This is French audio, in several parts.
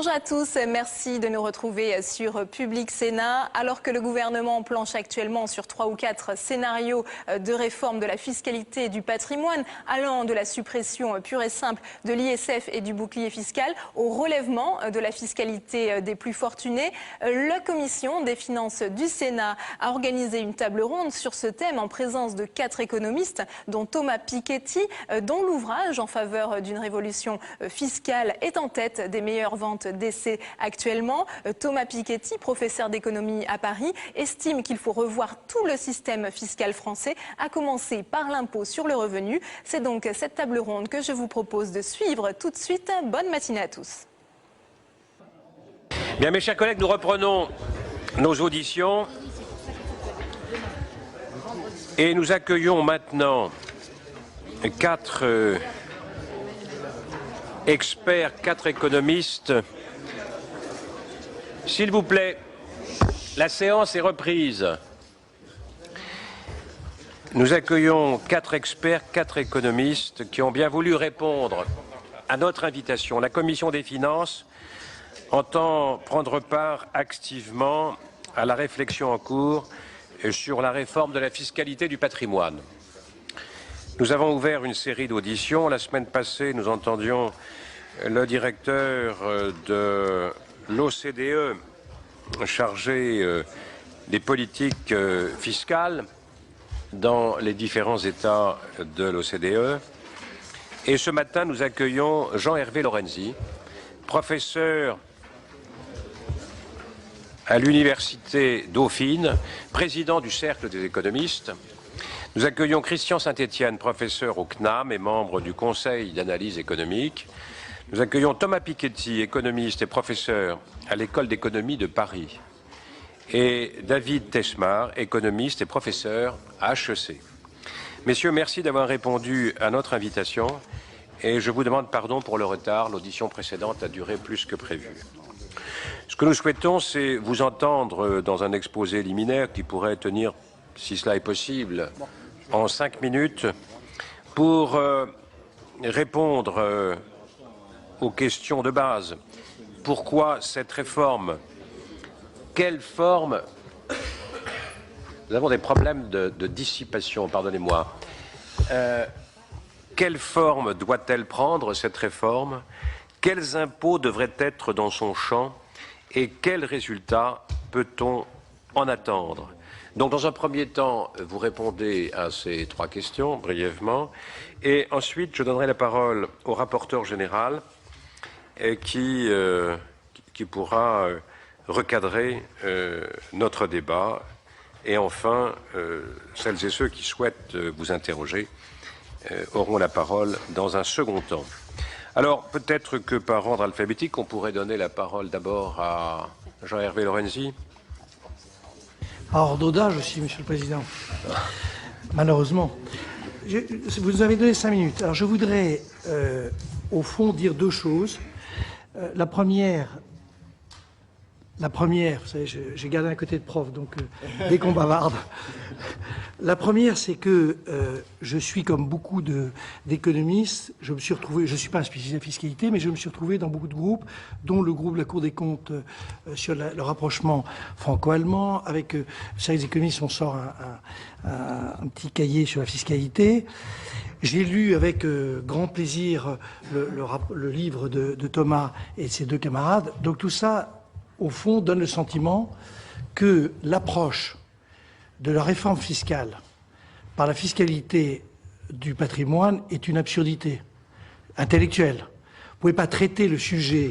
Bonjour à tous, merci de nous retrouver sur Public Sénat. Alors que le gouvernement planche actuellement sur 3 ou 4 scénarios de réforme de la fiscalité et du patrimoine, allant de la suppression pure et simple de l'ISF et du bouclier fiscal au relèvement de la fiscalité des plus fortunés, la Commission des finances du Sénat a organisé une table ronde sur ce thème en présence de 4 économistes, dont Thomas Piketty, dont l'ouvrage en faveur d'une révolution fiscale est en tête des meilleures ventes d'essais actuellement. Thomas Piketty, professeur d'économie à Paris, estime qu'il faut revoir tout le système fiscal français, à commencer par l'impôt sur le revenu. C'est donc cette table ronde que je vous propose de suivre tout de suite. Bonne matinée à tous. Bien, mes chers collègues, nous reprenons nos auditions et nous accueillons maintenant 4 experts, 4 économistes. S'il vous plaît, la séance est reprise. Nous accueillons 4 experts, 4 économistes qui ont bien voulu répondre à notre invitation. La Commission des finances entend prendre part activement à la réflexion en cours sur la réforme de la fiscalité du patrimoine. Nous avons ouvert une série d'auditions. La semaine passée, nous entendions le directeur de l'OCDE chargé des politiques fiscales dans les différents États de l'OCDE. Et ce matin, nous accueillons Jean-Hervé Lorenzi, professeur à l'Université Dauphine, président du Cercle des économistes. Nous accueillons Christian Saint-Étienne, professeur au CNAM et membre du Conseil d'analyse économique. Nous accueillons Thomas Piketty, économiste et professeur à l'École d'économie de Paris. Et David Tesmar, économiste et professeur à HEC. Messieurs, merci d'avoir répondu à notre invitation et je vous demande pardon pour le retard. L'audition précédente a duré plus que prévu. Ce que nous souhaitons, c'est vous entendre dans un exposé liminaire qui pourrait tenir, si cela est possible, en 5 minutes pour répondre aux questions de base. Pourquoi cette réforme? Quelle forme? Nous avons des problèmes de dissipation, pardonnez-moi. Quelle forme doit-elle prendre, cette réforme? Quels impôts devraient être dans son champ? Et quels résultats peut-on en attendre? Donc, dans un premier temps, vous répondez à ces 3 questions, brièvement. Et ensuite, je donnerai la parole au rapporteur général qui pourra recadrer notre débat. Et enfin, celles et ceux qui souhaitent vous interroger auront la parole dans un second temps. Alors, peut-être que par ordre alphabétique, on pourrait donner la parole d'abord à Jean-Hervé Lorenzi. Par ordre d'âge aussi, Monsieur le Président. Malheureusement. Vous nous avez donné 5 minutes. Alors, je voudrais, au fond, dire 2 choses. La première, vous savez, j'ai gardé un côté de prof, donc dès qu'on bavarde. La première, c'est que je suis comme beaucoup d'économistes, je me suis retrouvé, je ne suis pas un spécialiste de la fiscalité, mais je me suis retrouvé dans beaucoup de groupes, dont le groupe de la Cour des comptes sur le rapprochement franco-allemand. Avec le service des économistes, on sort un petit cahier sur la fiscalité. J'ai lu avec grand plaisir le livre de Thomas et de ses 2 camarades. Donc tout ça, au fond, donne le sentiment que l'approche de la réforme fiscale par la fiscalité du patrimoine est une absurdité intellectuelle. Vous ne pouvez pas traiter le sujet.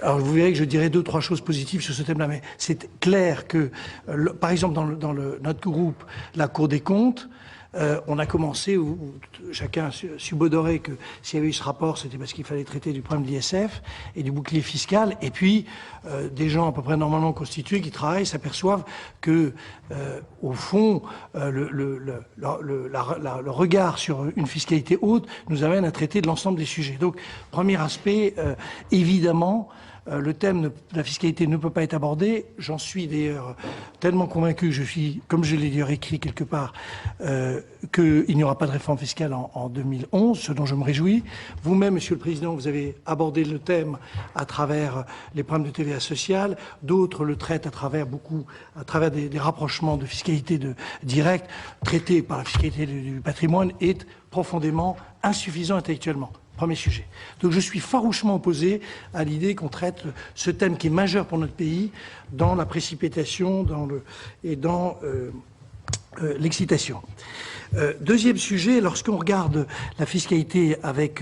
Alors vous verrez que je dirai 2 ou 3 choses positives sur ce thème-là, mais c'est clair que, par exemple, dans notre groupe, la Cour des comptes, on a commencé où chacun subodorait que s'il y avait eu ce rapport, c'était parce qu'il fallait traiter du problème de l'ISF et du bouclier fiscal. Et puis, des gens à peu près normalement constitués qui travaillent s'aperçoivent que, au fond, le regard sur une fiscalité haute nous amène à traiter de l'ensemble des sujets. Donc, premier aspect, évidemment, le thème de la fiscalité ne peut pas être abordé. J'en suis d'ailleurs tellement convaincu, je suis, comme je l'ai d'ailleurs écrit quelque part, qu'il n'y aura pas de réforme fiscale en 2011, ce dont je me réjouis. Vous-même, Monsieur le Président, vous avez abordé le thème à travers les problèmes de TVA sociale. D'autres le traitent à travers des rapprochements de fiscalité directe, traité par la fiscalité du patrimoine, est profondément insuffisant intellectuellement. Premier sujet. Donc je suis farouchement opposé à l'idée qu'on traite ce thème qui est majeur pour notre pays dans la précipitation et dans l'excitation. Deuxième sujet, lorsqu'on regarde la fiscalité avec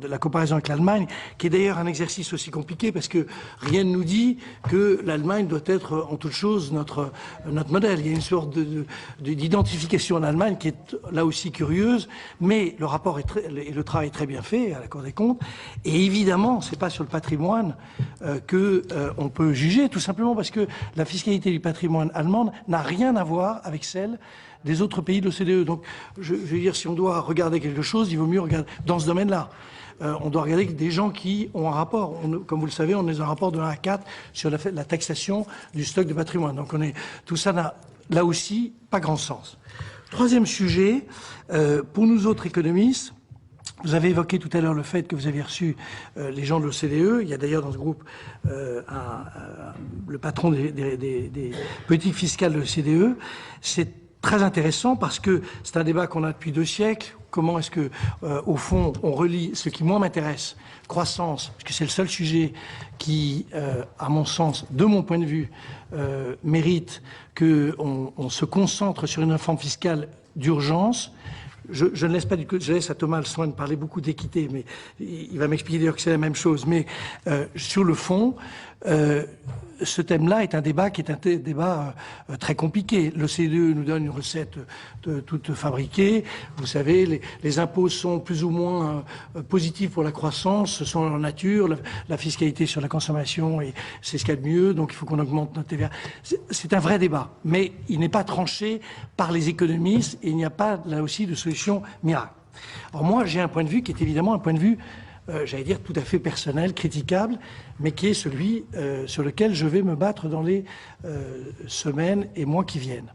la comparaison avec l'Allemagne, qui est d'ailleurs un exercice aussi compliqué parce que rien ne nous dit que l'Allemagne doit être en toute chose notre modèle. Il y a une sorte d'identification en Allemagne qui est là aussi curieuse, mais le rapport et le travail est très bien fait à la Cour des comptes. Et évidemment, c'est pas sur le patrimoine on peut juger, tout simplement parce que la fiscalité du patrimoine allemande n'a rien à voir avec celle des autres pays de l'OCDE. Donc, je veux dire, si on doit regarder quelque chose, il vaut mieux regarder dans ce domaine-là. On doit regarder des gens qui ont un rapport. Comme vous le savez, on est dans un rapport de 1 à 4 sur la taxation du stock de patrimoine. Donc, tout ça n'a, là aussi, pas grand sens. Troisième sujet, pour nous autres économistes, vous avez évoqué tout à l'heure le fait que vous avez reçu les gens de l'OCDE. Il y a d'ailleurs dans ce groupe le patron des politiques fiscales de l'OCDE. C'est très intéressant parce que c'est un débat qu'on a depuis 2 siècles. Comment est-ce que, au fond, on relie ce qui, moi, m'intéresse, croissance, parce que c'est le seul sujet qui, à mon sens, de mon point de vue, mérite qu'on se concentre sur une réforme fiscale d'urgence. Je ne laisse pas je laisse à Thomas le soin de parler beaucoup d'équité, mais il va m'expliquer d'ailleurs que c'est la même chose. Mais sur le fond, ce thème-là est un débat qui est un débat très compliqué. L'OCDE nous donne une recette toute fabriquée. Vous savez, les impôts sont plus ou moins positifs pour la croissance, ce sont leur nature, la fiscalité sur la consommation, et c'est ce qu'il y a de mieux, donc il faut qu'on augmente notre TVA. C'est un vrai débat, mais il n'est pas tranché par les économistes et il n'y a pas là aussi de solution miracle. Alors moi, j'ai un point de vue qui est évidemment un point de vue j'allais dire tout à fait personnel, critiquable, mais qui est celui sur lequel je vais me battre dans les semaines et mois qui viennent.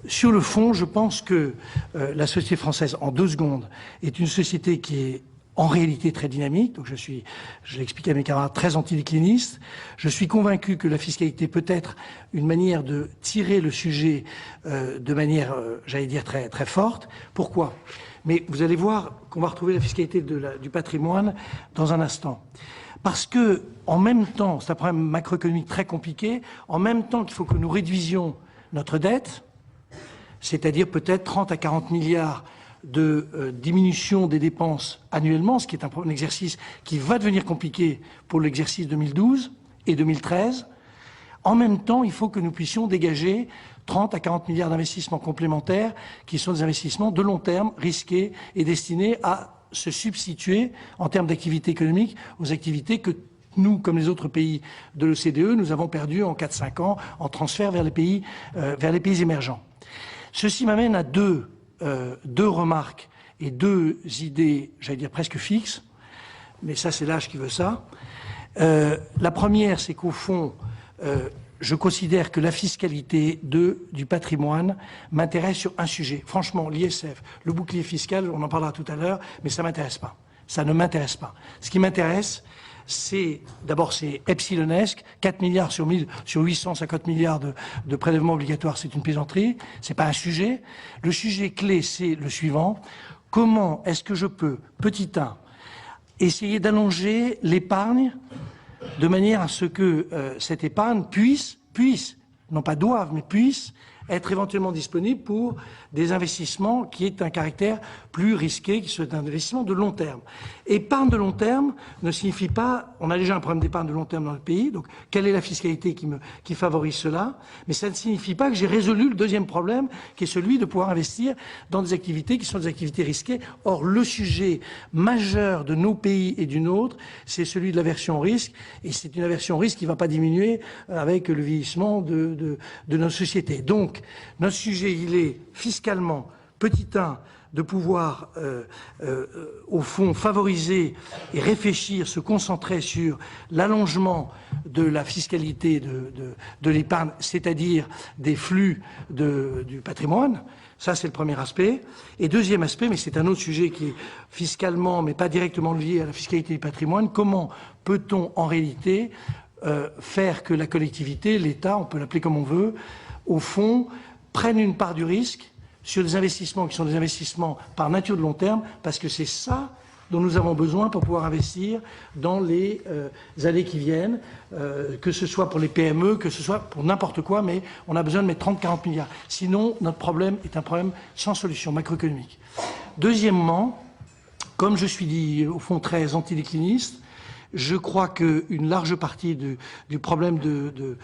Sur le fond, je pense que la société française, en 2 secondes, est une société qui est en réalité très dynamique. Donc je l'explique à mes camarades, très antidécliniste. Je suis convaincu que la fiscalité peut être une manière de tirer le sujet de manière, j'allais dire, très, très forte. Pourquoi ? Mais vous allez voir qu'on va retrouver la fiscalité du patrimoine dans un instant. Parce que, en même temps, c'est un problème macroéconomique très compliqué, en même temps qu'il faut que nous réduisions notre dette, c'est-à-dire peut-être 30 à 40 milliards de diminution des dépenses annuellement, ce qui est un exercice qui va devenir compliqué pour l'exercice 2012 et 2013. En même temps, il faut que nous puissions dégager 30 à 40 milliards d'investissements complémentaires qui sont des investissements de long terme, risqués et destinés à se substituer en termes d'activité économique aux activités que nous, comme les autres pays de l'OCDE, nous avons perdues en 4-5 ans en transfert vers les pays émergents. Ceci m'amène à deux remarques et 2 idées, j'allais dire presque fixes, mais ça c'est l'âge qui veut ça. La première, c'est qu'au fond, je considère que la fiscalité du patrimoine m'intéresse sur un sujet. Franchement, l'ISF, le bouclier fiscal, on en parlera tout à l'heure, mais ça m'intéresse pas. Ça ne m'intéresse pas. Ce qui m'intéresse, d'abord, c'est epsilonesque, 4 milliards sur 850 milliards de prélèvements obligatoires, c'est une plaisanterie, c'est pas un sujet. Le sujet clé, c'est le suivant. Comment est-ce que je peux, petit 1, essayer d'allonger l'épargne de manière à ce que cette épargne puisse, non pas doive, mais puisse être éventuellement disponible pour des investissements qui aient un caractère plus risqué, qui soit un investissement de long terme. Épargne de long terme ne signifie pas, on a déjà un problème d'épargne de long terme dans le pays, donc quelle est la fiscalité qui favorise cela? Mais ça ne signifie pas que j'ai résolu le deuxième problème, qui est celui de pouvoir investir dans des activités qui sont des activités risquées. Or, le sujet majeur de nos pays et du nôtre, c'est celui de l'aversion au risque, et c'est une aversion au risque qui ne va pas diminuer avec le vieillissement de nos sociétés. Donc, notre sujet, il est fiscalement, petit 1, de pouvoir, au fond, favoriser et réfléchir, se concentrer sur l'allongement de la fiscalité de l'épargne, c'est-à-dire des flux du patrimoine. Ça, c'est le premier aspect. Et deuxième aspect, mais c'est un autre sujet qui est fiscalement, mais pas directement lié à la fiscalité du patrimoine, comment peut-on en réalité faire que la collectivité, l'État, on peut l'appeler comme on veut, au fond, prenne une part du risque sur des investissements qui sont des investissements par nature de long terme, parce que c'est ça dont nous avons besoin pour pouvoir investir dans les années qui viennent, que ce soit pour les PME, que ce soit pour n'importe quoi, mais on a besoin de mettre 30-40 milliards. Sinon, notre problème est un problème sans solution macroéconomique. Deuxièmement, comme je suis au fond très antidécliniste, je crois qu'une large partie du problème des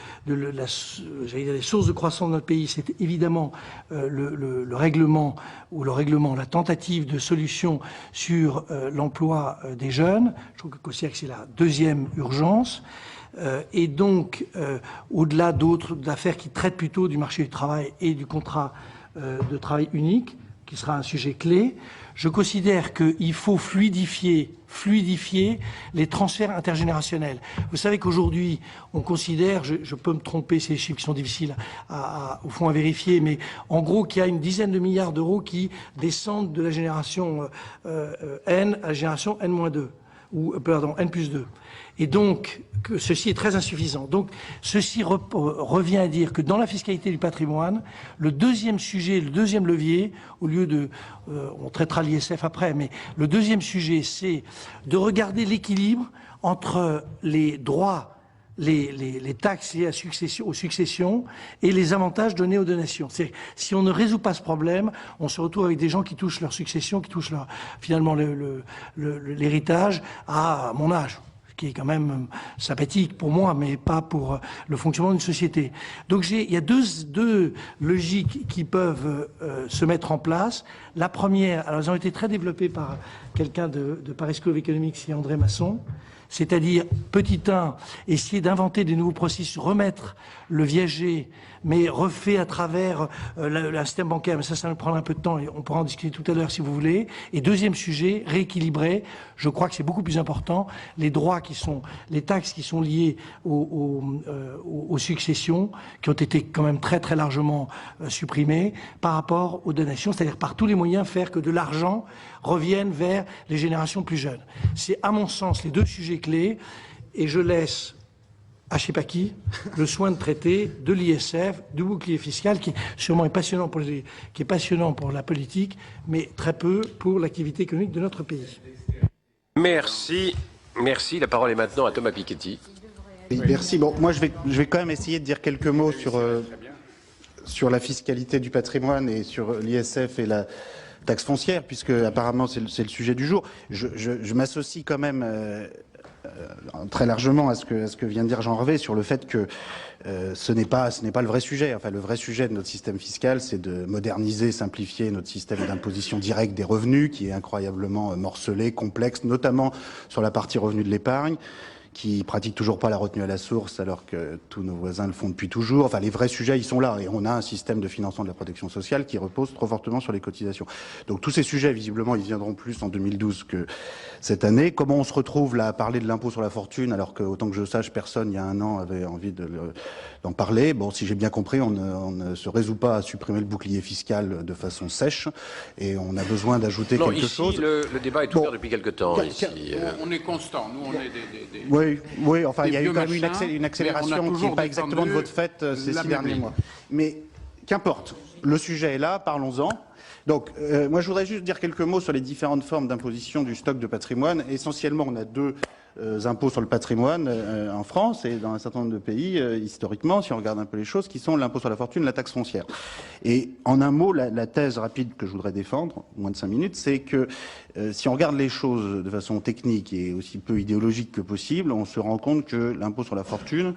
sources de croissance de notre pays, c'est évidemment le règlement, la tentative de solution sur l'emploi des jeunes. Je trouve que c'est la deuxième urgence. Et donc, au-delà d'autres affaires qui traitent plutôt du marché du travail et du contrat de travail unique, qui sera un sujet clé, je considère qu'il faut fluidifier les transferts intergénérationnels. Vous savez qu'aujourd'hui, on considère, je peux me tromper, ces chiffres qui sont difficiles au fond à vérifier, mais en gros qu'il y a une dizaine de milliards d'euros qui descendent de la génération N à la génération N-2, ou pardon, N+2. Et donc, ceci est très insuffisant. Donc, ceci revient à dire que dans la fiscalité du patrimoine, le deuxième sujet, le deuxième levier, au lieu de... on traitera l'ISF après, mais le deuxième sujet, c'est de regarder l'équilibre entre les droits, les taxes liées aux successions et les avantages donnés aux donations. Si on ne résout pas ce problème, on se retrouve avec des gens qui touchent leur succession, qui touchent finalement l'héritage à mon âge, qui est quand même sympathique pour moi, mais pas pour le fonctionnement d'une société. Donc il y a deux logiques qui peuvent se mettre en place. La première, alors elles ont été très développées par quelqu'un de Paris School of Economics, c'est André Masson, c'est-à-dire, petit 1, essayer d'inventer des nouveaux processus, remettre le viager, mais refait à travers le système bancaire, mais ça nous prendra un peu de temps et on pourra en discuter tout à l'heure si vous voulez. Et deuxième sujet, rééquilibrer, je crois que c'est beaucoup plus important, les taxes qui sont liées aux successions, qui ont été quand même très très largement supprimées, par rapport aux donations, c'est-à-dire par tous les moyens faire que de l'argent revienne vers les générations plus jeunes. C'est à mon sens les deux sujets clés, et je laisse à je sais pas qui le soin de traiter de l'ISF, du bouclier fiscal, qui sûrement est passionnant pour la politique, mais très peu pour l'activité économique de notre pays. Merci. Merci. La parole est maintenant à Thomas Piketty. Oui, merci. Bon, moi, je vais quand même essayer de dire quelques mots sur la fiscalité du patrimoine et sur l'ISF et la taxe foncière, puisque apparemment c'est le sujet du jour. Je m'associe quand même très largement à ce que vient de dire Jean-Hervé sur le fait que ce n'est pas le vrai sujet. Enfin, le vrai sujet de notre système fiscal, c'est de moderniser, simplifier notre système d'imposition directe des revenus, qui est incroyablement morcelé, complexe, notamment sur la partie revenu de l'épargne, qui pratiquent toujours pas la retenue à la source alors que tous nos voisins le font depuis toujours. Enfin, les vrais sujets, ils sont là. Et on a un système de financement de la protection sociale qui repose trop fortement sur les cotisations. Donc tous ces sujets, visiblement, ils viendront plus en 2012 que cette année. Comment on se retrouve là à parler de l'impôt sur la fortune alors que, autant que je sache, personne, il y a un an, avait envie d'en parler. Bon, si j'ai bien compris, on ne se résout pas à supprimer le bouclier fiscal de façon sèche. Et on a besoin d'ajouter quelque chose. Le débat est ouvert depuis quelque temps. On est constant. Nous, on est Oui, enfin, il y a eu quand même une accélération qui n'est pas exactement de votre fait ces 6 derniers mois. Mais qu'importe, le sujet est là, parlons-en. Donc, moi, je voudrais juste dire quelques mots sur les différentes formes d'imposition du stock de patrimoine. Essentiellement, on a deux impôts sur le patrimoine en France et dans un certain nombre de pays, historiquement, si on regarde un peu les choses, qui sont l'impôt sur la fortune, la taxe foncière. Et en un mot, la thèse rapide que je voudrais défendre, moins de 5 minutes, c'est que si on regarde les choses de façon technique et aussi peu idéologique que possible, on se rend compte que l'impôt sur la fortune,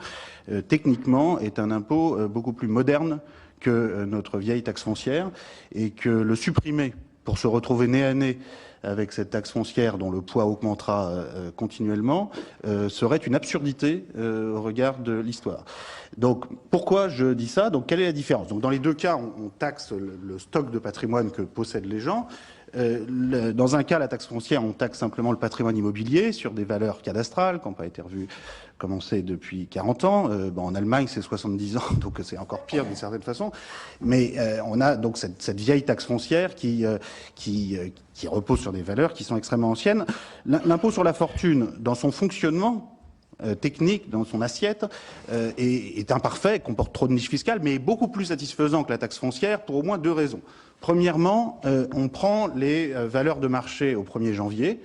techniquement, est un impôt beaucoup plus moderne que notre vieille taxe foncière, et que le supprimer pour se retrouver nez à nez avec cette taxe foncière dont le poids augmentera continuellement, serait une absurdité au regard de l'histoire. Donc, pourquoi je dis ça? Donc, quelle est la différence? Donc, dans les deux cas, on taxe le stock de patrimoine que possèdent les gens. Dans un cas, la taxe foncière, on taxe simplement le patrimoine immobilier sur des valeurs cadastrales qui n'ont pas été revues comme on sait depuis 40 ans. En Allemagne, c'est 70 ans, donc c'est encore pire d'une certaine façon. Mais on a donc cette vieille taxe foncière qui repose sur des valeurs qui sont extrêmement anciennes. L'impôt sur la fortune, dans son fonctionnement technique, dans son assiette, est imparfait, comporte trop de niches fiscales, mais est beaucoup plus satisfaisant que la taxe foncière pour au moins 2 raisons. Premièrement, on prend les valeurs de marché au 1er janvier.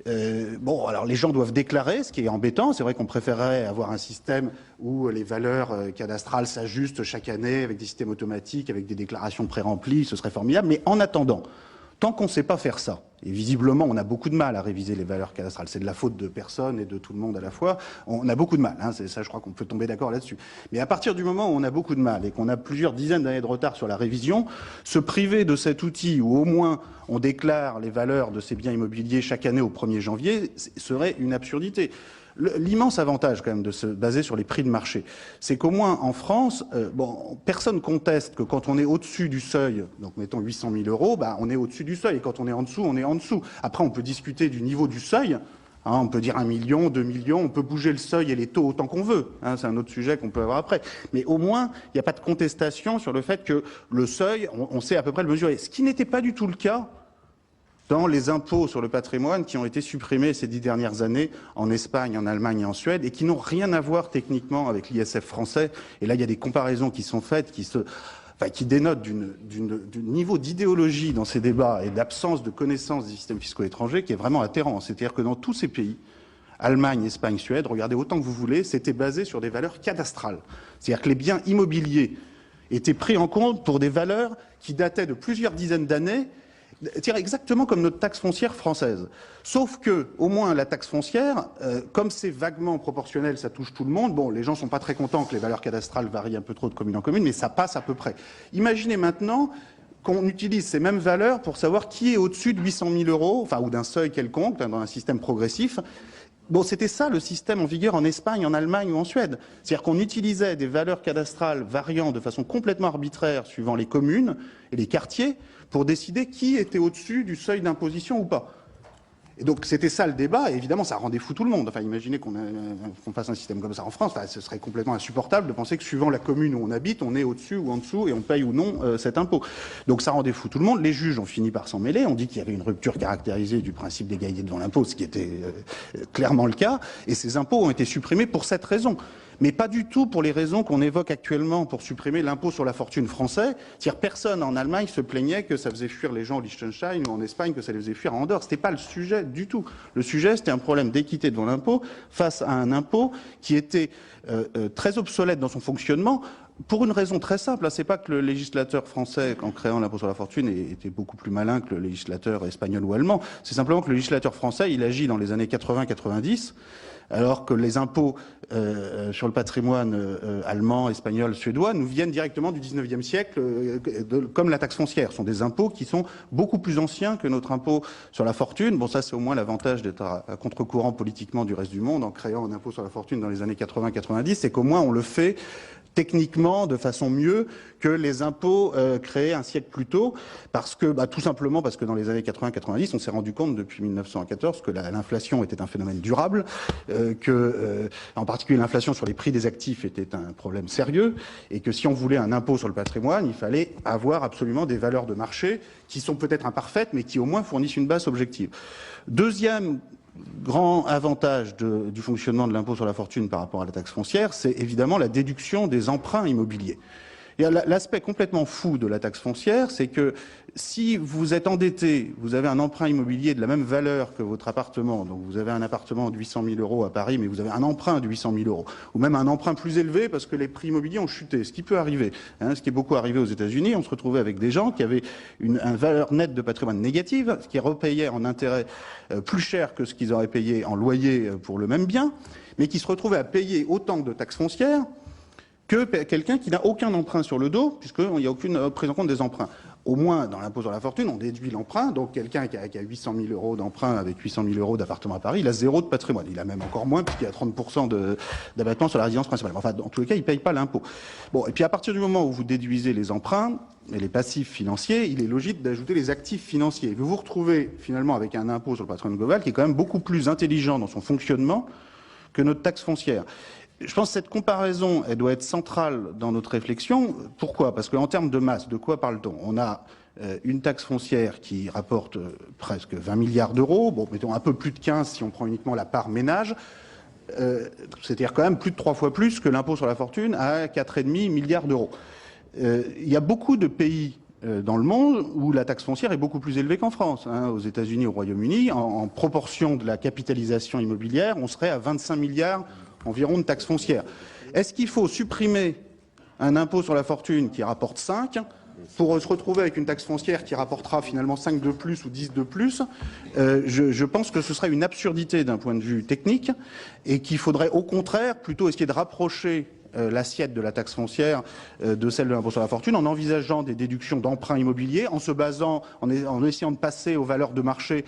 Alors les gens doivent déclarer, ce qui est embêtant. C'est vrai qu'on préférerait avoir un système où les valeurs cadastrales s'ajustent chaque année avec des systèmes automatiques, avec des déclarations pré-remplies, ce serait formidable. Mais en attendant, tant qu'on ne sait pas faire ça, et visiblement on a beaucoup de mal à réviser les valeurs cadastrales, c'est de la faute de personne et de tout le monde à la fois, on a beaucoup de mal, c'est ça, je crois qu'on peut tomber d'accord là-dessus. Mais à partir du moment où on a beaucoup de mal et qu'on a plusieurs dizaines d'années de retard sur la révision, se priver de cet outil où au moins on déclare les valeurs de ces biens immobiliers chaque année au 1er janvier serait une absurdité. L'immense avantage quand même de se baser sur les prix de marché, c'est qu'au moins en France, personne conteste que quand on est au-dessus du seuil, donc mettons 800 000 euros, on est au-dessus du seuil, et quand on est en dessous, on est en dessous. Après, on peut discuter du niveau du seuil, on peut dire 1 million, 2 millions, on peut bouger le seuil et les taux autant qu'on veut, c'est un autre sujet qu'on peut avoir après. Mais au moins, il n'y a pas de contestation sur le fait que le seuil, on sait à peu près le mesurer. Ce qui n'était pas du tout le cas dans les impôts sur le patrimoine qui ont été supprimés ces 10 dernières années en Espagne, en Allemagne et en Suède, et qui n'ont rien à voir techniquement avec l'ISF français. Et là, il y a des comparaisons qui sont faites, qui dénotent du niveau d'idéologie dans ces débats et d'absence de connaissance des systèmes fiscaux étrangers qui est vraiment atterrant. C'est-à-dire que dans tous ces pays, Allemagne, Espagne, Suède, regardez autant que vous voulez, c'était basé sur des valeurs cadastrales. C'est-à-dire que les biens immobiliers étaient pris en compte pour des valeurs qui dataient de plusieurs dizaines d'années, exactement comme notre taxe foncière française. Sauf que, au moins, la taxe foncière, comme c'est vaguement proportionnel, ça touche tout le monde. Les gens sont pas très contents que les valeurs cadastrales varient un peu trop de commune en commune, mais ça passe à peu près. Imaginez maintenant qu'on utilise ces mêmes valeurs pour savoir qui est au-dessus de 800 000 euros, ou d'un seuil quelconque, dans un système progressif. C'était ça le système en vigueur en Espagne, en Allemagne ou en Suède. C'est-à-dire qu'on utilisait des valeurs cadastrales variant de façon complètement arbitraire suivant les communes et les quartiers pour décider qui était au-dessus du seuil d'imposition ou pas. Et donc c'était ça le débat, et évidemment ça rendait fou tout le monde. Imaginez qu'on fasse un système comme ça en France, ce serait complètement insupportable de penser que suivant la commune où on habite, on est au-dessus ou en dessous et on paye ou non cet impôt. Donc ça rendait fou tout le monde. Les juges ont fini par s'en mêler, on dit qu'il y avait une rupture caractérisée du principe d'égalité devant l'impôt, ce qui était clairement le cas, et ces impôts ont été supprimés pour cette raison. Mais pas du tout pour les raisons qu'on évoque actuellement pour supprimer l'impôt sur la fortune français. C'est-à-dire personne en Allemagne se plaignait que ça faisait fuir les gens au Liechtenstein ou en Espagne que ça les faisait fuir à Andorre. C'était pas le sujet du tout. Le sujet, c'était un problème d'équité devant l'impôt face à un impôt qui était très obsolète dans son fonctionnement. Pour une raison très simple, c'est pas que le législateur français, en créant l'impôt sur la fortune, était beaucoup plus malin que le législateur espagnol ou allemand. C'est simplement que le législateur français, il agit dans les années 80-90, alors que les impôts sur le patrimoine allemand, espagnol, suédois nous viennent directement du 19e siècle, comme la taxe foncière. Ce sont des impôts qui sont beaucoup plus anciens que notre impôt sur la fortune. Ça c'est au moins l'avantage d'être à contre-courant politiquement du reste du monde en créant un impôt sur la fortune dans les années 80-90, c'est qu'au moins on le fait techniquement de façon mieux que les impôts créés un siècle plus tôt, parce que tout simplement parce que dans les années 80-90, on s'est rendu compte depuis 1914 que l'inflation était un phénomène durable, en particulier l'inflation sur les prix des actifs était un problème sérieux, et que si on voulait un impôt sur le patrimoine, il fallait avoir absolument des valeurs de marché qui sont peut-être imparfaites, mais qui au moins fournissent une base objective. Deuxième grand avantage du fonctionnement de l'impôt sur la fortune par rapport à la taxe foncière, c'est évidemment la déduction des emprunts immobiliers. Et l'aspect complètement fou de la taxe foncière, c'est que si vous êtes endetté, vous avez un emprunt immobilier de la même valeur que votre appartement, donc vous avez un appartement de 800 000 euros à Paris, mais vous avez un emprunt de 800 000 euros, ou même un emprunt plus élevé parce que les prix immobiliers ont chuté, ce qui peut arriver, ce qui est beaucoup arrivé aux États-Unis. On se retrouvait avec des gens qui avaient une valeur nette de patrimoine négative, ce qui repayait en intérêt plus cher que ce qu'ils auraient payé en loyer pour le même bien, mais qui se retrouvaient à payer autant de taxes foncières que quelqu'un qui n'a aucun emprunt sur le dos, puisqu'il n'y a aucune prise en compte des emprunts. au moins dans l'impôt sur la fortune, on déduit l'emprunt. Donc quelqu'un qui a 800 000 euros d'emprunt avec 800 000 euros d'appartement à Paris, il a 0 de patrimoine. Il a même encore moins puisqu'il y a 30% d'abattement sur la résidence principale. Enfin, dans tous les cas, il ne paye pas l'impôt. Bon, et puis à partir du moment où vous déduisez les emprunts et les passifs financiers, il est logique d'ajouter les actifs financiers. Vous vous retrouvez finalement avec un impôt sur le patrimoine global qui est quand même beaucoup plus intelligent dans son fonctionnement que notre taxe foncière. Je pense que cette comparaison, elle doit être centrale dans notre réflexion. Pourquoi? Parce qu'en termes de masse, de quoi parle-t-on? On a une taxe foncière qui rapporte presque 20 milliards d'euros, bon, mettons un peu plus de 15 si on prend uniquement la part ménage, c'est-à-dire quand même plus de 3 fois plus que l'impôt sur la fortune à 4,5 milliards d'euros. Il y a beaucoup de pays dans le monde où la taxe foncière est beaucoup plus élevée qu'en France. Aux États-Unis, au Royaume-Uni, en proportion de la capitalisation immobilière, on serait à 25 milliards environ de taxes foncières. Est-ce qu'il faut supprimer un impôt sur la fortune qui rapporte 5 pour se retrouver avec une taxe foncière qui rapportera finalement 5 de plus ou 10 de plus? Je pense que ce serait une absurdité d'un point de vue technique et qu'il faudrait au contraire plutôt essayer de rapprocher l'assiette de la taxe foncière de celle de l'impôt sur la fortune en envisageant des déductions d'emprunts immobiliers, en se basant, en essayant de passer aux valeurs de marché.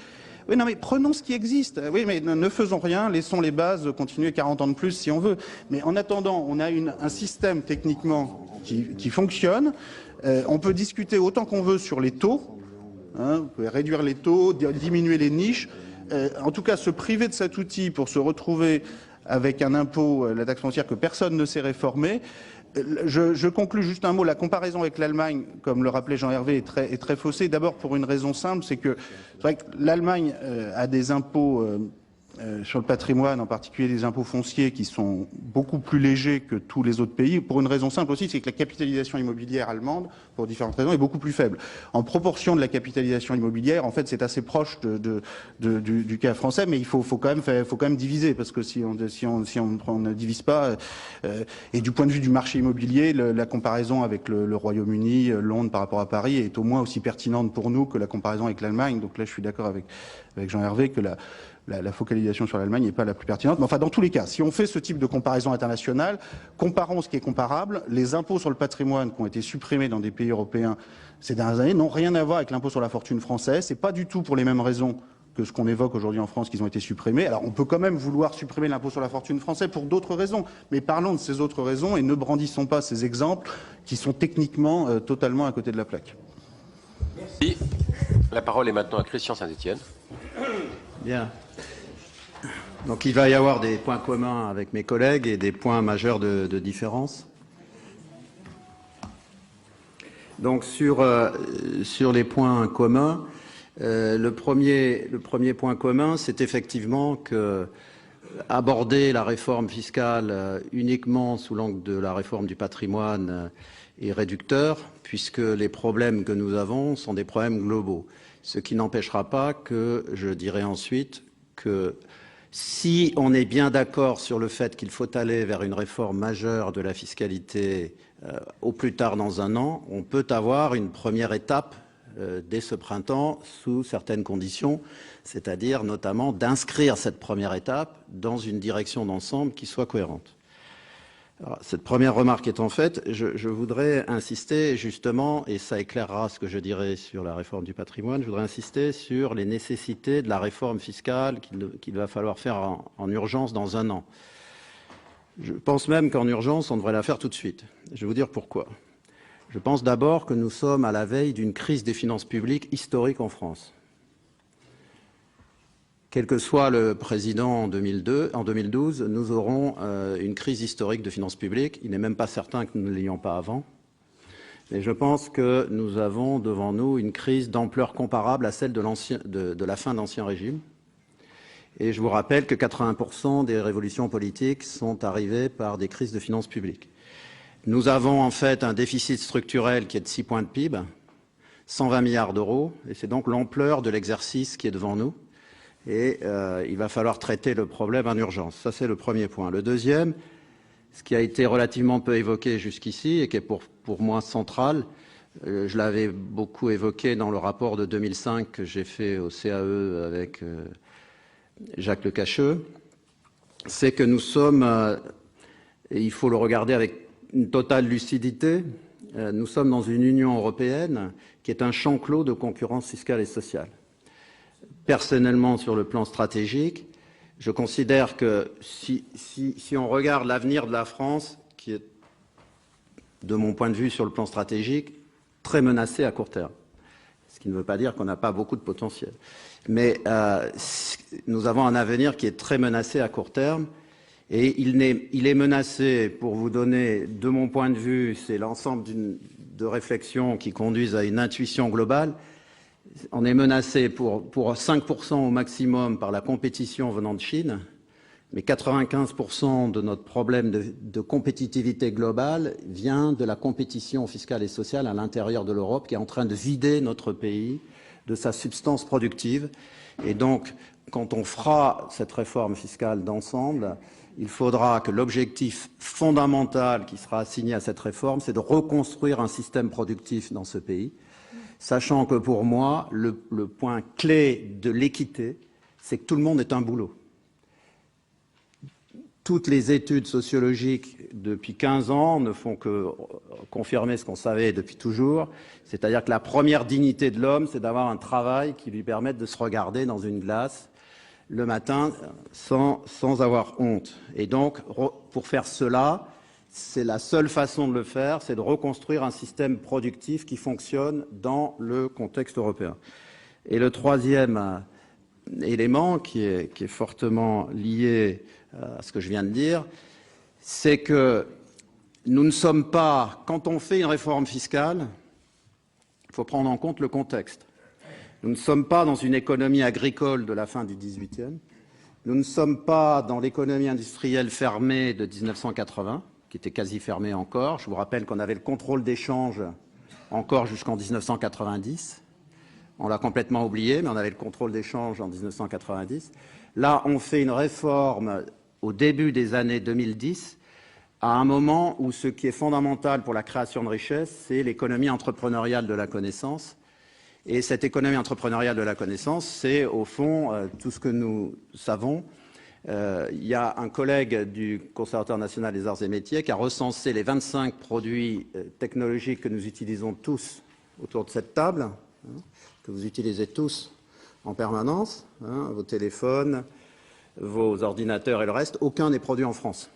Oui, non, mais prenons ce qui existe. Oui, mais ne faisons rien, laissons les bases continuer 40 ans de plus si on veut. Mais en attendant, on a un système techniquement qui fonctionne. On peut discuter autant qu'on veut sur les taux. Vous pouvez réduire les taux, diminuer les niches. En tout cas, se priver de cet outil pour se retrouver avec un impôt, la taxe foncière, que personne ne sait réformer. Je conclus juste un mot. La comparaison avec l'Allemagne, comme le rappelait Jean-Hervé, est très faussée. D'abord pour une raison simple, c'est que c'est vrai que l'Allemagne a des impôts sur le patrimoine, en particulier des impôts fonciers, qui sont beaucoup plus légers que tous les autres pays. Pour une raison simple aussi, c'est que la capitalisation immobilière allemande, pour différentes raisons, est beaucoup plus faible. En proportion de la capitalisation immobilière, en fait, c'est assez proche du cas français, mais il faut quand même diviser, parce que si on ne divise pas, et du point de vue du marché immobilier, la comparaison avec le Royaume-Uni, Londres par rapport à Paris est au moins aussi pertinente pour nous que la comparaison avec l'Allemagne. Donc là, je suis d'accord avec Jean-Hervé que la focalisation sur l'Allemagne n'est pas la plus pertinente. Mais enfin, dans tous les cas, si on fait ce type de comparaison internationale, comparons ce qui est comparable. Les impôts sur le patrimoine qui ont été supprimés dans des pays européens ces dernières années n'ont rien à voir avec l'impôt sur la fortune français. C'est pas du tout pour les mêmes raisons que ce qu'on évoque aujourd'hui en France qu'ils ont été supprimés. Alors on peut quand même vouloir supprimer l'impôt sur la fortune français pour d'autres raisons, mais parlons de ces autres raisons et ne brandissons pas ces exemples qui sont techniquement totalement à côté de la plaque. Merci. La parole est maintenant à Christian Saint-Etienne. Bien. Donc il va y avoir des points communs avec mes collègues et des points majeurs de différence. Donc sur les points communs, le premier point commun, c'est effectivement que aborder la réforme fiscale uniquement sous l'angle de la réforme du patrimoine est réducteur, puisque les problèmes que nous avons sont des problèmes globaux. Ce qui n'empêchera pas que je dirai ensuite que si on est bien d'accord sur le fait qu'il faut aller vers une réforme majeure de la fiscalité au plus tard dans un an, on peut avoir une première étape dès ce printemps sous certaines conditions, c'est-à-dire notamment d'inscrire cette première étape dans une direction d'ensemble qui soit cohérente. Alors, cette première remarque étant faite, je voudrais insister justement, et ça éclairera ce que je dirai sur la réforme du patrimoine, je voudrais insister sur les nécessités de la réforme fiscale qu'il va falloir faire en urgence dans un an. Je pense même qu'en urgence, on devrait la faire tout de suite. Je vais vous dire pourquoi. Je pense d'abord que nous sommes à la veille d'une crise des finances publiques historique en France. Quel que soit le président en 2012, nous aurons une crise historique de finances publiques. Il n'est même pas certain que nous ne l'ayons pas avant. Mais je pense que nous avons devant nous une crise d'ampleur comparable à celle de la fin d'Ancien Régime. Et je vous rappelle que 80% des révolutions politiques sont arrivées par des crises de finances publiques. Nous avons en fait un déficit structurel qui est de 6 points de PIB, 120 milliards d'euros, et c'est donc l'ampleur de l'exercice qui est devant nous. Et il va falloir traiter le problème en urgence. Ça, c'est le premier point. Le deuxième, ce qui a été relativement peu évoqué jusqu'ici et qui est pour moi central, je l'avais beaucoup évoqué dans le rapport de 2005 que j'ai fait au CAE avec Jacques Lecacheux, c'est que nous sommes, et il faut le regarder avec une totale lucidité, nous sommes dans une Union européenne qui est un champ clos de concurrence fiscale et sociale. Personnellement, sur le plan stratégique, je considère que si on regarde l'avenir de la France, qui est, de mon point de vue, sur le plan stratégique, très menacé à court terme, ce qui ne veut pas dire qu'on n'a pas beaucoup de potentiel, mais nous avons un avenir qui est très menacé à court terme, et il est menacé, pour vous donner, de mon point de vue, c'est l'ensemble de réflexions qui conduisent à une intuition globale. On est menacé pour 5% au maximum par la compétition venant de Chine, mais 95% de notre problème de compétitivité globale vient de la compétition fiscale et sociale à l'intérieur de l'Europe qui est en train de vider notre pays de sa substance productive. Et donc, quand on fera cette réforme fiscale d'ensemble, il faudra que l'objectif fondamental qui sera assigné à cette réforme, c'est de reconstruire un système productif dans ce pays, sachant que pour moi, le point clé de l'équité, c'est que tout le monde ait un boulot. Toutes les études sociologiques depuis 15 ans ne font que confirmer ce qu'on savait depuis toujours, c'est-à-dire que la première dignité de l'homme, c'est d'avoir un travail qui lui permette de se regarder dans une glace le matin sans avoir honte. Et donc, pour faire cela, c'est la seule façon de le faire, c'est de reconstruire un système productif qui fonctionne dans le contexte européen. Et le troisième élément qui est fortement lié à ce que je viens de dire, c'est que nous ne sommes pas, quand on fait une réforme fiscale, il faut prendre en compte le contexte. Nous ne sommes pas dans une économie agricole de la fin du XVIIIe, nous ne sommes pas dans l'économie industrielle fermée de 1980, qui était quasi fermée encore. Je vous rappelle qu'on avait le contrôle d'échange encore jusqu'en 1990. On l'a complètement oublié, mais on avait le contrôle d'échange en 1990. Là, on fait une réforme au début des années 2010, à un moment où ce qui est fondamental pour la création de richesse, c'est l'économie entrepreneuriale de la connaissance. Et cette économie entrepreneuriale de la connaissance, c'est au fond tout ce que nous savons. Il y a un collègue du Conservatoire national des arts et métiers qui a recensé les 25 produits technologiques que nous utilisons tous autour de cette table, que vous utilisez tous en permanence, vos téléphones, vos ordinateurs et le reste. Aucun n'est produit en France.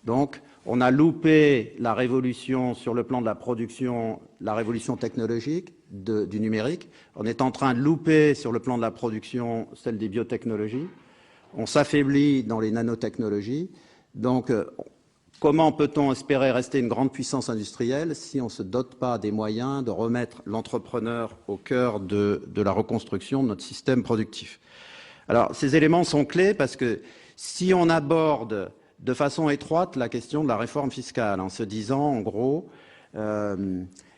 Donc, on a loupé la révolution sur le plan de la production, la révolution technologique du numérique. On est en train de louper sur le plan de la production celle des biotechnologies. On s'affaiblit dans les nanotechnologies. Donc, comment peut-on espérer rester une grande puissance industrielle si on ne se dote pas des moyens de remettre l'entrepreneur au cœur de la reconstruction de notre système productif? Alors, ces éléments sont clés parce que si on aborde de façon étroite la question de la réforme fiscale, en se disant, en gros,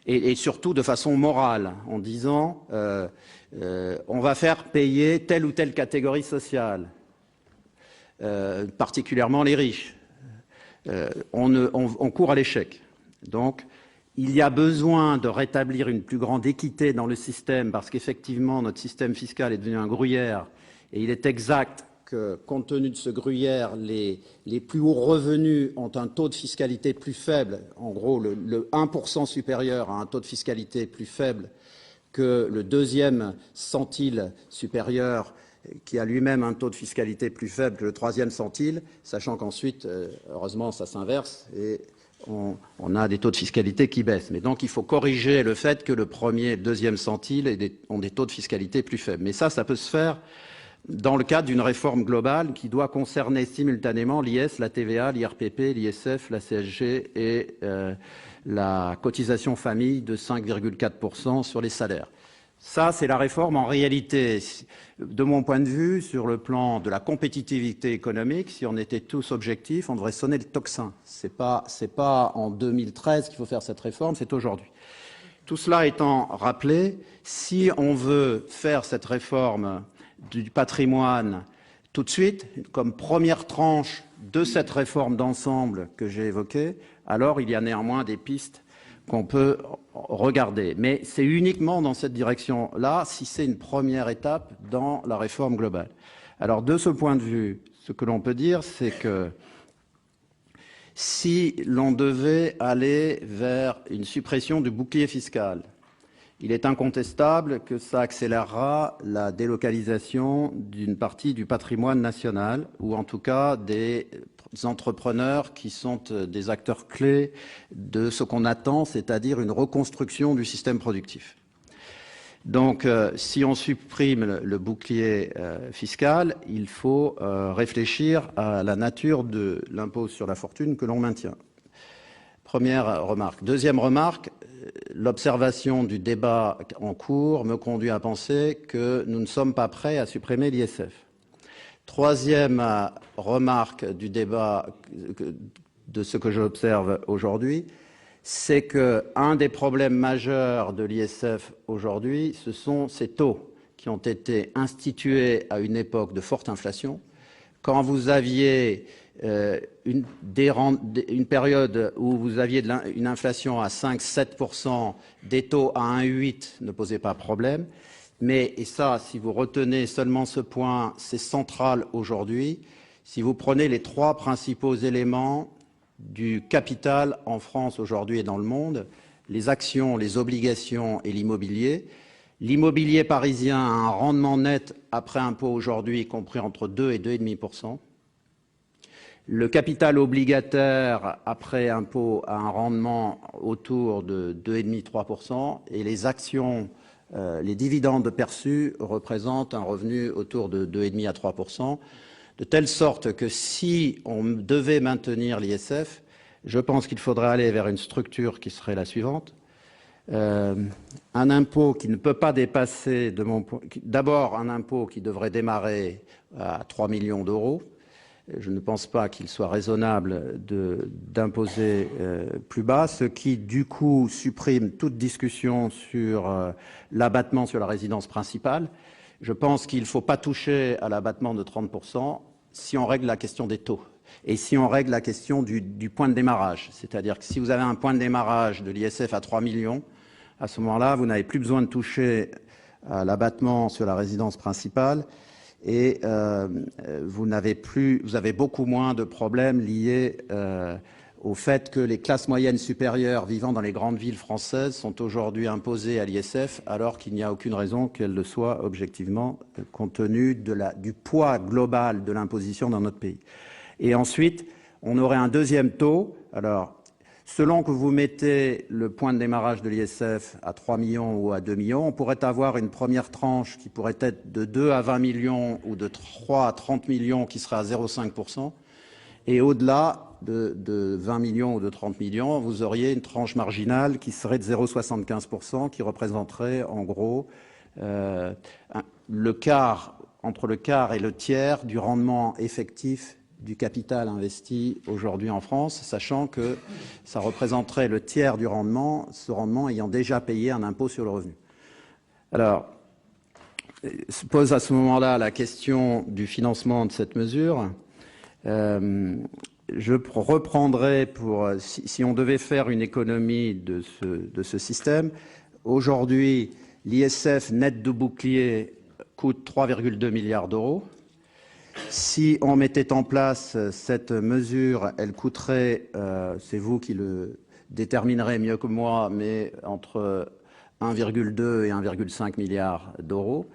et surtout de façon morale, en disant on va faire payer telle ou telle catégorie sociale, particulièrement les riches, on court à l'échec. Donc, il y a besoin de rétablir une plus grande équité dans le système parce qu'effectivement, notre système fiscal est devenu un gruyère et il est exact que, compte tenu de ce gruyère, les plus hauts revenus ont un taux de fiscalité plus faible, en gros le 1% supérieur a un taux de fiscalité plus faible que le deuxième centile supérieur qui a lui-même un taux de fiscalité plus faible que le troisième centile, sachant qu'ensuite, heureusement, ça s'inverse et on a des taux de fiscalité qui baissent. Mais donc, il faut corriger le fait que le premier et le deuxième centile ont des taux de fiscalité plus faibles. Mais ça peut se faire dans le cadre d'une réforme globale qui doit concerner simultanément l'IS, la TVA, l'IRPP, l'ISF, la CSG et la cotisation famille de 5,4% sur les salaires. Ça, c'est la réforme en réalité, de mon point de vue, sur le plan de la compétitivité économique. Si on était tous objectifs, on devrait sonner le tocsin. C'est pas en 2013 qu'il faut faire cette réforme, c'est aujourd'hui. Tout cela étant rappelé, si on veut faire cette réforme du patrimoine tout de suite, comme première tranche de cette réforme d'ensemble que j'ai évoquée, alors il y a néanmoins des pistes qu'on peut regarder. Mais c'est uniquement dans cette direction-là si c'est une première étape dans la réforme globale. Alors de ce point de vue, ce que l'on peut dire, c'est que si l'on devait aller vers une suppression du bouclier fiscal. Il est incontestable que ça accélérera la délocalisation d'une partie du patrimoine national, ou en tout cas des entrepreneurs qui sont des acteurs clés de ce qu'on attend, c'est-à-dire une reconstruction du système productif. Donc, si on supprime le bouclier fiscal, il faut réfléchir à la nature de l'impôt sur la fortune que l'on maintient. Première remarque. Deuxième remarque, l'observation du débat en cours me conduit à penser que nous ne sommes pas prêts à supprimer l'ISF. Troisième remarque du débat, de ce que j'observe aujourd'hui, c'est qu'un des problèmes majeurs de l'ISF aujourd'hui, ce sont ces taux qui ont été institués à une époque de forte inflation. Quand vous aviez une période où vous aviez une inflation à 5-7%, des taux à 1,8 ne posaient pas problème. Mais, et ça, si vous retenez seulement ce point, c'est central aujourd'hui, si vous prenez les trois principaux éléments du capital en France aujourd'hui et dans le monde, les actions, les obligations et l'immobilier. L'immobilier parisien a un rendement net après impôt aujourd'hui compris entre 2 et 2,5%. Le capital obligataire après impôt a un rendement autour de 2,5-3% et les actions, les dividendes perçus représentent un revenu autour de 2,5 à 3%. De telle sorte que si on devait maintenir l'ISF, je pense qu'il faudrait aller vers une structure qui serait la suivante. Un impôt qui ne peut pas dépasser, d'abord un impôt qui devrait démarrer à 3 millions d'euros. Je ne pense pas qu'il soit raisonnable d'imposer plus bas, ce qui du coup supprime toute discussion sur l'abattement sur la résidence principale. Je pense qu'il ne faut pas toucher à l'abattement de 30% si on règle la question des taux et si on règle la question du point de démarrage. C'est-à-dire que si vous avez un point de démarrage de l'ISF à 3 millions, à ce moment-là, vous n'avez plus besoin de toucher à l'abattement sur la résidence principale et vous avez beaucoup moins de problèmes liés au fait que les classes moyennes supérieures vivant dans les grandes villes françaises sont aujourd'hui imposées à l'ISF alors qu'il n'y a aucune raison qu'elles le soient objectivement compte tenu du poids global de l'imposition dans notre pays. Et ensuite, on aurait un deuxième taux. Alors, selon que vous mettez le point de démarrage de l'ISF à 3 millions ou à 2 millions, on pourrait avoir une première tranche qui pourrait être de 2 à 20 millions ou de 3 à 30 millions qui serait à 0,5%. Et au-delà de 20 millions ou de 30 millions, vous auriez une tranche marginale qui serait de 0,75%, qui représenterait en gros le quart, entre le quart et le tiers du rendement effectif du capital investi aujourd'hui en France, sachant que ça représenterait le tiers du rendement, ce rendement ayant déjà payé un impôt sur le revenu. Alors, se pose à ce moment-là la question du financement de cette mesure. Je reprendrai si on devait faire une économie de ce système. Aujourd'hui, l'ISF net de bouclier coûte 3,2 milliards d'euros. Si on mettait en place cette mesure, elle coûterait, c'est vous qui le déterminerez mieux que moi, mais entre 1,2 et 1,5 milliard d'euros.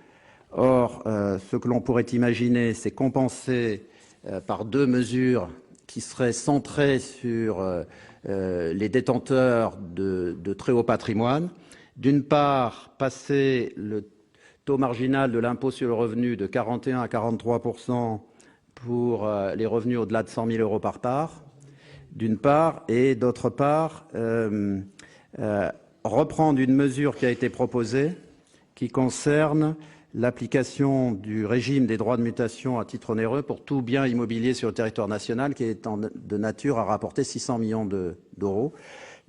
Or, ce que l'on pourrait imaginer, c'est compenser par deux mesures qui seraient centrées sur les détenteurs de très haut patrimoine. D'une part, passer le taux marginal de l'impôt sur le revenu de 41 à 43% pour les revenus au-delà de 100 000 euros par part, d'une part, et d'autre part, reprendre une mesure qui a été proposée qui concerne l'application du régime des droits de mutation à titre onéreux pour tout bien immobilier sur le territoire national qui est de nature à rapporter 600 millions d'euros.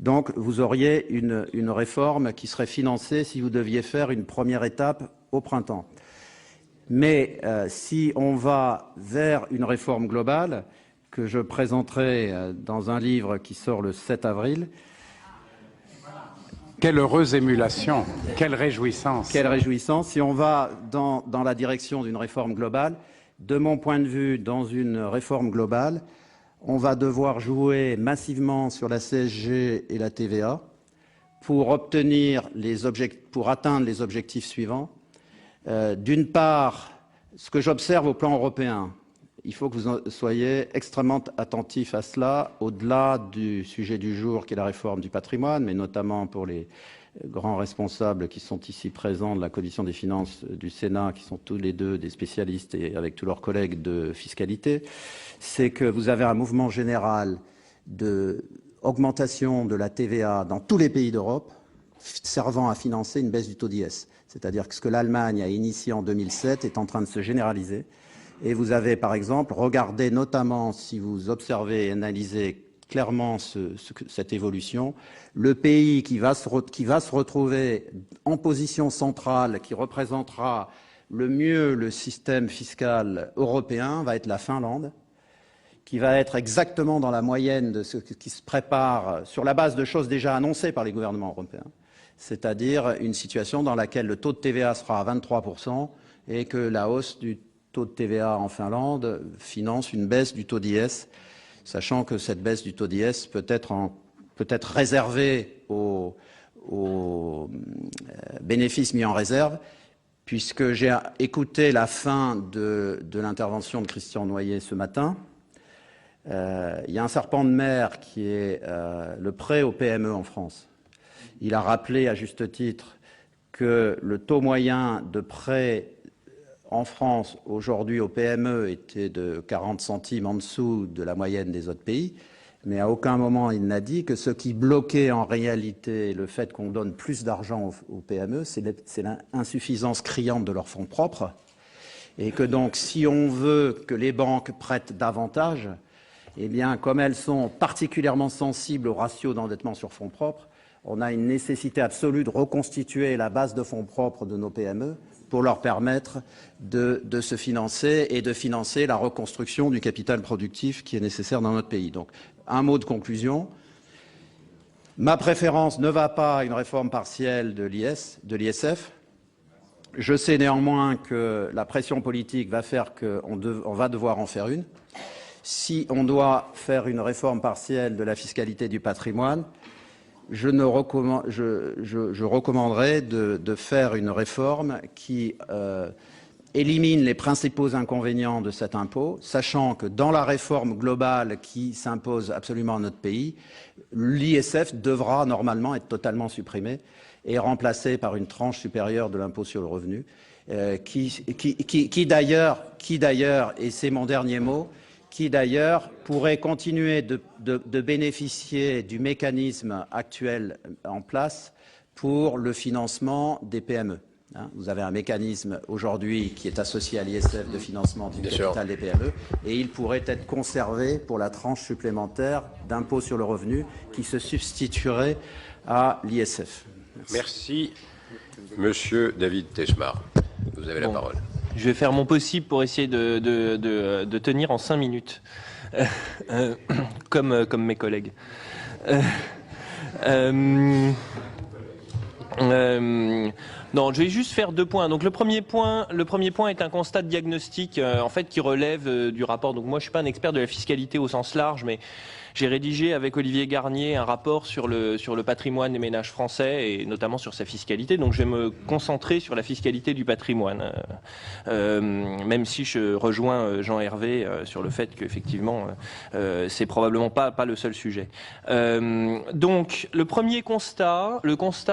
Donc, vous auriez une réforme qui serait financée si vous deviez faire une première étape au printemps. Mais si on va vers une réforme globale, que je présenterai dans un livre qui sort le 7 avril... Quelle heureuse émulation, quelle réjouissance. Quelle réjouissance. Si on va dans la direction d'une réforme globale, de mon point de vue, dans une réforme globale, on va devoir jouer massivement sur la CSG et la TVA pour atteindre les objectifs suivants. D'une part, ce que j'observe au plan européen, il faut que vous soyez extrêmement attentifs à cela, au-delà du sujet du jour qui est la réforme du patrimoine, mais notamment pour les grands responsables qui sont ici présents de la Commission des finances du Sénat, qui sont tous les deux des spécialistes et avec tous leurs collègues de fiscalité, c'est que vous avez un mouvement général d'augmentation de la TVA dans tous les pays d'Europe, servant à financer une baisse du taux d'IS. C'est-à-dire que ce que l'Allemagne a initié en 2007 est en train de se généraliser. Et vous avez, par exemple, regardé notamment, si vous observez et analysez clairement cette évolution, le pays qui va se retrouver en position centrale, qui représentera le mieux le système fiscal européen, va être la Finlande, qui va être exactement dans la moyenne de ce qui se prépare sur la base de choses déjà annoncées par les gouvernements européens, c'est-à-dire une situation dans laquelle le taux de TVA sera à 23% et que la hausse du taux de TVA en Finlande finance une baisse du taux d'IS, sachant que cette baisse du taux d'IS peut être réservée aux bénéfices mis en réserve, puisque j'ai écouté la fin de l'intervention de Christian Noyer ce matin. Il y a un serpent de mer qui est le prêt aux PME en France. Il a rappelé à juste titre que le taux moyen de prêt en France, aujourd'hui, aux PME, était de 40 centimes en dessous de la moyenne des autres pays, mais à aucun moment il n'a dit que ce qui bloquait en réalité le fait qu'on donne plus d'argent aux PME, c'est l'insuffisance criante de leurs fonds propres, et que donc si on veut que les banques prêtent davantage, eh bien, comme elles sont particulièrement sensibles au ratio d'endettement sur fonds propres, on a une nécessité absolue de reconstituer la base de fonds propres de nos PME pour leur permettre de se financer et de financer la reconstruction du capital productif qui est nécessaire dans notre pays. Donc, un mot de conclusion. Ma préférence ne va pas à une réforme partielle de l'ISF. Je sais néanmoins que la pression politique va faire qu'on va devoir en faire une. Si on doit faire une réforme partielle de la fiscalité du patrimoine, je recommanderais de faire une réforme qui élimine les principaux inconvénients de cet impôt, sachant que dans la réforme globale qui s'impose absolument à notre pays, l'ISF devra normalement être totalement supprimé et remplacé par une tranche supérieure de l'impôt sur le revenu, qui d'ailleurs, et c'est mon dernier mot, qui d'ailleurs pourrait continuer de bénéficier du mécanisme actuel en place pour le financement des PME. Vous avez un mécanisme aujourd'hui qui est associé à l'ISF de financement du capital des PME et il pourrait être conservé pour la tranche supplémentaire d'impôt sur le revenu qui se substituerait à l'ISF. Merci. Monsieur David Tesmar, vous avez la parole. Je vais faire mon possible pour essayer de tenir en 5 minutes, comme mes collègues. Non, je vais juste faire 2 points. Donc le premier point est un constat de diagnostic en fait qui relève du rapport. Donc moi je suis pas un expert de la fiscalité au sens large, mais j'ai rédigé avec Olivier Garnier un rapport sur le patrimoine des ménages français et notamment sur sa fiscalité. Donc je vais me concentrer sur la fiscalité du patrimoine, même si je rejoins Jean Hervé sur le fait qu'effectivement c'est probablement pas le seul sujet. Donc le premier constat,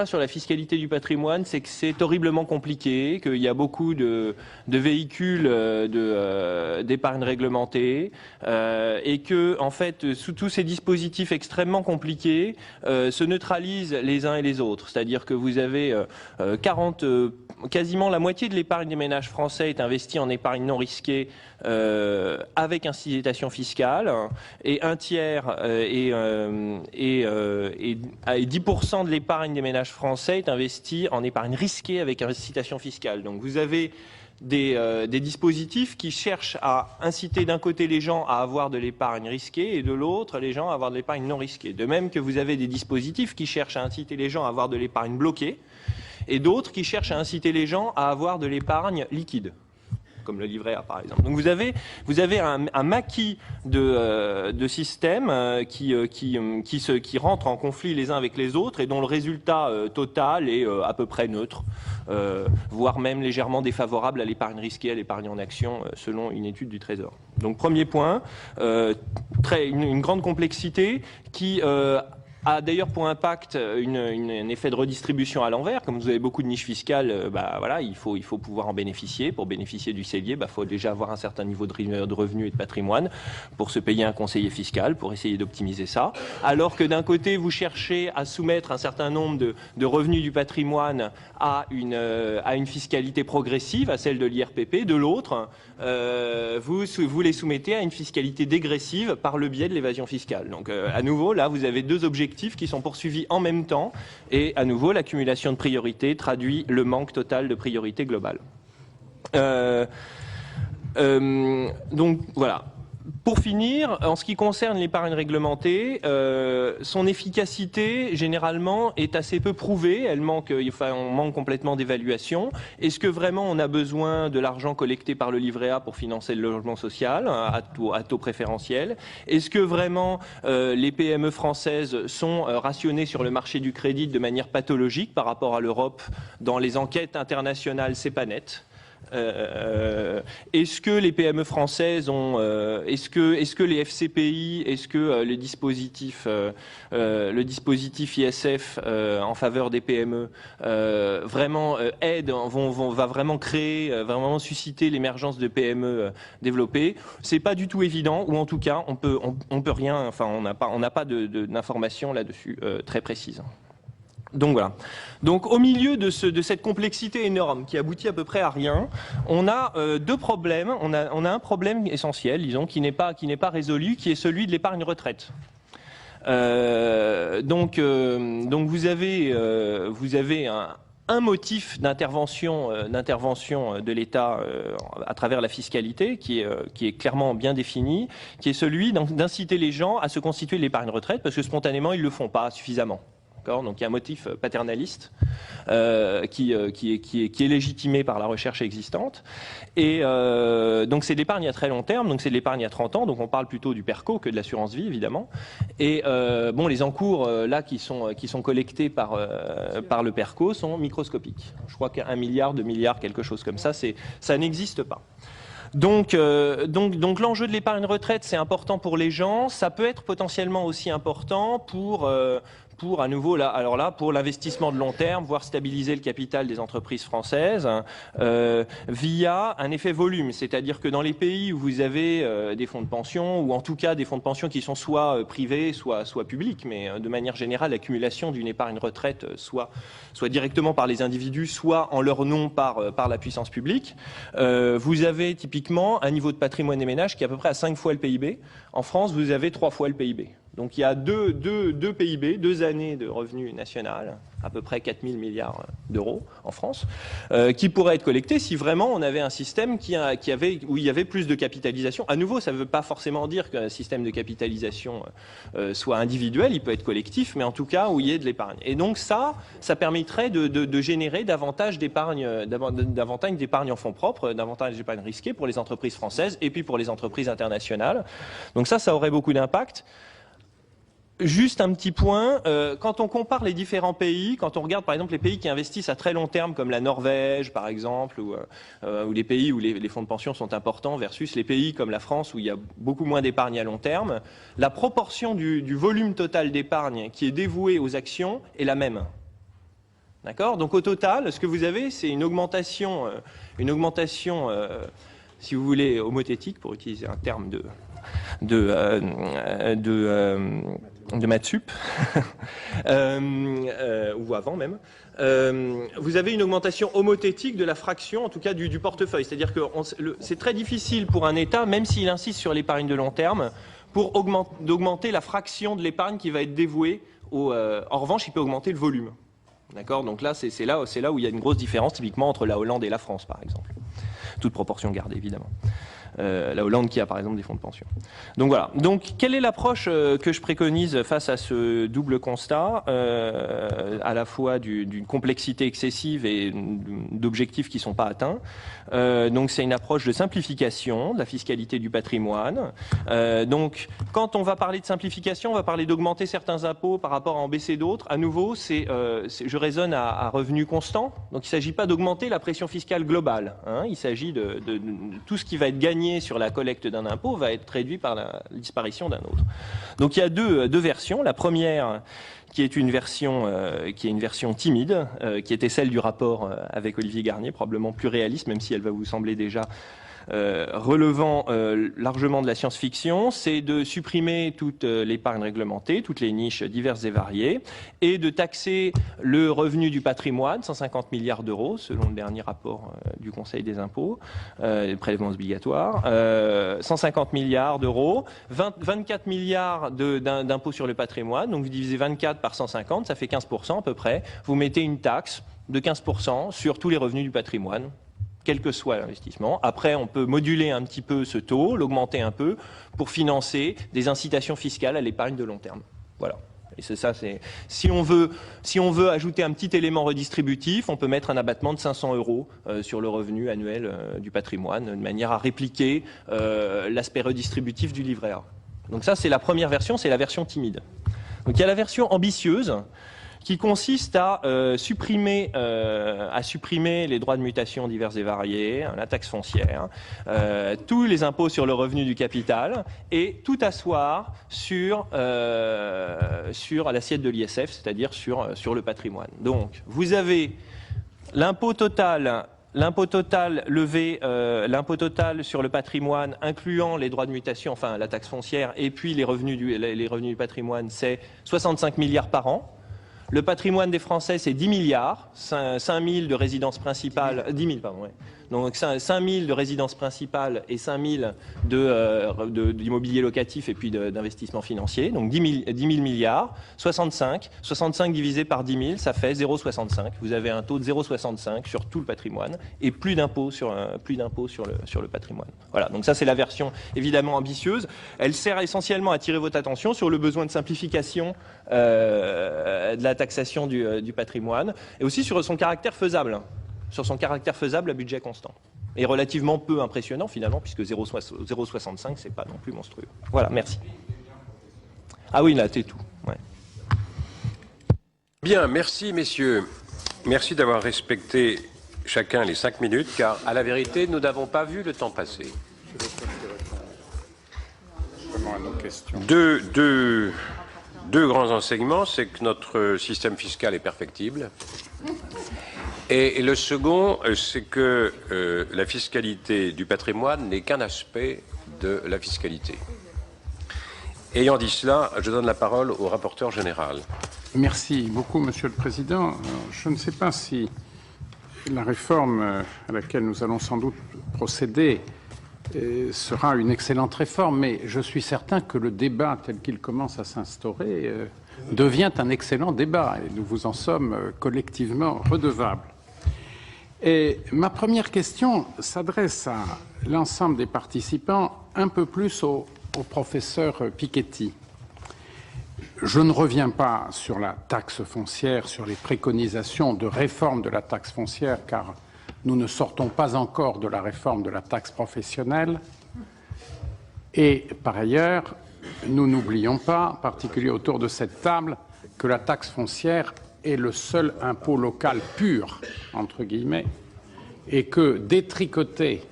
sur la fiscalité du patrimoine, c'est que c'est horriblement compliqué, qu'il y a beaucoup de véhicules d'épargne réglementée et que en fait sous tous ces dispositifs extrêmement compliqués se neutralisent les uns et les autres. C'est-à-dire que vous avez quasiment la moitié de l'épargne des ménages français est investie en épargne non risquée avec incitation fiscale et un tiers et 10% de l'épargne des ménages français est investie en épargne risquée avec incitation fiscale. Donc vous avez des dispositifs qui cherchent à inciter d'un côté les gens à avoir de l'épargne risquée et de l'autre les gens à avoir de l'épargne non risquée. De même que vous avez des dispositifs qui cherchent à inciter les gens à avoir de l'épargne bloquée et d'autres qui cherchent à inciter les gens à avoir de l'épargne liquide. comme le livret A par exemple. Donc vous avez un maquis de systèmes qui rentrent en conflit les uns avec les autres et dont le résultat total est à peu près neutre, voire même légèrement défavorable à l'épargne risquée, à l'épargne en action, selon une étude du Trésor. Donc premier point, une grande complexité qui a d'ailleurs pour impact un effet de redistribution à l'envers. Comme vous avez beaucoup de niches fiscales, voilà, il faut pouvoir en bénéficier. Pour bénéficier du cellier, il faut déjà avoir un certain niveau de revenus et de patrimoine pour se payer un conseiller fiscal, pour essayer d'optimiser ça. Alors que d'un côté, vous cherchez à soumettre un certain nombre de revenus du patrimoine à une fiscalité progressive, à celle de l'IRPP. De l'autre, vous les soumettez à une fiscalité dégressive par le biais de l'évasion fiscale. Donc à nouveau, là, vous avez deux objectifs qui sont poursuivis en même temps et à nouveau l'accumulation de priorités traduit le manque total de priorité globale. Donc voilà. Pour finir, en ce qui concerne l'épargne réglementée, son efficacité généralement est assez peu prouvée. On manque complètement d'évaluation. Est-ce que vraiment on a besoin de l'argent collecté par le livret A pour financer le logement social à taux préférentiel? Est-ce que vraiment les PME françaises sont rationnées sur le marché du crédit de manière pathologique par rapport à l'Europe? Dans les enquêtes internationales, c'est pas net. Est-ce que les PME françaises ont, est-ce que les FCPI, est-ce que le dispositif ISF en faveur des PME vraiment aide, va vraiment créer, va vraiment susciter l'émergence de PME développées? C'est pas du tout évident, ou en tout cas on peut rien, enfin on n'a pas d'informations là-dessus très précises. Donc voilà. Donc au milieu de cette complexité énorme qui aboutit à peu près à rien, on a deux problèmes. On a un problème essentiel, disons, qui n'est pas résolu, qui est celui de l'épargne retraite. Donc vous avez un motif d'intervention de l'État à travers la fiscalité qui est clairement bien défini, qui est celui d'inciter les gens à se constituer de l'épargne retraite parce que spontanément ils le font pas suffisamment. Donc il y a un motif paternaliste qui est légitimé par la recherche existante. Et donc c'est de l'épargne à très long terme, donc c'est de l'épargne à 30 ans, donc on parle plutôt du PERCO que de l'assurance vie évidemment. Et les encours là qui sont collectés par le PERCO sont microscopiques. Je crois qu'à 1 milliard, 2 milliards, quelque chose comme ça, ça n'existe pas. Donc l'enjeu de l'épargne retraite, c'est important pour les gens. Ça peut être potentiellement aussi important pour à nouveau pour l'investissement de long terme, voire stabiliser le capital des entreprises françaises via un effet volume. C'est-à-dire que dans les pays où vous avez des fonds de pension, ou en tout cas des fonds de pension qui sont soit privés, soit publics, mais de manière générale, l'accumulation d'une épargne retraite soit directement par les individus, soit en leur nom par la puissance publique, vous avez typiquement un niveau de patrimoine des ménages qui est à peu près à 5 fois le PIB. En France, vous avez 3 fois le PIB. Donc il y a deux PIB, 2 années de revenu national, à peu près 4 000 milliards d'euros en France, qui pourraient être collectés si vraiment on avait un système où il y avait plus de capitalisation. À nouveau, ça ne veut pas forcément dire qu'un système de capitalisation soit individuel, il peut être collectif, mais en tout cas où il y ait de l'épargne. Et donc ça permettrait de générer davantage d'épargne en fonds propres, davantage d'épargne risquée pour les entreprises françaises et puis pour les entreprises internationales. Donc ça aurait beaucoup d'impact. Juste un petit point, quand on compare les différents pays, quand on regarde par exemple les pays qui investissent à très long terme comme la Norvège par exemple, ou les pays où les fonds de pension sont importants versus les pays comme la France où il y a beaucoup moins d'épargne à long terme, la proportion du volume total d'épargne qui est dévouée aux actions est la même. D'accord ? Donc au total, ce que vous avez, c'est une augmentation si vous voulez, homothétique, pour utiliser un terme de maths sup, ou avant même, vous avez une augmentation homothétique de la fraction, en tout cas du portefeuille. C'est-à-dire que c'est très difficile pour un État, même s'il insiste sur l'épargne de long terme, d'augmenter la fraction de l'épargne qui va être dévouée. En revanche, il peut augmenter le volume. D'accord ? Donc là, c'est là où il y a une grosse différence, typiquement entre la Hollande et la France, par exemple. Toute proportion gardée, évidemment. la Hollande qui a par exemple des fonds de pension. Donc voilà. Donc quelle est l'approche que je préconise face à ce double constat, à la fois d'une complexité excessive et d'objectifs qui ne sont pas atteints. Donc c'est une approche de simplification de la fiscalité du patrimoine. Donc quand on va parler de simplification, on va parler d'augmenter certains impôts par rapport à en baisser d'autres. À nouveau, je raisonne à revenus constants. Donc il ne s'agit pas d'augmenter la pression fiscale globale. Hein. Il s'agit de tout ce qui va être gagné sur la collecte d'un impôt va être réduit par la disparition d'un autre. Donc il y a deux versions. La première qui est une version timide, qui était celle du rapport avec Olivier Garnier, probablement plus réaliste, même si elle va vous sembler déjà relevant largement de la science-fiction, c'est de supprimer toute l'épargne réglementée, toutes les niches diverses et variées, et de taxer le revenu du patrimoine, 150 milliards d'euros, selon le dernier rapport du Conseil des impôts, des prélèvements obligatoires, 150 milliards d'euros, 24 milliards d'impôts sur le patrimoine, donc vous divisez 24 par 150, ça fait 15% à peu près, vous mettez une taxe de 15% sur tous les revenus du patrimoine, quel que soit l'investissement. Après, on peut moduler un petit peu ce taux, l'augmenter un peu, pour financer des incitations fiscales à l'épargne de long terme. Voilà. Et c'est ça, si on veut ajouter un petit élément redistributif, on peut mettre un abattement de 500 € sur le revenu annuel du patrimoine, de manière à répliquer l'aspect redistributif du livret A. Donc ça, c'est la première version, c'est la version timide. Donc il y a la version ambitieuse, qui consiste à supprimer les droits de mutation divers et variés, la taxe foncière, tous les impôts sur le revenu du capital et tout asseoir sur l'assiette de l'ISF, c'est-à-dire sur le patrimoine. Donc, vous avez l'impôt total levé, l'impôt total sur le patrimoine, incluant les droits de mutation, enfin la taxe foncière, et puis les revenus du patrimoine, c'est 65 milliards par an. Le patrimoine des Français, c'est 10 milliards, 5 000 de résidences principales, 10 000, pardon, ouais. Donc 5 000 de résidences principales et 5 000 d'immobilier locatif et puis d'investissement financier. Donc 10 000 milliards, 65 divisé par 10 000, ça fait 0,65. Vous avez un taux de 0,65 sur tout le patrimoine et plus d'impôts sur le patrimoine. Voilà, donc ça c'est la version évidemment ambitieuse. Elle sert essentiellement à attirer votre attention sur le besoin de simplification de la taxation du patrimoine et aussi sur son caractère faisable. Sur son caractère faisable à budget constant. Et relativement peu impressionnant finalement, puisque 0,65, c'est pas non plus monstrueux. Voilà, merci. Ah oui, là, c'est tout. Ouais. Bien, merci messieurs. Merci d'avoir respecté chacun les 5 minutes, car à la vérité, nous n'avons pas vu le temps passer. Deux grands enseignements, c'est que notre système fiscal est perfectible. Et le second, c'est que la fiscalité du patrimoine n'est qu'un aspect de la fiscalité. Ayant dit cela, je donne la parole au rapporteur général. Merci beaucoup, Monsieur le Président. Je ne sais pas si la réforme à laquelle nous allons sans doute procéder sera une excellente réforme, mais je suis certain que le débat tel qu'il commence à s'instaurer devient un excellent débat et nous vous en sommes collectivement redevables. Et ma première question s'adresse à l'ensemble des participants, un peu plus au professeur Piketty. Je ne reviens pas sur la taxe foncière, sur les préconisations de réforme de la taxe foncière, car nous ne sortons pas encore de la réforme de la taxe professionnelle. Et par ailleurs, nous n'oublions pas, en particulier autour de cette table, que la taxe foncière est le seul impôt local pur, entre guillemets, et que détricoter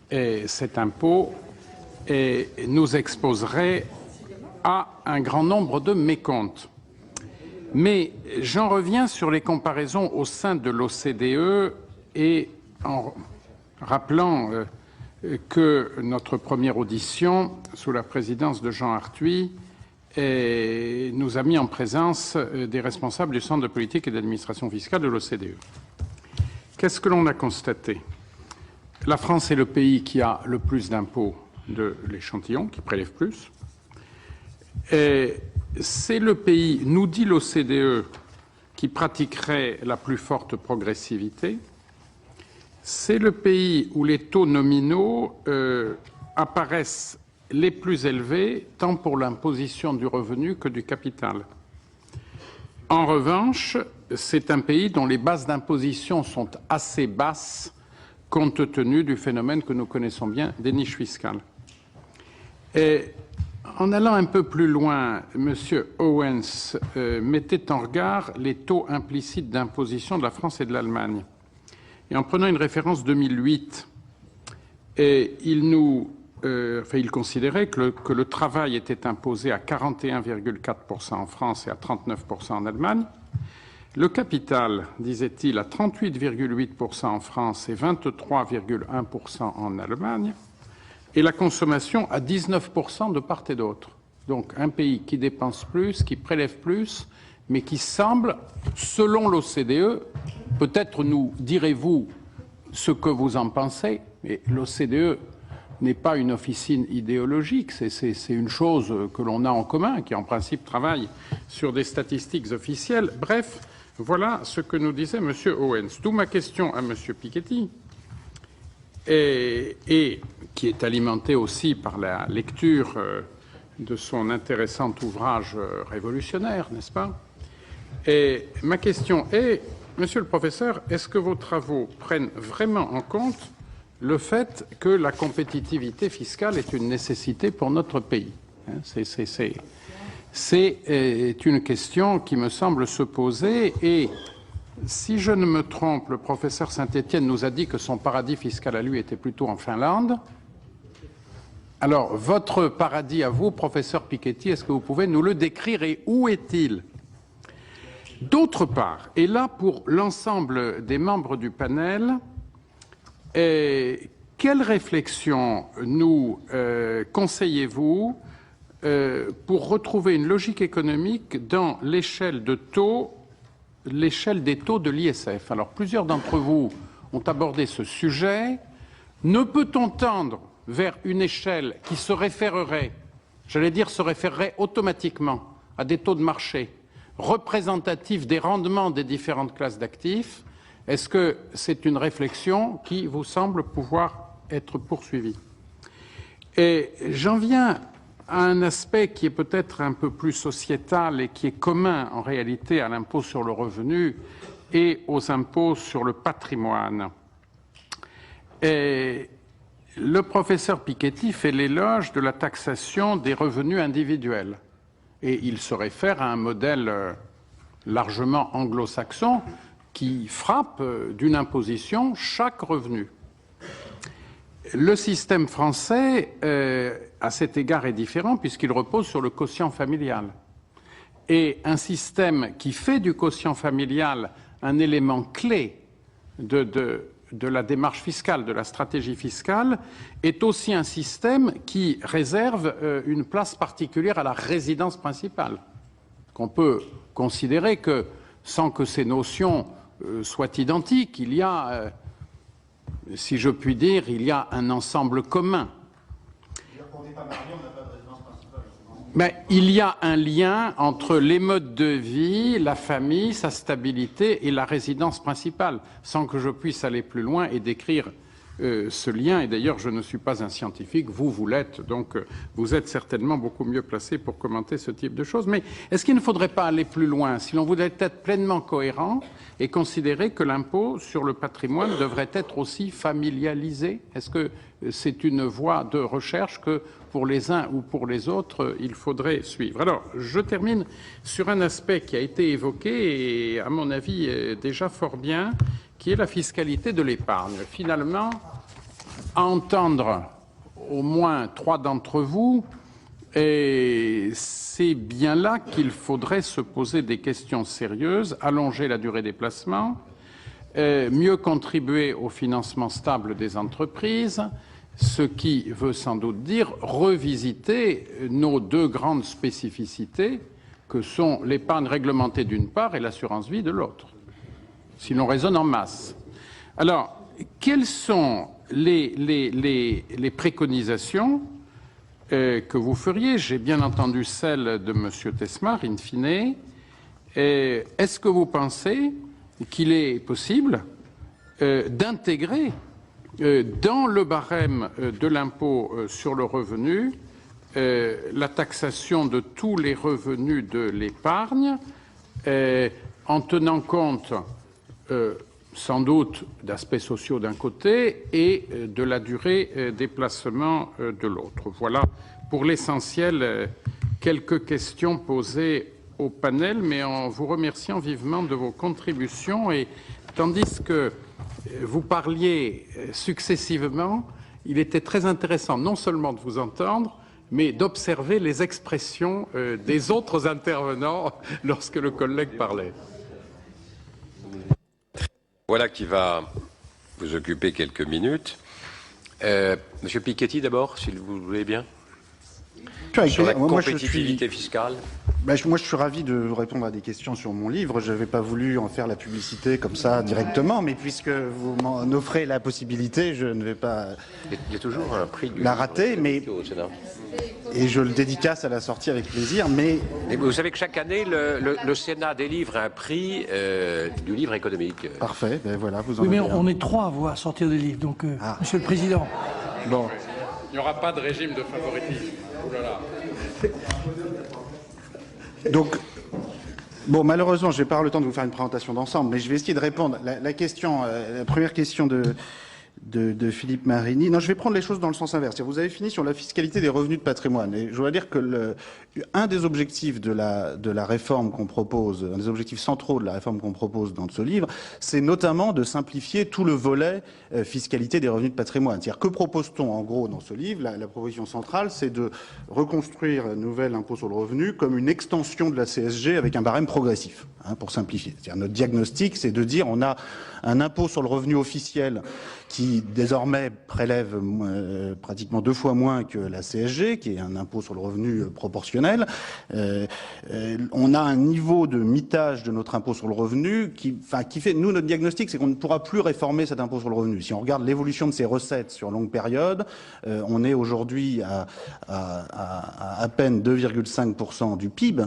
cet impôt nous exposerait à un grand nombre de mécomptes. Mais j'en reviens sur les comparaisons au sein de l'OCDE et en rappelant que notre première audition, sous la présidence de Jean Arthuis, nous a mis en présence des responsables du Centre de politique et d'administration fiscale de l'OCDE. Qu'est-ce que l'on a constaté? La France est le pays qui a le plus d'impôts de l'échantillon, qui prélève plus. C'est le pays, nous dit l'OCDE, qui pratiquerait la plus forte progressivité. C'est le pays où les taux nominaux apparaissent les plus élevés, tant pour l'imposition du revenu que du capital. En revanche, c'est un pays dont les bases d'imposition sont assez basses, compte tenu du phénomène que nous connaissons bien des niches fiscales. Et en allant un peu plus loin, M. Owens mettait en regard les taux implicites d'imposition de la France et de l'Allemagne. Et en prenant une référence 2008, il considérait que le travail était imposé à 41,4% en France et à 39% en Allemagne. Le capital, disait-il, à 38,8% en France et 23,1% en Allemagne. Et la consommation à 19% de part et d'autre. Donc un pays qui dépense plus, qui prélève plus, mais qui semble, selon l'OCDE, peut-être nous direz-vous ce que vous en pensez, mais l'OCDE n'est pas une officine idéologique, c'est une chose que l'on a en commun, qui en principe travaille sur des statistiques officielles. Bref, voilà ce que nous disait M. Owens. D'où ma question à M. Piketty, et qui est alimentée aussi par la lecture de son intéressant ouvrage révolutionnaire, n'est-ce pas? Et ma question est, Monsieur le professeur, est-ce que vos travaux prennent vraiment en compte le fait que la compétitivité fiscale est une nécessité pour notre pays? C'est une question qui me semble se poser, et si je ne me trompe, le professeur Saint-Étienne nous a dit que son paradis fiscal à lui était plutôt en Finlande. Alors, votre paradis à vous, professeur Piketty, est-ce que vous pouvez nous le décrire et où est-il? D'autre part, et là pour l'ensemble des membres du panel, quelle réflexion nous conseillez-vous pour retrouver une logique économique dans l'échelle des taux de l'ISF? Alors, plusieurs d'entre vous ont abordé ce sujet. Ne peut-on tendre vers une échelle qui se référerait, j'allais dire se référerait automatiquement à des taux de marché représentatifs des rendements des différentes classes d'actifs? Est-ce que c'est une réflexion qui vous semble pouvoir être poursuivie? Et j'en viens à un aspect qui est peut-être un peu plus sociétal et qui est commun en réalité à l'impôt sur le revenu et aux impôts sur le patrimoine. Et le professeur Piketty fait l'éloge de la taxation des revenus individuels. Et il se réfère à un modèle largement anglo-saxon qui frappe d'une imposition chaque revenu. Le système français, à cet égard, est différent puisqu'il repose sur le quotient familial. Et un système qui fait du quotient familial un élément clé de la démarche fiscale, de la stratégie fiscale, est aussi un système qui réserve une place particulière à la résidence principale. Qu'on peut considérer que, sans que ces notions soient identiques, il y a, si je puis dire, il y a un ensemble commun. Mais il y a un lien entre les modes de vie, la famille, sa stabilité et la résidence principale, sans que je puisse aller plus loin et décrire ce lien. Et d'ailleurs, je ne suis pas un scientifique, vous l'êtes, donc vous êtes certainement beaucoup mieux placé pour commenter ce type de choses. Mais est-ce qu'il ne faudrait pas aller plus loin, si l'on voulait être pleinement cohérent et considérer que l'impôt sur le patrimoine devrait être aussi familialisé? Est-ce que c'est une voie de recherche que pour les uns ou pour les autres, il faudrait suivre? Alors, je termine sur un aspect qui a été évoqué et, à mon avis, déjà fort bien, qui est la fiscalité de l'épargne. Finalement, à entendre au moins 3 d'entre vous, et c'est bien là qu'il faudrait se poser des questions sérieuses, allonger la durée des placements, mieux contribuer au financement stable des entreprises, ce qui veut sans doute dire revisiter nos 2 grandes spécificités que sont l'épargne réglementée d'une part et l'assurance vie de l'autre, si l'on raisonne en masse. Alors, quelles sont les préconisations que vous feriez? J'ai bien entendu celle de M. Tesmar, in fine. Est-ce que vous pensez qu'il est possible d'intégrer dans le barème de l'impôt sur le revenu la taxation de tous les revenus de l'épargne, en tenant compte sans doute d'aspects sociaux d'un côté et de la durée des placements de l'autre. Voilà pour l'essentiel quelques questions posées au panel, mais en vous remerciant vivement de vos contributions. Et tandis que vous parliez successivement, il était très intéressant non seulement de vous entendre, mais d'observer les expressions des autres intervenants lorsque le collègue parlait. Voilà qui va vous occuper quelques minutes. Monsieur Piketty, d'abord, si vous voulez bien. Sur la compétitivité fiscale. Moi, je suis ravi de vous répondre à des questions sur mon livre. Je n'avais pas voulu en faire la publicité comme ça directement, mais puisque vous m'en offrez la possibilité, je ne vais pas Il y a toujours un prix la rater, mais au Sénat. Et je le dédicace à la sortie avec plaisir, mais... Et vous savez que chaque année, le Sénat délivre un prix du livre économique. Parfait, ben voilà, vous en Oui, mais avez un. on est 3 à voir sortir des livres, donc Monsieur le Président. Bon. Il n'y aura pas de régime de favoritisme. Oh là là. Donc, bon, malheureusement, je n'ai pas avoir le temps de vous faire une présentation d'ensemble, mais je vais essayer de répondre. La première question de Philippe Marini. Non, je vais prendre les choses dans le sens inverse. Vous avez fini sur la fiscalité des revenus de patrimoine. Et je dois dire que un des objectifs de la réforme qu'on propose, un des objectifs centraux de la réforme qu'on propose dans ce livre, c'est notamment de simplifier tout le volet fiscalité des revenus de patrimoine. C'est-à-dire, que propose-t-on en gros dans ce livre? La proposition centrale, c'est de reconstruire un nouvel impôt sur le revenu comme une extension de la CSG avec un barème progressif, pour simplifier. C'est-à-dire, notre diagnostic, c'est de dire on a un impôt sur le revenu officiel qui désormais prélève pratiquement 2 fois moins que la CSG, qui est un impôt sur le revenu proportionnel. On a un niveau de mitage de notre impôt sur le revenu qui fait, nous, notre diagnostic, c'est qu'on ne pourra plus réformer cet impôt sur le revenu. Si on regarde l'évolution de ses recettes sur longue période, on est aujourd'hui à peine 2,5% du PIB.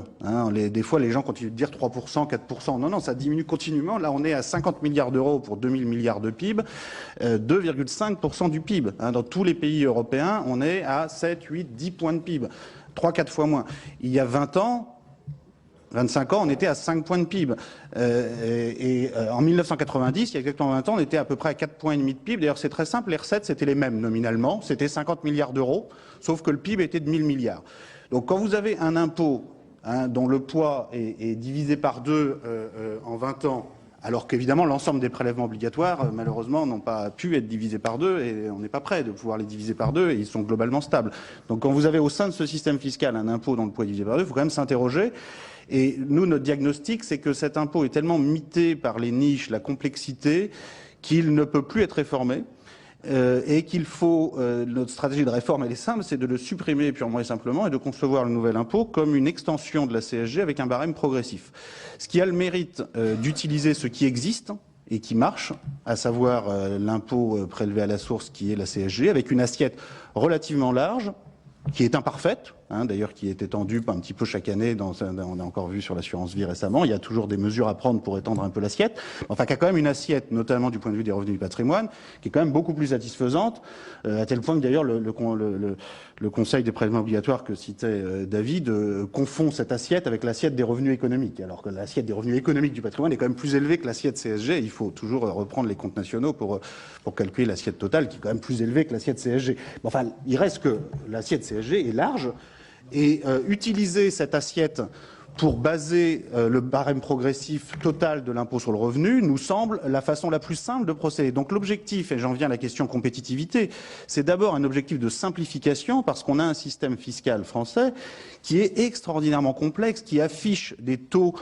Des fois, les gens continuent de dire 3%, 4%. Non, ça diminue continuellement. Là, on est à 50 milliards d'euros pour 2000 milliards de PIB. 2,5% du PIB. Dans tous les pays européens, on est à 7, 8, 10 points de PIB. 3-4 fois moins. Il y a 20 ans, 25 ans, on était à 5 points de PIB. En 1990, il y a exactement 20 ans, on était à peu près à 4,5 points de PIB. D'ailleurs, c'est très simple, les recettes, c'était les mêmes nominalement. C'était 50 milliards d'euros, sauf que le PIB était de 1000 milliards. Donc quand vous avez un impôt dont le poids est divisé par 2 en 20 ans, alors qu'évidemment, l'ensemble des prélèvements obligatoires, malheureusement, n'ont pas pu être divisés par 2 et on n'est pas prêt de pouvoir les diviser par 2 et ils sont globalement stables. Donc quand vous avez au sein de ce système fiscal un impôt dont le poids est divisé par 2, il faut quand même s'interroger. Et nous, notre diagnostic, c'est que cet impôt est tellement mité par les niches, la complexité, qu'il ne peut plus être réformé. Et qu'il faut, notre stratégie de réforme, elle est simple, c'est de le supprimer purement et simplement et de concevoir le nouvel impôt comme une extension de la CSG avec un barème progressif. Ce qui a le mérite d'utiliser ce qui existe et qui marche, à savoir l'impôt prélevé à la source qui est la CSG, avec une assiette relativement large, qui est imparfaite, d'ailleurs qui est étendue un petit peu chaque année, on a encore vu sur l'assurance vie récemment, il y a toujours des mesures à prendre pour étendre un peu l'assiette, enfin qui a quand même une assiette, notamment du point de vue des revenus du patrimoine, qui est quand même beaucoup plus satisfaisante, à tel point que d'ailleurs le Conseil des prélèvements obligatoires que citait David confond cette assiette avec l'assiette des revenus économiques, alors que l'assiette des revenus économiques du patrimoine est quand même plus élevée que l'assiette CSG, il faut toujours reprendre les comptes nationaux pour calculer l'assiette totale, qui est quand même plus élevée que l'assiette CSG. Enfin, il reste que l'assiette CSG est large, et utiliser cette assiette pour baser le barème progressif total de l'impôt sur le revenu nous semble la façon la plus simple de procéder. Donc l'objectif, et j'en viens à la question compétitivité, c'est d'abord un objectif de simplification parce qu'on a un système fiscal français qui est extraordinairement complexe, qui affiche des taux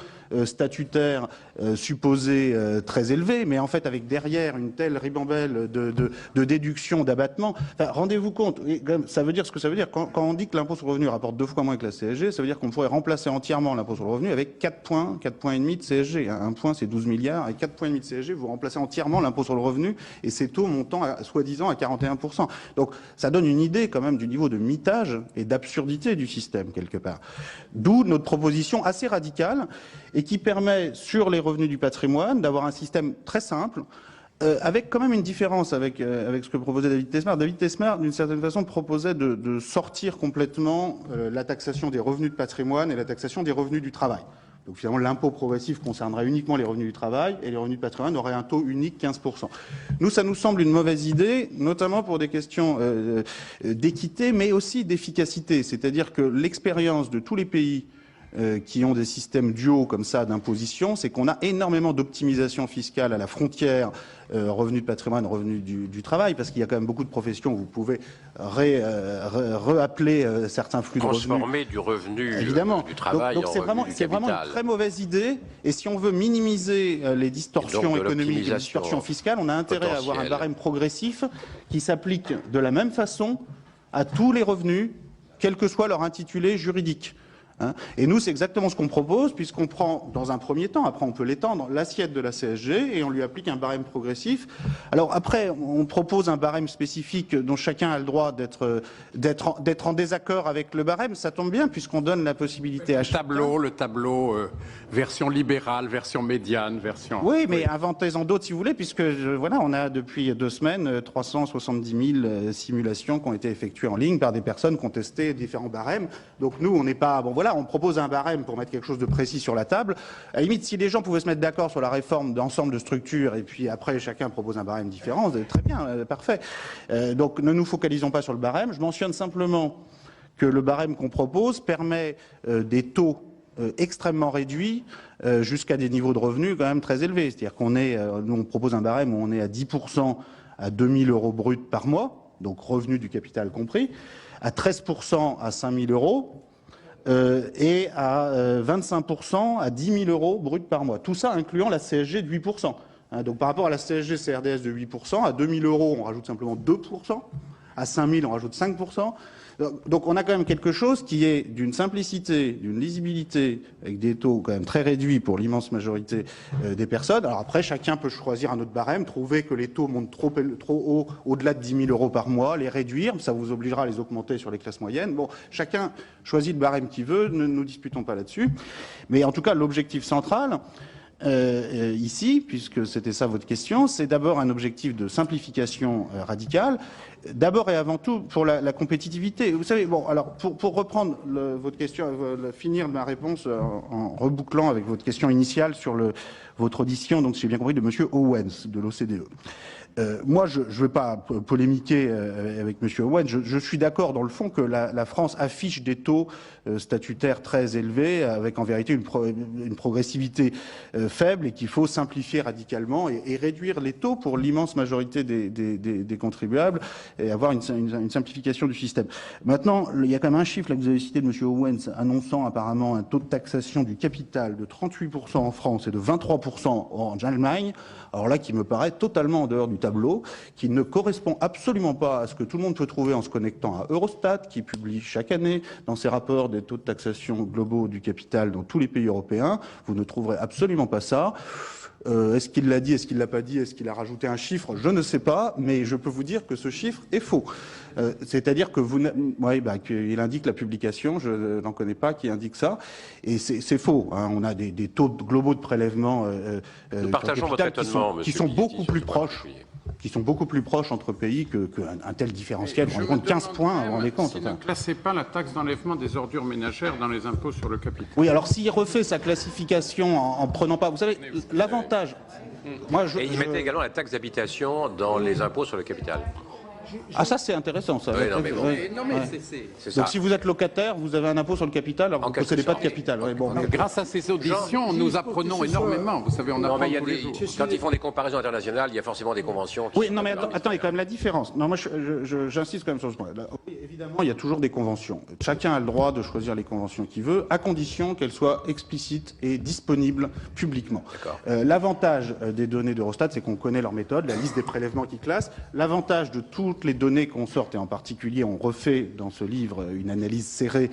statutaires supposés très élevés, mais en fait avec derrière une telle ribambelle de déduction, d'abattement. Enfin, rendez-vous compte, ça veut dire ce que ça veut dire. Quand on dit que l'impôt sur le revenu rapporte 2 fois moins que la CSG, ça veut dire qu'on pourrait remplacer entièrement l'impôt sur le revenu avec 4 points et demi de CSG. Un point, c'est 12 milliards, et 4 points et demi de CSG, vous remplacez entièrement l'impôt sur le revenu, et ces taux montant soi-disant à 41%. Donc ça donne une idée quand même du niveau de mitage et d'absurdité du système, quelque part. D'où notre proposition assez radicale, et qui permet, sur les revenus du patrimoine, d'avoir un système très simple, Avec quand même une différence avec ce que proposait David Tesmar. David Tesmar, d'une certaine façon, proposait de sortir complètement la taxation des revenus de patrimoine et la taxation des revenus du travail. Donc finalement, l'impôt progressif concernerait uniquement les revenus du travail et les revenus de patrimoine auraient un taux unique 15%. Nous, ça nous semble une mauvaise idée, notamment pour des questions d'équité, mais aussi d'efficacité. C'est-à-dire que l'expérience de tous les pays qui ont des systèmes duaux comme ça d'imposition, c'est qu'on a énormément d'optimisation fiscale à la frontière revenus de patrimoine, revenus du travail, parce qu'il y a quand même beaucoup de professions où vous pouvez réappeler certains flux de revenus. Transformer du revenu Évidemment. Du travail donc en c'est vraiment une très mauvaise idée. Et si on veut minimiser les distorsions économiques, les distorsions fiscales, on a intérêt à avoir un barème progressif qui s'applique de la même façon à tous les revenus, quel que soit leur intitulé juridique. Et nous, c'est exactement ce qu'on propose, puisqu'on prend, dans un premier temps, après on peut l'étendre, l'assiette de la CSG et on lui applique un barème progressif. Alors après, on propose un barème spécifique dont chacun a le droit d'être en désaccord avec le barème. Ça tombe bien, puisqu'on donne la possibilité à chacun... Le tableau, version libérale, version médiane, version... Oui, mais inventez-en d'autres si vous voulez, puisque voilà, on a depuis 2 semaines 370 000 simulations qui ont été effectuées en ligne par des personnes qui ont testé différents barèmes. Donc nous, on n'est pas... Bon voilà, on propose un barème pour mettre quelque chose de précis sur la table. À la limite, si les gens pouvaient se mettre d'accord sur la réforme d'ensemble de structures et puis après chacun propose un barème différent, très bien, parfait. Donc ne nous focalisons pas sur le barème. Je mentionne simplement que le barème qu'on propose permet des taux extrêmement réduits jusqu'à des niveaux de revenus quand même très élevés. C'est-à-dire qu'on nous on propose un barème où on est à 10% à 2 000 € bruts par mois, donc revenus du capital compris, à 13% à 5 000 €. Et à 25% à 10 000 € bruts par mois. Tout ça incluant la CSG de 8%. Donc par rapport à la CSG CRDS de 8%, à 2 000 € on rajoute simplement 2%, à 5 000 on rajoute 5%. Donc on a quand même quelque chose qui est d'une simplicité, d'une lisibilité, avec des taux quand même très réduits pour l'immense majorité des personnes. Alors après, chacun peut choisir un autre barème, trouver que les taux montent trop haut, au-delà de 10 000 € par mois, les réduire, ça vous obligera à les augmenter sur les classes moyennes. Bon, chacun choisit le barème qu'il veut, ne nous disputons pas là-dessus. Mais en tout cas, l'objectif central, ici, puisque c'était ça votre question, c'est d'abord un objectif de simplification radicale, d'abord et avant tout pour la compétitivité. Vous savez, bon, alors pour reprendre votre question, finir ma réponse en rebouclant avec votre question initiale sur votre audition, donc si j'ai bien compris, de Monsieur Owens de l'OCDE. Moi, je ne veux pas polémiquer avec M. Owens. Je suis d'accord dans le fond que la France affiche des taux statutaires très élevés, avec en vérité une progressivité faible, et qu'il faut simplifier radicalement et réduire les taux pour l'immense majorité des contribuables et avoir une simplification du système. Maintenant, il y a quand même un chiffre là, que vous avez cité de M. Owens annonçant apparemment un taux de taxation du capital de 38% en France et de 23% en Allemagne. Alors là, qui me paraît totalement en dehors du tableau, qui ne correspond absolument pas à ce que tout le monde peut trouver en se connectant à Eurostat, qui publie chaque année dans ses rapports des taux de taxation globaux du capital dans tous les pays européens. Vous ne trouverez absolument pas ça. Est-ce qu'il l'a dit, est-ce qu'il l'a pas dit, est-ce qu'il a rajouté un chiffre? Je ne sais pas, mais je peux vous dire que ce chiffre est faux. C'est-à-dire que qu'il indique la publication, je n'en connais pas qui indique ça, et c'est faux. Hein. On a des taux globaux de prélèvement Nous partageons votre étonnement, qui sont beaucoup plus proches. Qui sont beaucoup plus proches entre pays qu'un tel différentiel. On compte 15 points avant les comptes. Si ne classez pas la taxe d'enlèvement des ordures ménagères dans les impôts sur le capital. Oui, alors s'il refait sa classification en prenant pas... Vous savez, l'avantage... Et il mettait également la taxe d'habitation dans les impôts sur le capital. Ah, ça c'est intéressant, ça. Oui, non, mais bon. C'est ça. Donc si vous êtes locataire, vous avez un impôt sur le capital, alors vous ne possédez pas de capital. Ouais, bon, grâce à ces auditions, nous apprenons énormément. Vous savez, on apprend tous les jours. Quand ils font des comparaisons internationales, il y a forcément des conventions. Oui, non, mais attends, il y a quand même la différence. Non, moi, j'insiste quand même sur ce point. Oui, évidemment, il y a toujours des conventions. Chacun a le droit de choisir les conventions qu'il veut, à condition qu'elles soient explicites et disponibles publiquement. L'avantage des données d'Eurostat, c'est qu'on connaît leur méthode, la liste des prélèvements qu'ils classent. L'avantage de toutes toutes les données qu'on sorte, et en particulier on refait dans ce livre une analyse serrée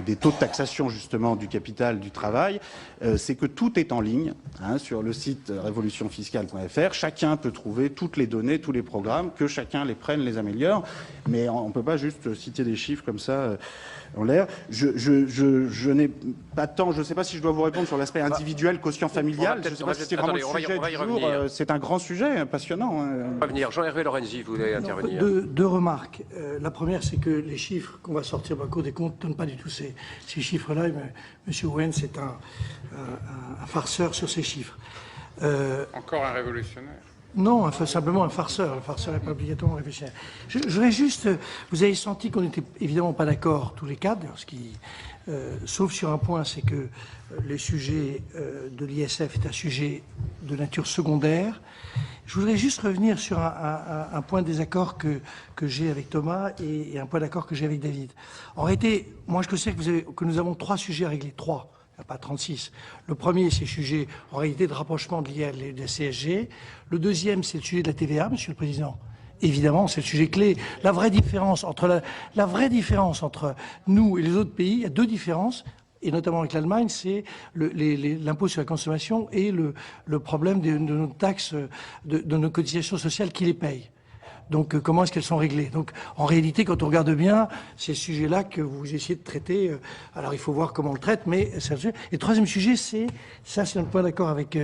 des taux de taxation justement du capital, du travail, c'est que tout est en ligne sur le site révolutionfiscale.fr. Chacun peut trouver toutes les données, tous les programmes, que chacun les prenne, les améliore, mais on ne peut pas juste citer des chiffres comme ça en l'air. Je n'ai pas tant, je ne sais pas si je dois vous répondre sur l'aspect individuel, quotient familial. Je ne sais pas si c'est vraiment le sujet du jour. C'est un grand sujet, passionnant. On va venir. Jean-Hervé Lorenzi, vous voulez intervenir. Deux remarques. La première, c'est que les chiffres qu'on va sortir par la Cour des comptes ne donnent pas du tout ces chiffres-là. M. Owen, c'est un farceur sur ces chiffres. Encore un révolutionnaire. Non, simplement un farceur. Le farceur n'est pas obligatoirement réfléchir. Je voudrais juste... Vous avez senti qu'on n'était évidemment pas d'accord, tous les quatre, sauf sur un point, c'est que le sujet de l'ISF est un sujet de nature secondaire. Je voudrais juste revenir sur un point de désaccord que j'ai avec Thomas et un point d'accord que j'ai avec David. En réalité, moi je considère que nous avons 3 sujets à régler, 3. Il n'y a pas 36. Le premier, c'est le sujet, en réalité, de rapprochement de la CSG. Le deuxième, c'est le sujet de la TVA, Monsieur le Président. Évidemment, c'est le sujet clé. La vraie différence entre nous et les autres pays, il y a 2 différences, et notamment avec l'Allemagne, c'est l'impôt sur la consommation et le problème de nos taxes, de nos cotisations sociales qui les payent. Donc, comment est-ce qu'elles sont réglées? Donc, en réalité, quand on regarde bien, c'est ce sujet-là que vous essayez de traiter. Alors, il faut voir comment on le traite, mais c'est un sujet. Et le troisième sujet, c'est un point d'accord avec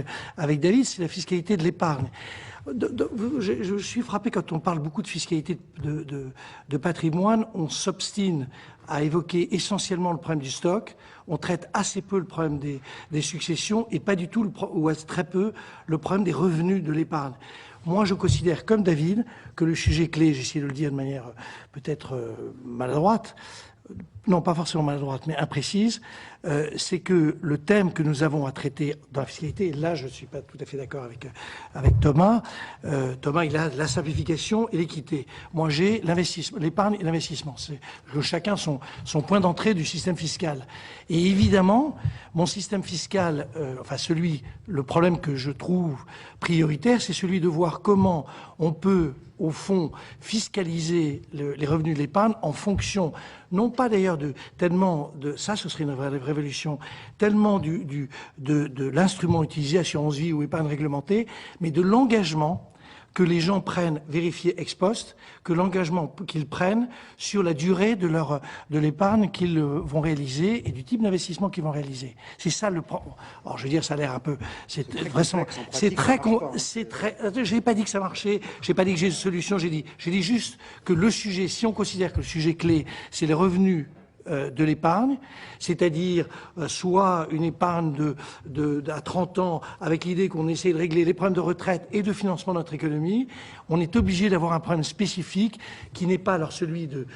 David, c'est la fiscalité de l'épargne. Je suis frappé quand on parle beaucoup de fiscalité de patrimoine, on s'obstine à évoquer essentiellement le problème du stock, on traite assez peu le problème des successions et pas du tout, ou très peu, le problème des revenus de l'épargne. Moi, je considère, comme David, que le sujet clé, j'essaie de le dire de manière peut-être maladroite, non pas forcément maladroite, mais imprécise, c'est que le thème que nous avons à traiter dans la fiscalité, et là je ne suis pas tout à fait d'accord avec Thomas, Thomas il a la simplification et l'équité. Moi j'ai l'investissement, l'épargne et l'investissement. C'est chacun son point d'entrée du système fiscal. Et évidemment, mon système fiscal, le problème que je trouve prioritaire, c'est celui de voir comment on peut au fond, fiscaliser les revenus de l'épargne en fonction, non pas d'ailleurs tellement de ça, ce serait une vraie révolution, tellement de l'instrument utilisé, assurance vie ou épargne réglementée, mais de l'engagement que les gens prennent, vérifier ex post, que l'engagement qu'ils prennent sur la durée de l'épargne qu'ils vont réaliser et du type d'investissement qu'ils vont réaliser. C'est ça le problème. Alors je veux dire, ça a l'air un peu, c'est très, j'ai pas dit que ça marchait, j'ai pas dit que j'ai une solution, j'ai dit juste que le sujet, si on considère que le sujet clé, c'est les revenus de l'épargne, c'est-à-dire soit une épargne à 30 ans avec l'idée qu'on essaie de régler les problèmes de retraite et de financement de notre économie, on est obligé d'avoir un problème spécifique qui n'est pas alors celui de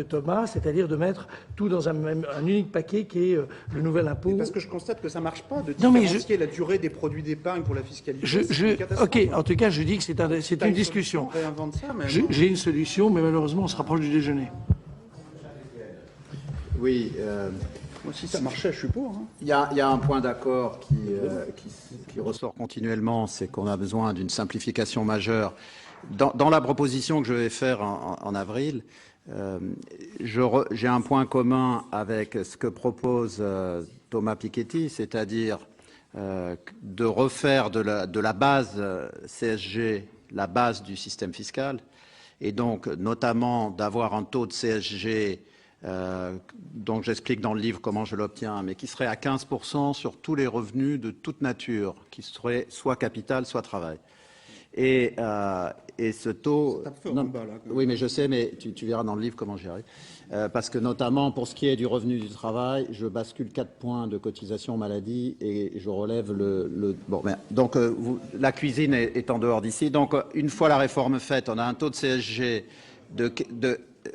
Thomas, c'est-à-dire de mettre tout dans un unique paquet qui est le nouvel impôt. Mais parce que je constate que ça ne marche pas de différencier la durée des produits d'épargne pour la fiscalité. Ok, en tout cas, je dis que c'est une discussion. J'ai une solution, mais malheureusement, on se rapproche du déjeuner. Oui. Moi, si ça marchait, je suis pour. Il y a un point d'accord qui ressort continuellement, c'est qu'on a besoin d'une simplification majeure. Dans la proposition que je vais faire en avril, j'ai un point commun avec ce que propose Thomas Piketty, c'est-à-dire de refaire de la base CSG la base du système fiscal, et donc notamment d'avoir un taux de CSG donc j'explique dans le livre comment je l'obtiens, mais qui serait à 15% sur tous les revenus de toute nature, qui seraient soit capital, soit travail. Et ce taux... Oui, mais je sais, mais tu verras dans le livre comment j'y arrive. Parce que notamment, pour ce qui est du revenu du travail, je bascule 4 points de cotisation maladie et je relève Bon, donc, la cuisine est en dehors d'ici. Donc, une fois la réforme faite, on a un taux de CSG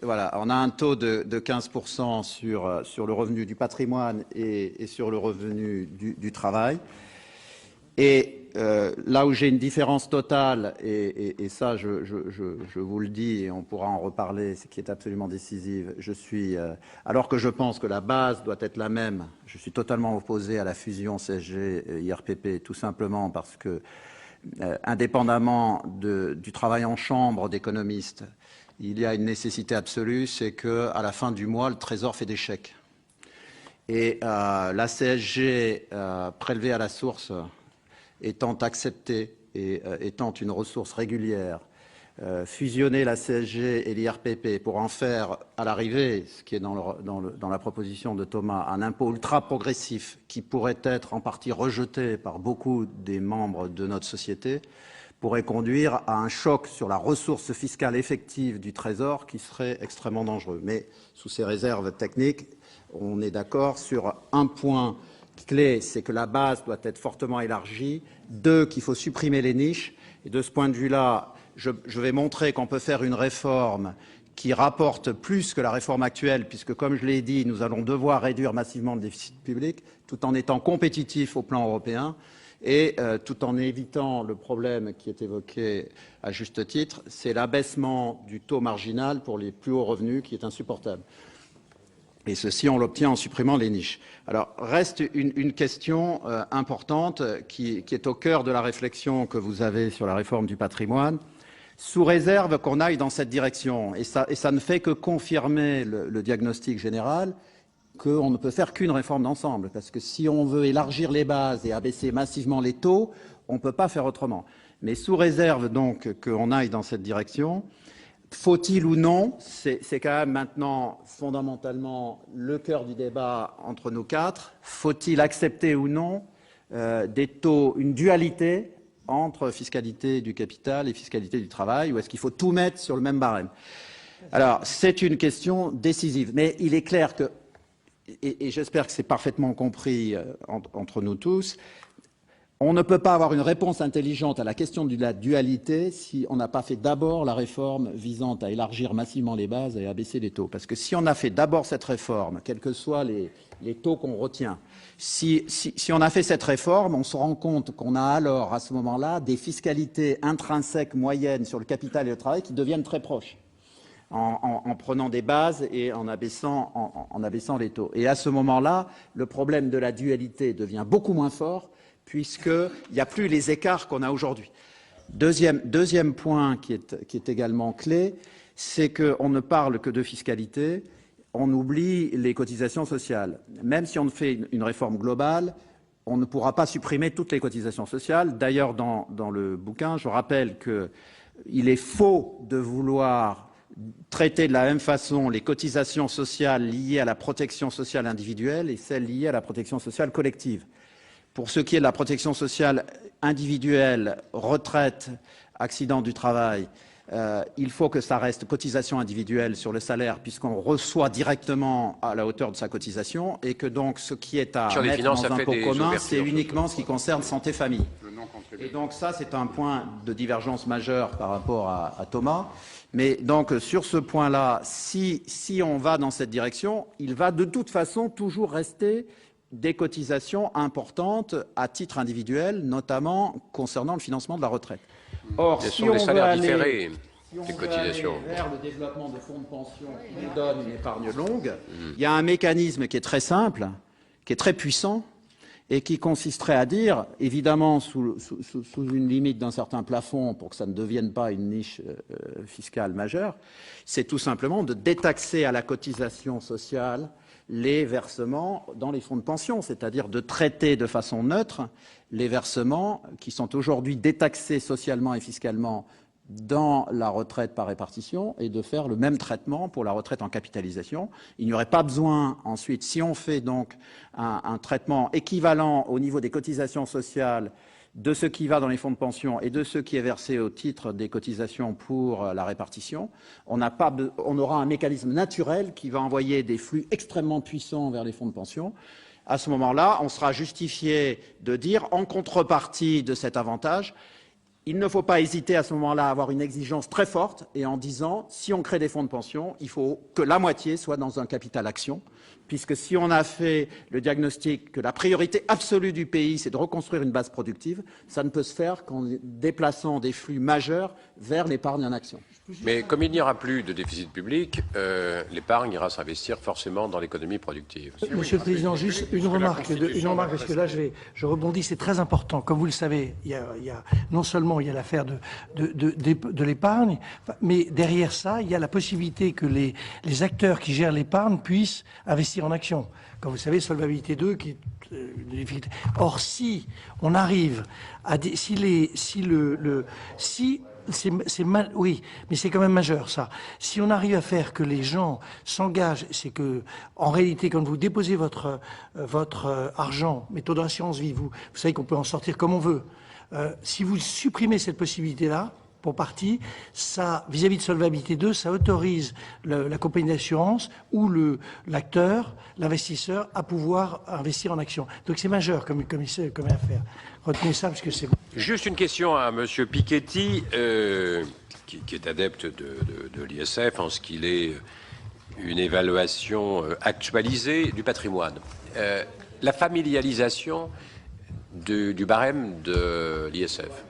voilà, on a un taux de 15% sur le revenu du patrimoine et sur le revenu du travail. Et là où j'ai une différence totale, et ça je vous le dis, et on pourra en reparler, ce qui est absolument décisive, alors que je pense que la base doit être la même, je suis totalement opposé à la fusion CSG-IRPP, tout simplement parce que, indépendamment du travail en chambre d'économistes, il y a une nécessité absolue, c'est qu'à la fin du mois, le Trésor fait des chèques. Et la CSG prélevée à la source étant acceptée et étant une ressource régulière, fusionner la CSG et l'IRPP pour en faire, à l'arrivée, ce qui est dans la proposition de Thomas, un impôt ultra progressif qui pourrait être en partie rejeté par beaucoup des membres de notre société, pourrait conduire à un choc sur la ressource fiscale effective du Trésor qui serait extrêmement dangereux. Mais sous ces réserves techniques, on est d'accord sur un point clé, c'est que la base doit être fortement élargie. 2, qu'il faut supprimer les niches. Et de ce point de vue-là, je vais montrer qu'on peut faire une réforme qui rapporte plus que la réforme actuelle, puisque, comme je l'ai dit, nous allons devoir réduire massivement le déficit public, tout en étant compétitifs au plan européen et tout en évitant le problème qui est évoqué à juste titre, c'est l'abaissement du taux marginal pour les plus hauts revenus qui est insupportable. Et ceci, on l'obtient en supprimant les niches. Alors, reste une question importante qui est au cœur de la réflexion que vous avez sur la réforme du patrimoine, sous réserve qu'on aille dans cette direction. Et ça ne fait que confirmer le diagnostic général qu'on ne peut faire qu'une réforme d'ensemble. Parce que si on veut élargir les bases et abaisser massivement les taux, on ne peut pas faire autrement. Mais sous réserve donc qu'on aille dans cette direction, faut-il ou non, c'est quand même maintenant fondamentalement le cœur du débat entre nous quatre, faut-il accepter ou non des taux, une dualité entre fiscalité du capital et fiscalité du travail, ou est-ce qu'il faut tout mettre sur le même barème? Alors, c'est une question décisive, mais il est clair que, et j'espère que c'est parfaitement compris entre nous tous, on ne peut pas avoir une réponse intelligente à la question de la dualité si on n'a pas fait d'abord la réforme visant à élargir massivement les bases et à baisser les taux. Parce que si on a fait d'abord cette réforme, quels que soient les taux qu'on retient, si on a fait cette réforme, on se rend compte qu'on a alors, à ce moment-là, des fiscalités intrinsèques moyennes sur le capital et le travail qui deviennent très proches, en prenant des bases et en abaissant les taux. Et à ce moment-là, le problème de la dualité devient beaucoup moins fort, puisqu'il n'y a plus les écarts qu'on a aujourd'hui. Deuxième point qui est également clé, c'est qu'on ne parle que de fiscalité, on oublie les cotisations sociales. Même si on fait une réforme globale, on ne pourra pas supprimer toutes les cotisations sociales. D'ailleurs, dans le bouquin, je rappelle qu'il est faux de vouloir traiter de la même façon les cotisations sociales liées à la protection sociale individuelle et celles liées à la protection sociale collective. Pour ce qui est de la protection sociale individuelle, retraite, accident du travail, il faut que ça reste cotisation individuelle sur le salaire puisqu'on reçoit directement à la hauteur de sa cotisation et que donc ce qui est à mettre dans un pot commun, c'est uniquement ce qui concerne santé-famille. Et donc ça, c'est un point de divergence majeure par rapport à Thomas. Mais donc sur ce point-là, si on va dans cette direction, il va de toute façon toujours rester des cotisations importantes à titre individuel, notamment concernant le financement de la retraite. Or, si on veut aller vers le développement de fonds de pension qui nous donne une épargne longue, il y a un mécanisme qui est très simple, qui est très puissant, et qui consisterait à dire, évidemment sous une limite d'un certain plafond pour que ça ne devienne pas une niche fiscale majeure, c'est tout simplement de détaxer à la cotisation sociale les versements dans les fonds de pension, c'est-à-dire de traiter de façon neutre les versements qui sont aujourd'hui détaxés socialement et fiscalement dans la retraite par répartition et de faire le même traitement pour la retraite en capitalisation. Il n'y aurait pas besoin ensuite, si on fait donc un traitement équivalent au niveau des cotisations sociales de ce qui va dans les fonds de pension et de ce qui est versé au titre des cotisations pour la répartition, on aura un mécanisme naturel qui va envoyer des flux extrêmement puissants vers les fonds de pension. À ce moment-là, on sera justifié de dire, en contrepartie de cet avantage, il ne faut pas hésiter à ce moment-là à avoir une exigence très forte et en disant, si on crée des fonds de pension, il faut que la moitié soit dans un capital action, puisque si on a fait le diagnostic que la priorité absolue du pays, c'est de reconstruire une base productive, ça ne peut se faire qu'en déplaçant des flux majeurs vers l'épargne en action. Mais comme il n'y aura plus de déficit public, l'épargne ira s'investir forcément dans l'économie productive. Monsieur le Président, juste une remarque, parce que là je rebondis, c'est très important. Comme vous le savez, il y a non seulement il y a l'affaire de l'épargne, mais derrière ça, il y a la possibilité que les acteurs qui gèrent l'épargne puissent investir en actions. Comme vous savez, Solvabilité 2, qui est une difficulté. Or, si on arrive à oui, mais c'est quand même majeur, ça. Si on arrive à faire que les gens s'engagent, c'est que, en réalité, quand vous déposez votre argent, méthode d'assurance vie, vous savez qu'on peut en sortir comme on veut. Si vous supprimez cette possibilité-là, pour partie, ça, vis-à-vis de Solvabilité 2, ça autorise la compagnie d'assurance ou l'acteur, l'investisseur, à pouvoir investir en action. Donc c'est majeur comme affaire. Retenez ça parce que c'est... Juste une question à M. Piketty, qui est adepte de l'ISF en ce qu'il est une évaluation actualisée du patrimoine. La familialisation du barème de l'ISF.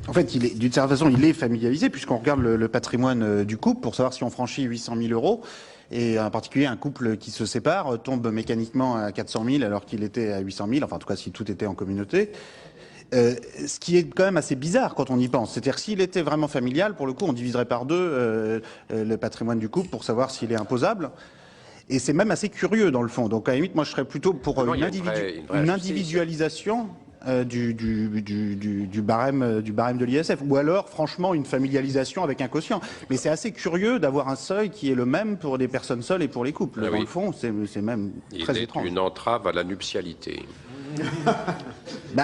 En fait, d'une certaine façon, il est familialisé puisqu'on regarde le patrimoine du couple pour savoir si on franchit 800 000 euros. Et en particulier, un couple qui se sépare tombe mécaniquement à 400 000 alors qu'il était à 800 000, enfin en tout cas si tout était en communauté. Ce qui est quand même assez bizarre quand on y pense. C'est-à-dire que s'il était vraiment familial, pour le coup, on diviserait par deux le patrimoine du couple pour savoir s'il est imposable. Et c'est même assez curieux dans le fond. Donc à la limite, moi je serais plutôt pour une individualisation du barème de l'ISF, ou alors franchement une familialisation avec un quotient. Mais c'est assez curieux d'avoir un seuil qui est le même pour les personnes seules et pour les couples. Dans le fond, c'est même très étrange. Il est une entrave à la nuptialité.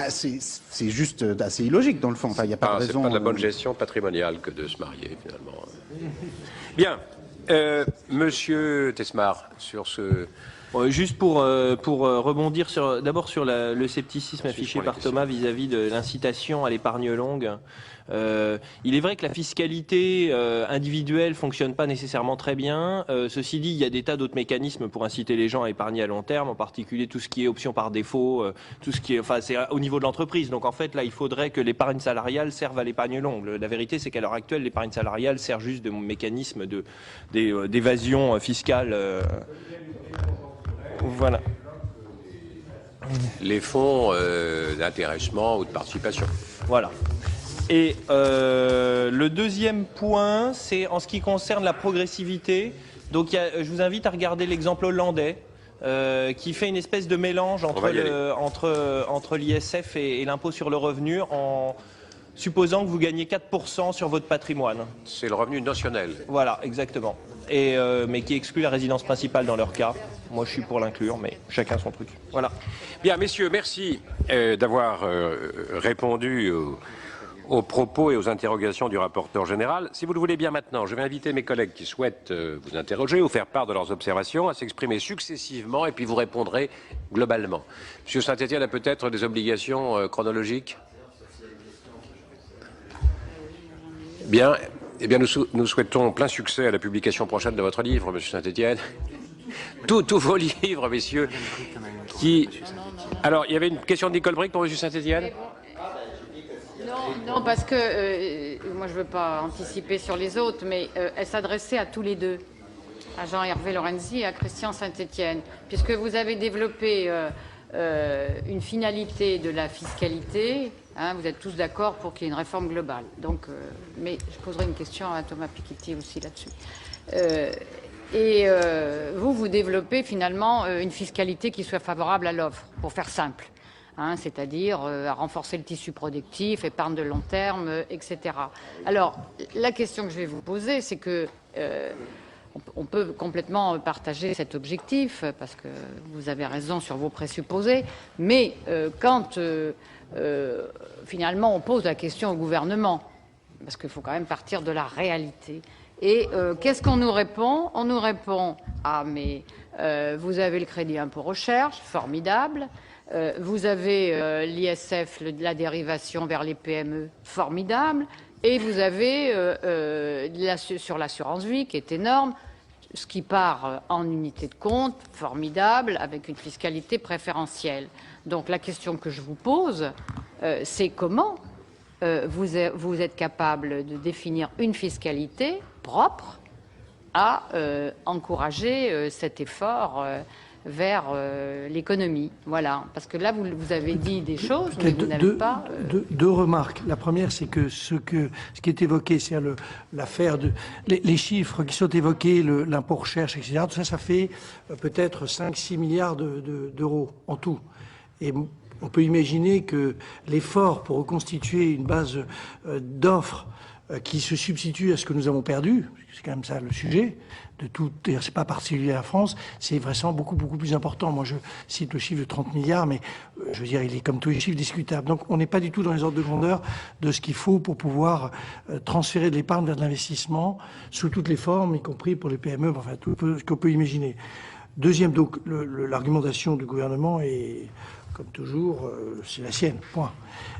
C'est juste assez illogique dans le fond. Enfin, il n'y a pas de raison. C'est pas de la bonne gestion patrimoniale que de se marier finalement. Bien, Monsieur Tesmar, sur ce. Juste pour rebondir d'abord sur le scepticisme affiché par Thomas vis-à-vis de l'incitation à l'épargne longue. Il est vrai que la fiscalité individuelle fonctionne pas nécessairement très bien. Ceci dit, il y a des tas d'autres mécanismes pour inciter les gens à épargner à long terme, en particulier tout ce qui est option par défaut, tout ce qui est, enfin, c'est au niveau de l'entreprise. Donc en fait, là, il faudrait que l'épargne salariale serve à l'épargne longue. La vérité, c'est qu'à l'heure actuelle, l'épargne salariale sert juste de mécanisme d'évasion fiscale. Voilà. Les fonds d'intéressement ou de participation. Voilà. Et le deuxième point, c'est en ce qui concerne la progressivité. Donc je vous invite à regarder l'exemple hollandais qui fait une espèce de mélange entre l'ISF et l'impôt sur le revenu en supposant que vous gagnez 4% sur votre patrimoine. C'est le revenu notionnel. Voilà, exactement. Mais qui exclut la résidence principale dans leur cas. Moi, je suis pour l'inclure, mais chacun son truc. Voilà. Bien, messieurs, merci d'avoir répondu aux propos et aux interrogations du rapporteur général. Si vous le voulez bien maintenant, je vais inviter mes collègues qui souhaitent vous interroger ou faire part de leurs observations à s'exprimer successivement et puis vous répondrez globalement. Monsieur Saint-Étienne a peut-être des obligations chronologiques ? Bien. Eh bien, nous souhaitons plein succès à la publication prochaine de votre livre, Monsieur Saint-Étienne. Tous vos livres, messieurs. Alors, il y avait une question de Nicole Bricq pour Monsieur Saint-Étienne. Non, parce que moi, je ne veux pas anticiper sur les autres, mais elle s'adressait à tous les deux, à Jean-Hervé Lorenzi et à Christian Saint-Étienne, puisque vous avez développé une finalité de la fiscalité. Hein, vous êtes tous d'accord pour qu'il y ait une réforme globale. Donc, mais je poserai une question à Thomas Piketty aussi là-dessus. Vous développez finalement une fiscalité qui soit favorable à l'offre, pour faire simple. Hein, c'est-à-dire à renforcer le tissu productif, épargne de long terme, etc. Alors, la question que je vais vous poser, c'est que on peut complètement partager cet objectif, parce que vous avez raison sur vos présupposés, mais quand finalement on pose la question au gouvernement, parce qu'il faut quand même partir de la réalité, et qu'est-ce qu'on nous répond? On nous répond « Ah, mais vous avez le crédit impôt recherche, formidable. Vous avez l'ISF, la dérivation vers les PME, formidable. Et vous avez sur l'assurance vie, qui est énorme. ce qui part en unité de compte, formidable, avec une fiscalité préférentielle. Donc la question que je vous pose, c'est comment vous êtes capable de définir une fiscalité propre à encourager cet effort vers l'économie. Voilà. Parce que là, vous avez dit des choses, mais vous n'avez pas... Deux remarques. La première, c'est que ce qui est évoqué, c'est-à-dire l'affaire les chiffres qui sont évoqués, l'impôt recherche, etc., tout ça, ça fait peut-être 5-6 milliards d'euros en tout. Et on peut imaginer que l'effort pour reconstituer une base d'offres qui se substitue à ce que nous avons perdu, c'est quand même ça le sujet, de tout, c'est pas particulier à la France, c'est vraiment beaucoup plus important. Moi je cite le chiffre de 30 milliards, mais je veux dire, il est comme tous les chiffres discutable. Donc on n'est pas du tout dans les ordres de grandeur de ce qu'il faut pour pouvoir transférer de l'épargne vers de l'investissement sous toutes les formes, y compris pour les PME, enfin tout ce qu'on peut imaginer. Deuxième, donc, l'argumentation du gouvernement est, comme toujours, c'est la sienne, point.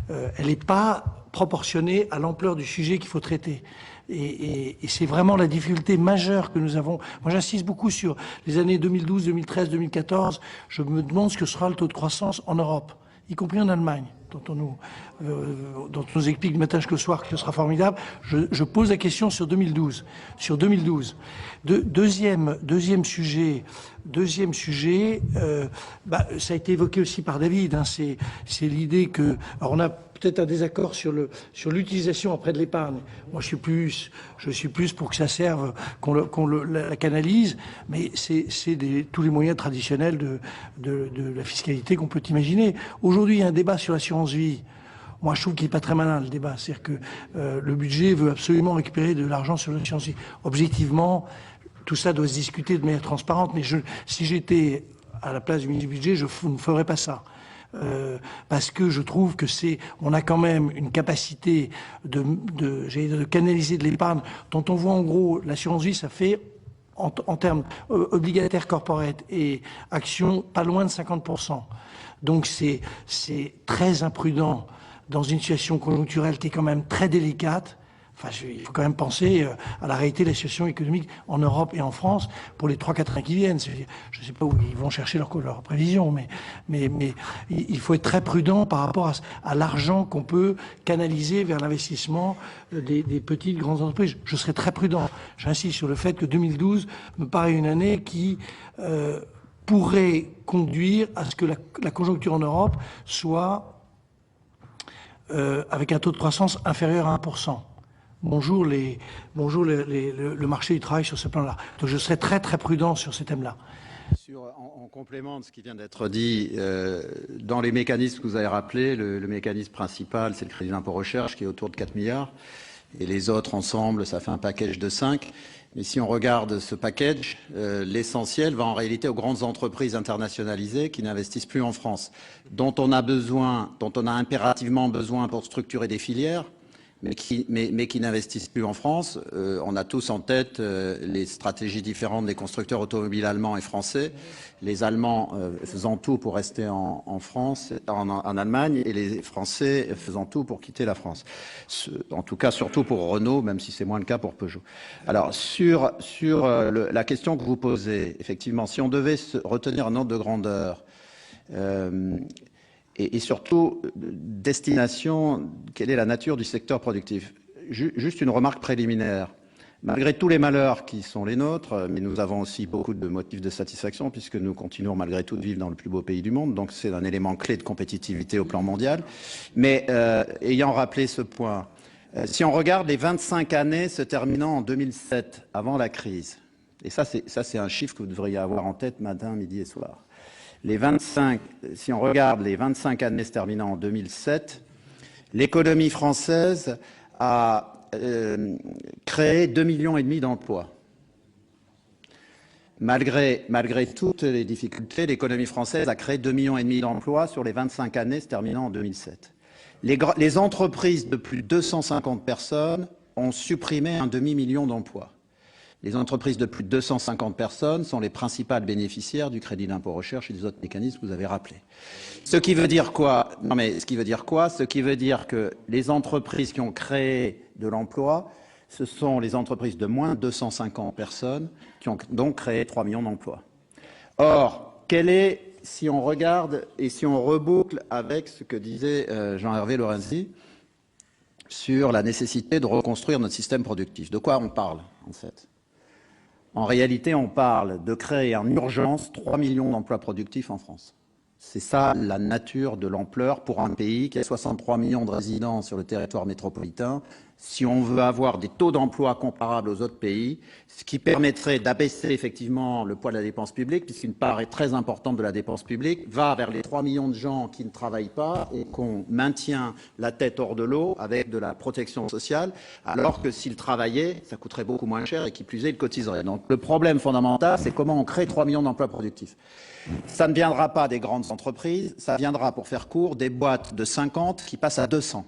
Elle n'est pas proportionnée à l'ampleur du sujet qu'il faut traiter. Et c'est vraiment la difficulté majeure que nous avons. Moi, j'insiste beaucoup sur les années 2012, 2013, 2014. Je me demande ce que sera le taux de croissance en Europe, y compris en Allemagne, dont on nous explique du matin jusqu'au soir que ce sera formidable. Je pose la question sur 2012. Sur 2012. Deuxième sujet, ça a été évoqué aussi par David. Hein, c'est l'idée que, alors on a peut-être un désaccord sur l'utilisation après de l'épargne. Moi, je suis plus pour que ça serve, qu'on la canalise, mais c'est tous les moyens traditionnels de la fiscalité qu'on peut imaginer. Aujourd'hui, il y a un débat sur l'assurance vie. Moi, je trouve qu'il n'est pas très malin, le débat. C'est-à-dire que le budget veut absolument récupérer de l'argent sur l'assurance vie. Objectivement, tout ça doit se discuter de manière transparente, mais si j'étais à la place du ministre du Budget, je ne ferais pas ça. Parce que je trouve que on a quand même une capacité de canaliser de l'épargne dont on voit en gros l'assurance vie, ça fait en termes obligataires corporate et actions pas loin de 50%. Donc c'est très imprudent dans une situation conjoncturelle qui est quand même très délicate. Enfin, il faut quand même penser à la réalité de la situation économique en Europe et en France pour les 3-4 ans qui viennent. Je ne sais pas où ils vont chercher leurs prévisions, mais il faut être très prudent par rapport à l'argent qu'on peut canaliser vers l'investissement des petites, grandes entreprises. Je serai très prudent. J'insiste sur le fait que 2012 me paraît une année qui pourrait conduire à ce que la conjoncture en Europe soit avec un taux de croissance inférieur à 1%. Bonjour le marché du travail sur ce plan-là. Donc je serai très très prudent sur ces thèmes-là. En complément de ce qui vient d'être dit, dans les mécanismes que vous avez rappelés, le mécanisme principal, c'est le crédit d'impôt recherche qui est autour de 4 milliards. Et les autres ensemble, ça fait un package de 5. Mais si on regarde ce package, l'essentiel va en réalité aux grandes entreprises internationalisées qui n'investissent plus en France, dont on a impérativement besoin pour structurer des filières, mais qui n'investissent plus en France. On a tous en tête les stratégies différentes des constructeurs automobiles allemands et français. Les Allemands faisant tout pour rester en France, en Allemagne, et les Français faisant tout pour quitter la France. En tout cas, surtout pour Renault, même si c'est moins le cas pour Peugeot. Alors, sur la question que vous posez, effectivement, si on devait retenir un ordre de grandeur, et surtout, destination, quelle est la nature du secteur productif? Juste une remarque préliminaire. Malgré tous les malheurs qui sont les nôtres, mais nous avons aussi beaucoup de motifs de satisfaction puisque nous continuons malgré tout de vivre dans le plus beau pays du monde, donc c'est un élément clé de compétitivité au plan mondial. Mais ayant rappelé ce point, si on regarde les 25 années se terminant en 2007, avant la crise, et ça c'est un chiffre que vous devriez avoir en tête matin, midi et soir. Si on regarde les 25 années se terminant en 2007, l'économie française a créé 2,5 millions d'emplois. Malgré toutes les difficultés, l'économie française a créé 2,5 millions d'emplois sur les 25 années se terminant en 2007. Les entreprises de plus de 250 personnes ont supprimé un demi-million d'emplois. Les entreprises de plus de 250 personnes sont les principales bénéficiaires du crédit d'impôt recherche et des autres mécanismes que vous avez rappelés. Ce qui veut dire quoi? Ce qui veut dire que les entreprises qui ont créé de l'emploi ce sont les entreprises de moins de 250 personnes qui ont donc créé 3 millions d'emplois. Or, si on regarde et si on reboucle avec ce que disait Jean-Hervé Lorenzi sur la nécessité de reconstruire notre système productif, de quoi on parle en fait? En réalité, on parle de créer en urgence 3 millions d'emplois productifs en France. C'est ça la nature de l'ampleur pour un pays qui a 63 millions de résidents sur le territoire métropolitain. Si on veut avoir des taux d'emploi comparables aux autres pays, ce qui permettrait d'abaisser effectivement le poids de la dépense publique, puisqu'une part est très importante de la dépense publique va vers les 3 millions de gens qui ne travaillent pas et qu'on maintient la tête hors de l'eau avec de la protection sociale, alors que s'ils travaillaient, ça coûterait beaucoup moins cher et qui plus est, ils cotiseraient. Donc le problème fondamental, c'est comment on crée 3 millions d'emplois productifs. Ça ne viendra pas des grandes entreprises, ça viendra, pour faire court, des boîtes de 50 qui passent à 200.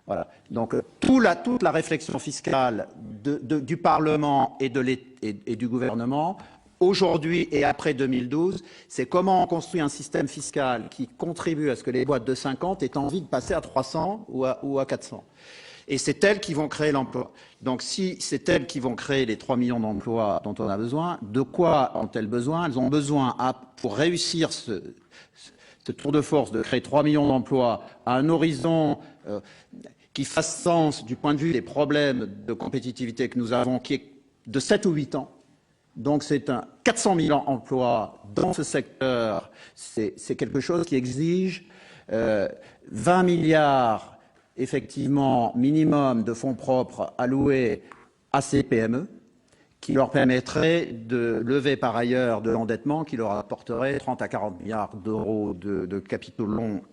Voilà. Donc toute la réflexion fiscale du Parlement et du gouvernement, aujourd'hui et après 2012, c'est comment on construit un système fiscal qui contribue à ce que les boîtes de 50 aient envie de passer à 300 ou à 400. Et c'est elles qui vont créer l'emploi. Donc si c'est elles qui vont créer les 3 millions d'emplois dont on a besoin, de quoi ont-elles besoin? Elles ont besoin, pour réussir ce tour de force de créer 3 millions d'emplois à un horizon qui fasse sens du point de vue des problèmes de compétitivité que nous avons, qui est de 7 ou 8 ans. Donc c'est 400 000 emplois dans ce secteur. C'est quelque chose qui exige 20 milliards effectivement minimum de fonds propres alloués à ces PME, qui leur permettrait de lever par ailleurs de l'endettement qui leur apporterait 30 à 40 milliards d'euros de capitaux longs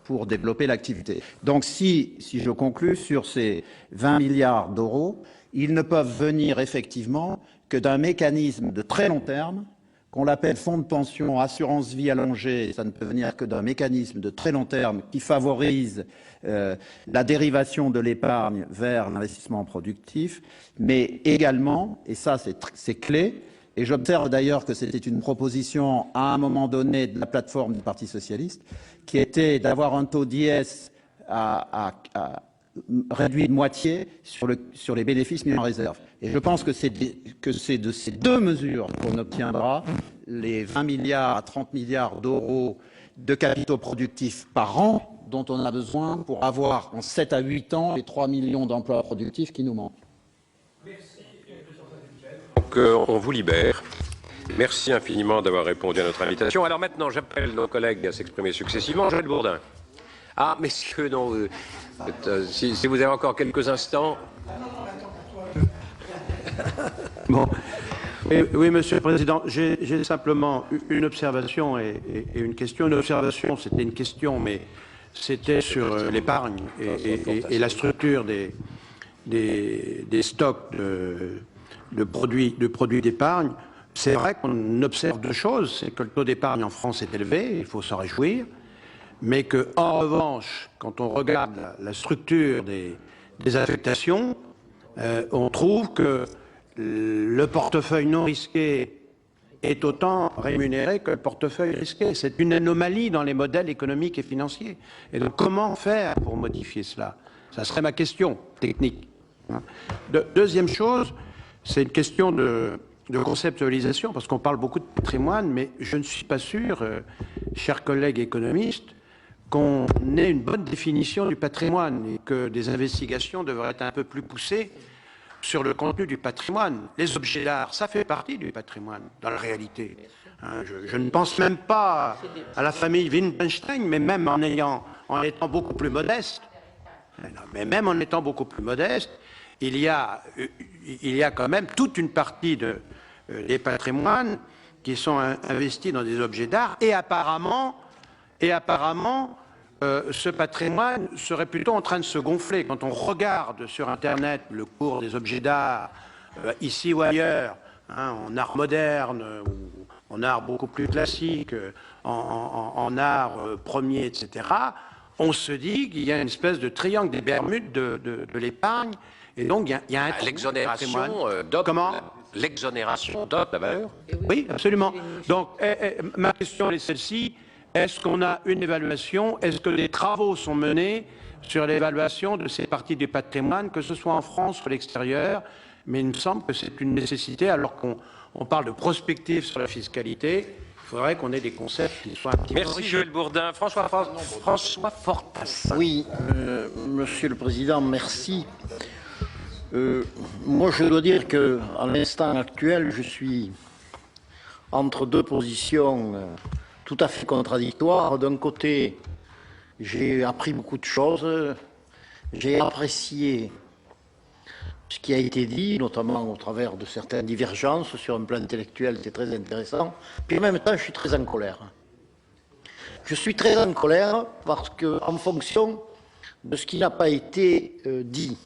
pour développer l'activité. Donc si je conclus sur ces 20 milliards d'euros, ils ne peuvent venir effectivement que d'un mécanisme de très long terme, qu'on l'appelle fonds de pension, assurance vie allongée, ça ne peut venir que d'un mécanisme de très long terme qui favorise la dérivation de l'épargne vers l'investissement productif, mais également, et ça c'est clé, et j'observe d'ailleurs que c'était une proposition à un moment donné de la plateforme du Parti socialiste, qui était d'avoir un taux d'IS réduit de moitié sur les bénéfices mis en réserve. Et je pense que c'est de ces deux mesures qu'on obtiendra les 20 milliards à 30 milliards d'euros de capitaux productifs par an dont on a besoin pour avoir en 7 à 8 ans les 3 millions d'emplois productifs qui nous manquent. Donc on vous libère. Merci infiniment d'avoir répondu à notre invitation. Alors maintenant, j'appelle nos collègues à s'exprimer successivement. Joël Bourdin. Ah, messieurs, non, si vous avez encore quelques instants. Bon. Oui, Monsieur le Président, j'ai simplement une observation et une question. Une observation, c'était une question, mais c'était sur l'épargne et la structure des stocks de produits d'épargne. C'est vrai qu'on observe deux choses. C'est que le taux d'épargne en France est élevé, il faut s'en réjouir, mais qu'en revanche, quand on regarde la structure des affectations, on trouve que le portefeuille non risqué est autant rémunéré que le portefeuille risqué. C'est une anomalie dans les modèles économiques et financiers. Et donc, comment faire pour modifier cela? Ça serait ma question technique. Deuxième chose, c'est une question de conceptualisation, parce qu'on parle beaucoup de patrimoine, mais je ne suis pas sûr, chers collègues économistes, qu'on ait une bonne définition du patrimoine et que des investigations devraient être un peu plus poussées sur le contenu du patrimoine. Les objets d'art, ça fait partie du patrimoine, dans la réalité. Je ne pense même pas à la famille Wittgenstein, mais même en étant beaucoup plus modeste, il y a quand même toute une partie des patrimoines qui sont investis dans des objets d'art, et apparemment, ce patrimoine serait plutôt en train de se gonfler. Quand on regarde sur Internet le cours des objets d'art, ici ou ailleurs, en art moderne, ou en art beaucoup plus classique, en art premier, etc., on se dit qu'il y a une espèce de triangle des Bermudes de l'épargne, et donc il y a un l'exonération d'op. Comment? L'exonération d'op, la valeur. Oui, absolument. Donc, ma question est celle-ci. Est-ce qu'on a une évaluation? Est-ce que des travaux sont menés sur l'évaluation de ces parties du patrimoine, que ce soit en France ou à l'extérieur? Mais il me semble que c'est une nécessité, alors qu'on parle de prospective sur la fiscalité. Il faudrait qu'on ait des concepts qui soient un petit peu... Merci Joël Bourdin. François Fortas. Oui, Monsieur le Président, merci. Moi, je dois dire qu'à l'instant actuel, je suis entre deux positions tout à fait contradictoires. D'un côté, j'ai appris beaucoup de choses, j'ai apprécié ce qui a été dit, notamment au travers de certaines divergences sur un plan intellectuel, c'est très intéressant. Puis en même temps, je suis très en colère. Je suis très en colère parce que, en fonction de ce qui n'a pas été dit,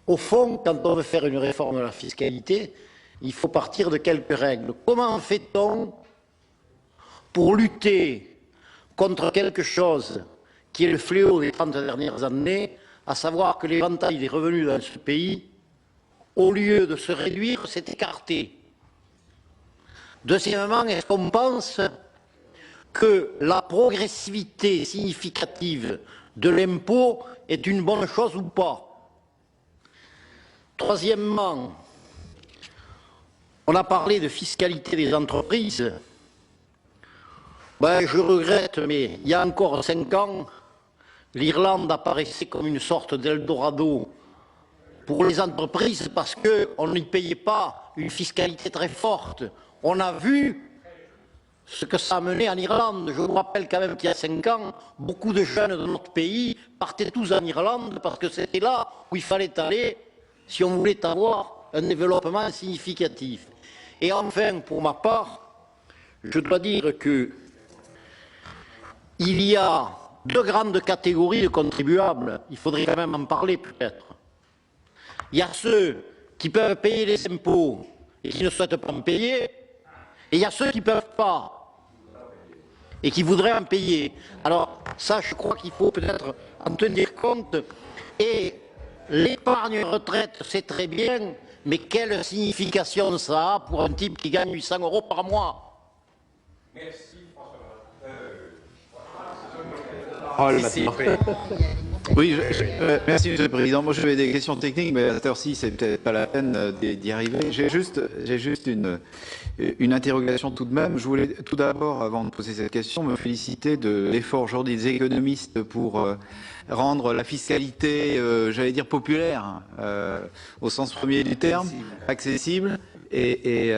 au fond, quand on veut faire une réforme de la fiscalité, il faut partir de quelques règles. Comment fait-on pour lutter contre quelque chose qui est le fléau des 30 dernières années, à savoir que l'éventail des revenus dans ce pays, au lieu de se réduire, s'est écarté? Deuxièmement, est-ce qu'on pense que la progressivité significative de l'impôt est une bonne chose ou pas? Troisièmement, on a parlé de fiscalité des entreprises. Ben, je regrette, mais il y a encore 5 ans, l'Irlande apparaissait comme une sorte d'Eldorado pour les entreprises parce qu'on n'y payait pas une fiscalité très forte. On a vu ce que ça a mené en Irlande. Je vous rappelle quand même qu'il y a 5 ans, beaucoup de jeunes de notre pays partaient tous en Irlande parce que c'était là où il fallait aller si on voulait avoir un développement significatif. Et enfin, pour ma part, je dois dire que il y a 2 grandes catégories de contribuables. Il faudrait quand même en parler peut-être. Il y a ceux qui peuvent payer les impôts et qui ne souhaitent pas en payer, et il y a ceux qui ne peuvent pas et qui voudraient en payer. Alors ça, je crois qu'il faut peut-être en tenir compte. Et l'épargne retraite, c'est très bien, mais quelle signification ça a pour un type qui gagne 800 € par mois? Merci Oui, merci Monsieur le Président. Moi, j'avais des questions techniques, mais à cette heure-ci, c'est peut-être pas la peine d'y arriver. J'ai juste une interrogation tout de même. Je voulais tout d'abord, avant de poser cette question, me féliciter de l'effort aujourd'hui des économistes pour rendre la fiscalité, j'allais dire populaire, au sens premier du terme, accessible. Et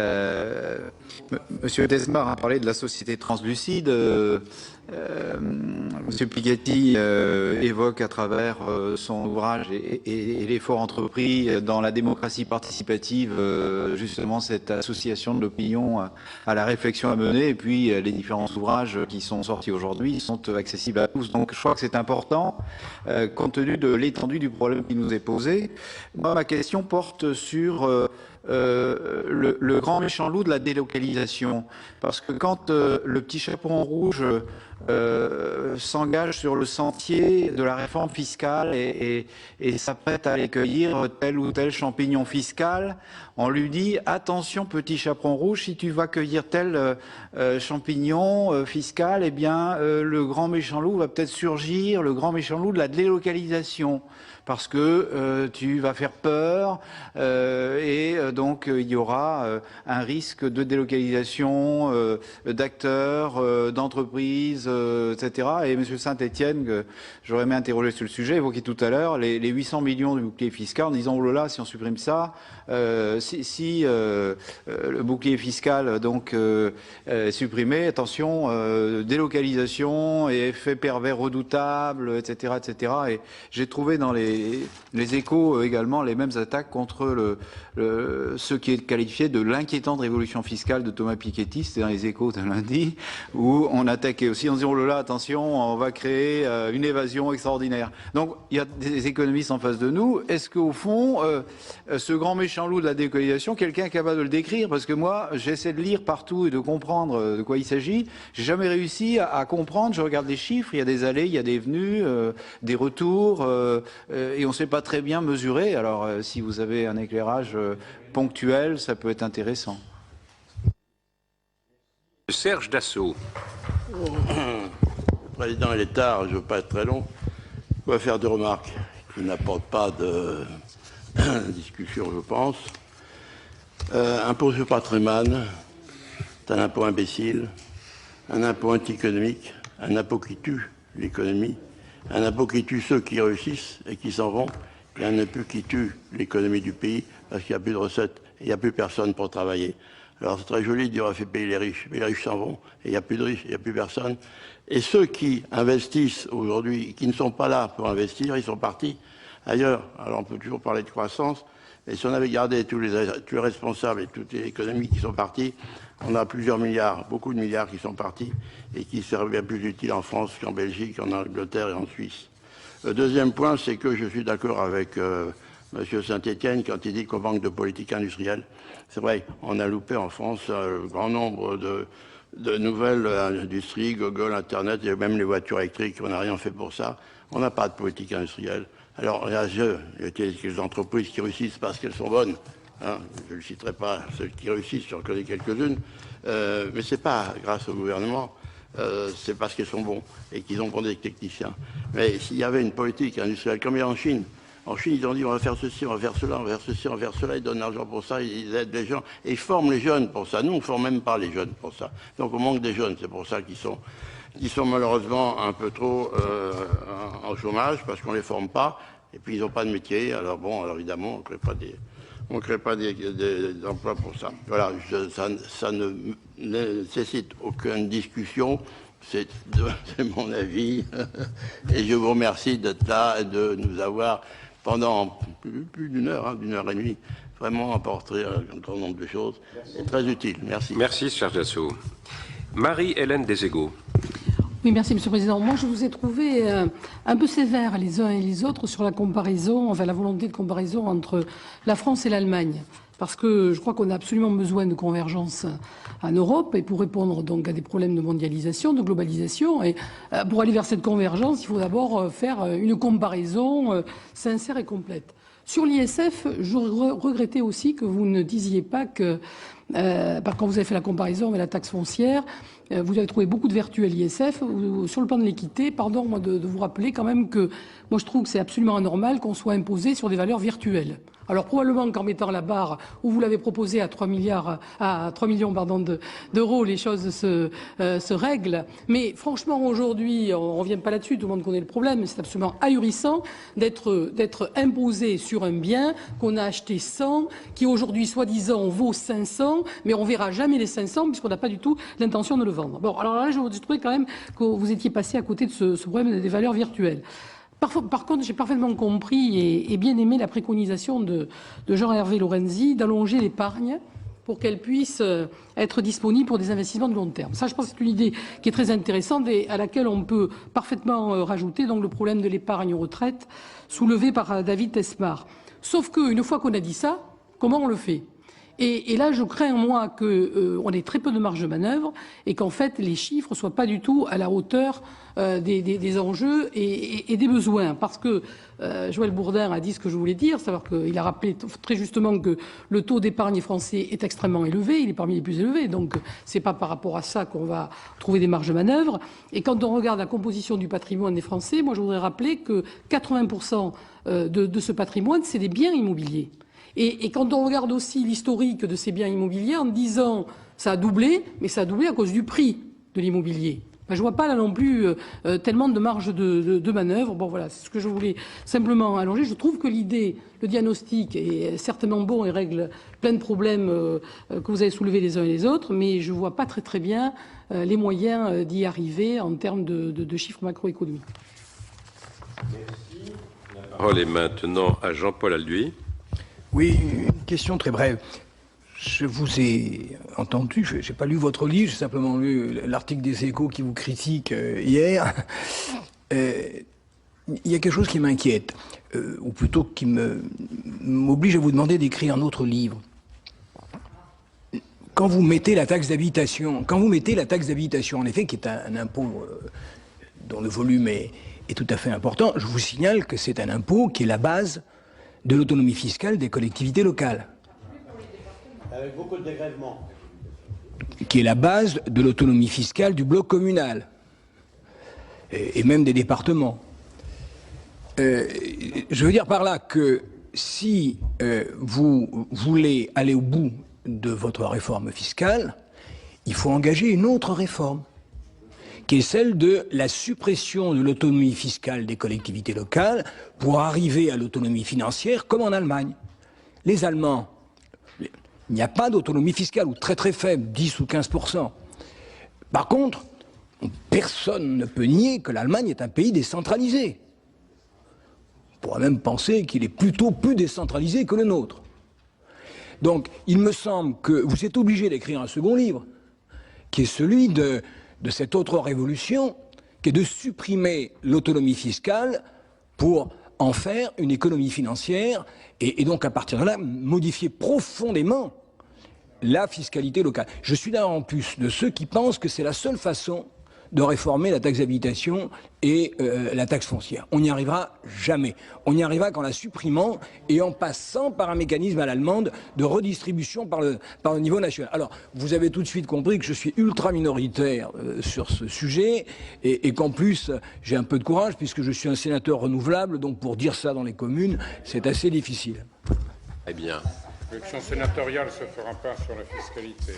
Monsieur Desmar a parlé de la société translucide. Monsieur Piketty évoque à travers son ouvrage et l'effort entrepris dans la démocratie participative justement cette association de l'opinion à la réflexion à mener, et puis les différents ouvrages qui sont sortis aujourd'hui sont accessibles à tous. Donc je crois que c'est important compte tenu de l'étendue du problème qui nous est posé. Moi, ma question porte sur le grand méchant loup de la délocalisation, parce que quand le petit chaperon rouge s'engage sur le sentier de la réforme fiscale et s'apprête à aller cueillir tel ou tel champignon fiscal, on lui dit attention petit chaperon rouge, si tu vas cueillir tel champignon fiscal, eh bien le grand méchant loup va peut-être surgir, le grand méchant loup de la délocalisation, parce que tu vas faire peur et donc il y aura un risque de délocalisation d'acteurs, d'entreprises, etc. Et M. Saint-Etienne, que j'aurais aimé interroger sur le sujet, évoqué tout à l'heure, les 800 millions du bouclier fiscal en disant oh là là, si on supprime ça, si le bouclier fiscal donc est supprimé, attention, délocalisation et effet pervers redoutable, etc., etc. Et j'ai trouvé dans les échos également les mêmes attaques contre ce qui est qualifié de l'inquiétante révolution fiscale de Thomas Piketty, c'était dans les échos de lundi, où on attaquait aussi en disant oh là là, attention, on va créer une évasion extraordinaire. Donc il y a des économistes en face de nous. Est-ce qu'au fond, ce grand méchant loup de la délocalisation, quelqu'un est capable de le décrire? Parce que moi, j'essaie de lire partout et de comprendre de quoi il s'agit. J'ai jamais réussi à comprendre. Je regarde les chiffres, il y a des allées, il y a des venues, des retours, et on ne sait pas très bien mesurer. Alors si vous avez un éclairage ponctuel, ça peut être intéressant. Serge Dassault. Le Président, il est tard, je ne veux pas être très long. Je vais faire 2 remarques qui n'apportent pas de discussion, je pense. Impôt sur le patrimoine, c'est un impôt imbécile, un impôt anti-économique, un impôt qui tue l'économie, un impôt qui tue ceux qui réussissent et qui s'en vont, et un impôt qui tue l'économie du pays parce qu'il n'y a plus de recettes et il n'y a plus personne pour travailler. Alors c'est très joli de dire on fait payer les riches, mais les riches s'en vont et il n'y a plus de riches, il n'y a plus personne. Et ceux qui investissent aujourd'hui, qui ne sont pas là pour investir, ils sont partis ailleurs. Alors on peut toujours parler de croissance, mais si on avait gardé tous les responsables et toutes les économies qui sont partis, on a plusieurs milliards, beaucoup de milliards qui sont partis et qui seraient bien plus utiles en France qu'en Belgique, en Angleterre et en Suisse. Le deuxième point, c'est que je suis d'accord avec M. Saint-Étienne quand il dit qu'on manque de politique industrielle. C'est vrai, on a loupé en France un grand nombre de nouvelles industries, Google, Internet, et même les voitures électriques, on n'a rien fait pour ça. On n'a pas de politique industrielle. Alors, il y a quelques entreprises qui réussissent parce qu'elles sont bonnes. Hein, je ne citerai pas celles qui réussissent, j'en connais quelques-unes. Mais ce n'est pas grâce au gouvernement, c'est parce qu'ils sont bons et qu'ils ont des techniciens. Mais s'il y avait une politique industrielle, comme il y a en Chine, ils ont dit on va faire ceci, on va faire cela, on va faire ceci, on va faire cela, ils donnent l'argent pour ça, ils aident les gens, et ils forment les jeunes pour ça. Nous, on ne forme même pas les jeunes pour ça. Donc on manque des jeunes, c'est pour ça qu'ils sont malheureusement un peu trop en chômage, parce qu'on ne les forme pas, et puis ils n'ont pas de métier. Alors bon, alors évidemment, on ne crée pas d'emplois pour ça. Voilà, ça ne nécessite aucune discussion. C'est mon avis. Et je vous remercie d'être là et de nous avoir, pendant plus d'une heure, d'une heure et demie, vraiment apporté un grand nombre de choses. C'est très utile. Merci. Merci, cher Jassou. Marie-Hélène Deségo. Oui, merci, Monsieur le Président. Moi, je vous ai trouvé un peu sévères les uns et les autres sur la comparaison, enfin la volonté de comparaison entre la France et l'Allemagne. Parce que je crois qu'on a absolument besoin de convergence en Europe et pour répondre donc à des problèmes de mondialisation, de globalisation. Et pour aller vers cette convergence, il faut d'abord faire une comparaison sincère et complète. Sur l'ISF, j'aurais regretté aussi que vous ne disiez pas que, quand vous avez fait la comparaison avec la taxe foncière, vous avez trouvé beaucoup de vertus à l'ISF. Sur le plan de l'équité, pardon de vous rappeler quand même que moi je trouve que c'est absolument anormal qu'on soit imposé sur des valeurs virtuelles. Alors probablement qu'en mettant la barre où vous l'avez proposé à 3 millions d'euros, les choses se règlent. Mais franchement aujourd'hui, on ne revient pas là-dessus, tout le monde connaît le problème, mais c'est absolument ahurissant d'être imposé sur un bien qu'on a acheté 100, qui aujourd'hui soi-disant vaut 500, mais on verra jamais les 500 puisqu'on n'a pas du tout l'intention de le vendre. Bon, alors là, je trouvais quand même que vous étiez passé à côté de ce problème des valeurs virtuelles. Par contre, j'ai parfaitement compris et bien aimé la préconisation de Jean-Hervé Lorenzi d'allonger l'épargne pour qu'elle puisse être disponible pour des investissements de long terme. Ça, je pense que c'est une idée qui est très intéressante et à laquelle on peut parfaitement rajouter donc le problème de l'épargne retraite soulevé par David Tesmar. Sauf qu'une fois qu'on a dit ça, comment on le fait ? Et là, je crains, moi, qu'on ait très peu de marge de manœuvre et qu'en fait, les chiffres ne soient pas du tout à la hauteur des enjeux et des besoins. Parce que Joël Bourdin a dit ce que je voulais dire, savoir qu'il a rappelé très justement que le taux d'épargne français est extrêmement élevé, il est parmi les plus élevés. Donc, c'est pas par rapport à ça qu'on va trouver des marges de manœuvre. Et quand on regarde la composition du patrimoine des Français, moi, je voudrais rappeler que 80% de ce patrimoine, c'est des biens immobiliers. Et quand on regarde aussi l'historique de ces biens immobiliers, en disant ça a doublé, mais ça a doublé à cause du prix de l'immobilier. Ben, je ne vois pas là non plus tellement de marge de manœuvre. Bon voilà, c'est ce que je voulais simplement allonger. Je trouve que l'idée, le diagnostic est certainement bon et règle plein de problèmes que vous avez soulevés les uns et les autres, mais je ne vois pas très bien les moyens d'y arriver en termes de chiffres macroéconomiques. Merci. La parole est maintenant à Jean-Paul Alduy. Oui, une question très brève. Je vous ai entendu, je n'ai pas lu votre livre, j'ai simplement lu l'article des Échos qui vous critique hier. Il y a quelque chose qui m'inquiète, ou plutôt qui m'oblige à vous demander d'écrire un autre livre. Quand vous mettez la taxe d'habitation, en effet, qui est un impôt dont le volume est tout à fait important, je vous signale que c'est un impôt qui est la base de l'autonomie fiscale des collectivités locales. Avec beaucoup de dégrèvements. qui est la base de l'autonomie fiscale du bloc communal, et même des départements. Je veux dire par là que si vous voulez aller au bout de votre réforme fiscale, il faut engager une autre réforme, qui est celle de la suppression de l'autonomie fiscale des collectivités locales pour arriver à l'autonomie financière comme en Allemagne. Les Allemands, il n'y a pas d'autonomie fiscale, ou très très faible, 10 ou 15%. Par contre, personne ne peut nier que l'Allemagne est un pays décentralisé. On pourrait même penser qu'il est plutôt plus décentralisé que le nôtre. Donc, il me semble que vous êtes obligé d'écrire un second livre, qui est celui de cette autre révolution, qui est de supprimer l'autonomie fiscale pour en faire une économie financière, et donc à partir de là, modifier profondément la fiscalité locale. Je suis d'ailleurs en plus de ceux qui pensent que c'est la seule façon de réformer la taxe d'habitation et la taxe foncière. On n'y arrivera jamais. On y arrivera qu'en la supprimant et en passant par un mécanisme à l'allemande de redistribution par le niveau national. Alors, vous avez tout de suite compris que je suis ultra minoritaire sur ce sujet et qu'en plus, j'ai un peu de courage puisque je suis un sénateur renouvelable, donc pour dire ça dans les communes, c'est assez difficile. Très bien. L'élection sénatoriale ne se fera pas sur la fiscalité.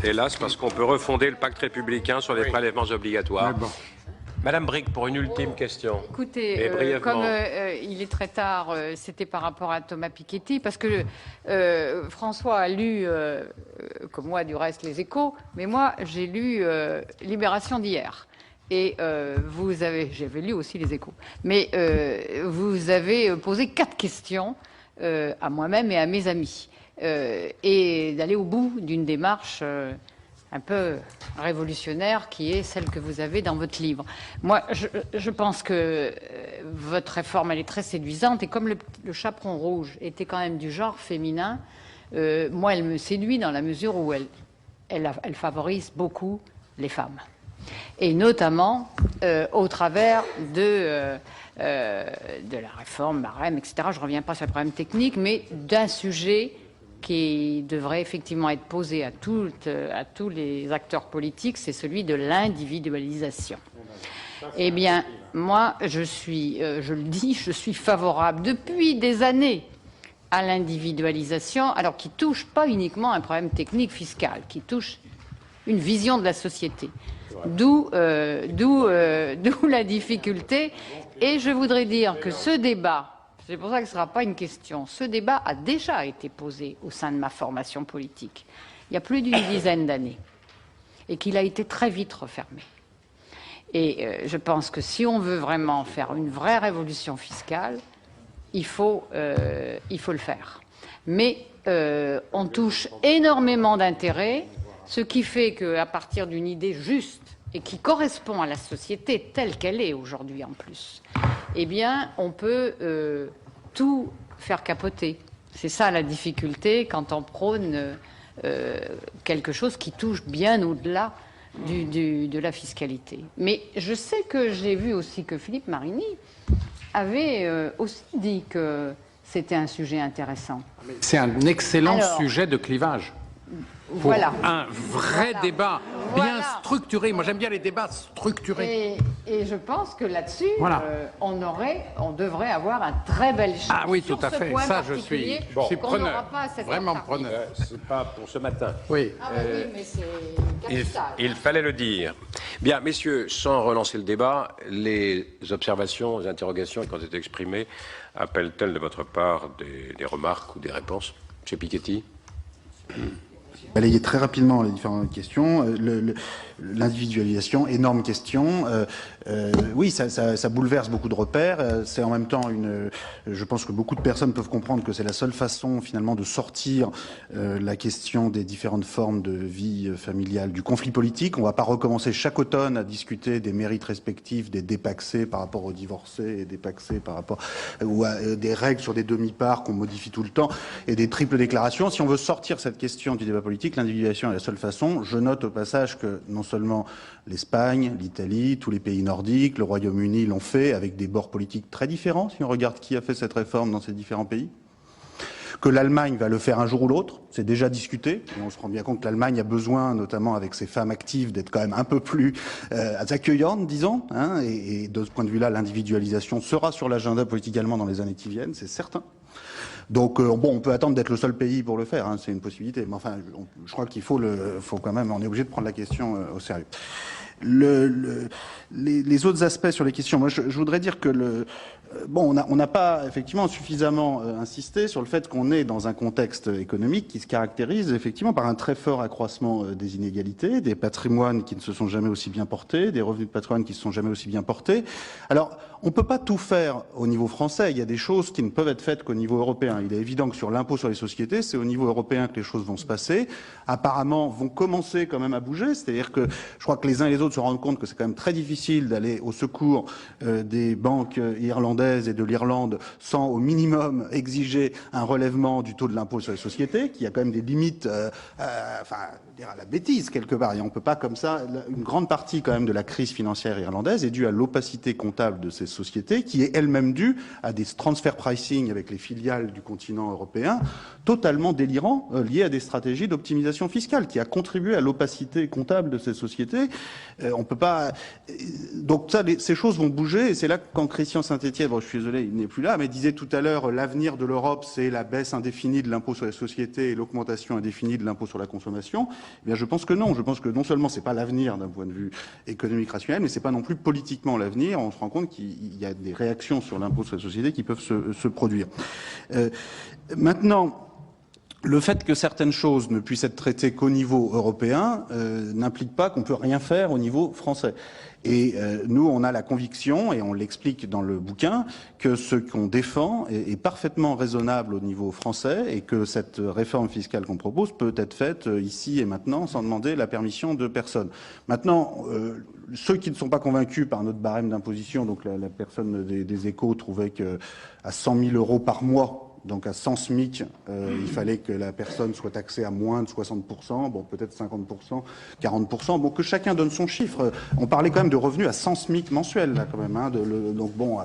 Hélas, parce qu'on peut refonder le pacte républicain sur les prélèvements obligatoires. Bon. Madame Bricq, pour une ultime question. Écoutez, comme il est très tard, c'était par rapport à Thomas Piketty, parce que François a lu, comme moi du reste, les Échos, mais moi j'ai lu Libération d'hier. Et j'avais lu aussi les Échos, mais vous avez posé 4 questions à moi-même et à mes amis. Et d'aller au bout d'une démarche un peu révolutionnaire qui est celle que vous avez dans votre livre. Moi, je pense que votre réforme, elle est très séduisante, et comme le chaperon rouge était quand même du genre féminin, moi, elle me séduit dans la mesure où elle favorise beaucoup les femmes. Et notamment au travers de la réforme Barème, etc. Je ne reviens pas sur le problème technique, mais d'un sujet qui devrait effectivement être posé à tous les acteurs politiques, c'est celui de l'individualisation. Eh bien, moi, je le dis, je suis favorable depuis des années à l'individualisation, alors qui touche pas uniquement un problème technique fiscal, qui touche une vision de la société. D'où la difficulté. Et je voudrais dire que ce débat, c'est pour ça que ce ne sera pas une question, ce débat a déjà été posé au sein de ma formation politique, il y a plus d'une dizaine d'années, et qu'il a été très vite refermé. Et je pense que si on veut vraiment faire une vraie révolution fiscale, il faut le faire. Mais on touche énormément d'intérêts, ce qui fait qu'à partir d'une idée juste et qui correspond à la société telle qu'elle est aujourd'hui en plus, eh bien, on peut tout faire capoter. C'est ça la difficulté quand on prône quelque chose qui touche bien au-delà de la fiscalité. Mais je sais que j'ai vu aussi que Philippe Marini avait aussi dit que c'était un sujet intéressant. C'est un excellent sujet de clivage. Pour un vrai débat bien structuré. Moi, j'aime bien les débats structurés. Et je pense que là-dessus, on devrait avoir un très bel échange. Ah oui, tout à fait. Ça, je suis preneur. Vraiment preneur. C'est pas pour ce matin. Oui. Oui, mais c'est capital. Il fallait le dire. Bien, messieurs, sans relancer le débat, les observations, les interrogations qui ont été exprimées appellent-elles de votre part des remarques ou des réponses? Monsieur Piketty. Balayer très rapidement les différentes questions. L'individualisation, énorme question. Oui, ça bouleverse beaucoup de repères. C'est en même temps je pense que beaucoup de personnes peuvent comprendre que c'est la seule façon finalement de sortir la question des différentes formes de vie familiale du conflit politique. On ne va pas recommencer chaque automne à discuter des mérites respectifs des dépaxés par rapport aux divorcés et dépaxés par rapport ou à des règles sur des demi-parts qu'on modifie tout le temps et des triples déclarations. Si on veut sortir cette question du débat politique, l'individualisation est la seule façon. Je note au passage que non seulement l'Espagne, l'Italie, tous les pays nordiques, le Royaume-Uni l'ont fait avec des bords politiques très différents si on regarde qui a fait cette réforme dans ces différents pays. que l'Allemagne va le faire un jour ou l'autre. C'est déjà discuté. Et on se rend bien compte que l'Allemagne a besoin, notamment avec ses femmes actives, d'être quand même un peu plus accueillante, disons. Hein, et de ce point de vue-là, l'individualisation sera sur l'agenda politique allemand dans les années qui viennent, c'est certain. Donc bon, on peut attendre d'être le seul pays pour le faire, hein, c'est une possibilité. Mais enfin, je crois qu'il faut quand même, on est obligé de prendre la question au sérieux. Les autres aspects sur les questions, moi je voudrais dire que on n'a pas effectivement suffisamment insisté sur le fait qu'on est dans un contexte économique qui se caractérise effectivement par un très fort accroissement des inégalités, des patrimoines qui ne se sont jamais aussi bien portés, des revenus de patrimoine qui ne se sont jamais aussi bien portés. Alors, on ne peut pas tout faire au niveau français. Il y a des choses qui ne peuvent être faites qu'au niveau européen. Il est évident que sur l'impôt sur les sociétés, c'est au niveau européen que les choses vont se passer. Apparemment, vont commencer quand même à bouger. C'est-à-dire que je crois que les uns et les autres se rendent compte que c'est quand même très difficile d'aller au secours des banques irlandaises et de l'Irlande sans au minimum exiger un relèvement du taux de l'impôt sur les sociétés, qui a quand même des limites, à la bêtise quelque part. Et on peut pas comme ça. Une grande partie quand même de la crise financière irlandaise est due à l'opacité comptable de ces sociétés, qui est elle-même due à des transfer pricing avec les filiales du continent européen, totalement délirants, liés à des stratégies d'optimisation fiscale, qui a contribué à l'opacité comptable de ces sociétés. On peut pas. Donc ça, ces choses vont bouger, et c'est là que quand Christian Saint-Etienne, bon, je suis désolé, il n'est plus là, mais disait tout à l'heure, l'avenir de l'Europe, c'est la baisse indéfinie de l'impôt sur les sociétés et l'augmentation indéfinie de l'impôt sur la consommation. Eh bien, je pense que non. Je pense que non seulement c'est pas l'avenir d'un point de vue économique rationnel, mais c'est pas non plus politiquement l'avenir. On se rend compte qu'il y a des réactions sur l'impôt sur les sociétés qui peuvent se produire. Maintenant, le fait que certaines choses ne puissent être traitées qu'au niveau européen n'implique pas qu'on peut rien faire au niveau français. Et nous, on a la conviction, et on l'explique dans le bouquin, que ce qu'on défend est parfaitement raisonnable au niveau français et que cette réforme fiscale qu'on propose peut être faite ici et maintenant sans demander la permission de personne. Maintenant, ceux qui ne sont pas convaincus par notre barème d'imposition, donc la personne des Échos trouvait que à 100 000 € par mois, donc à 100 SMIC, il fallait que la personne soit taxée à moins de 60%, bon peut-être 50%, 40%, bon que chacun donne son chiffre. On parlait quand même de revenus à 100 SMIC mensuels là quand même, hein, donc bon.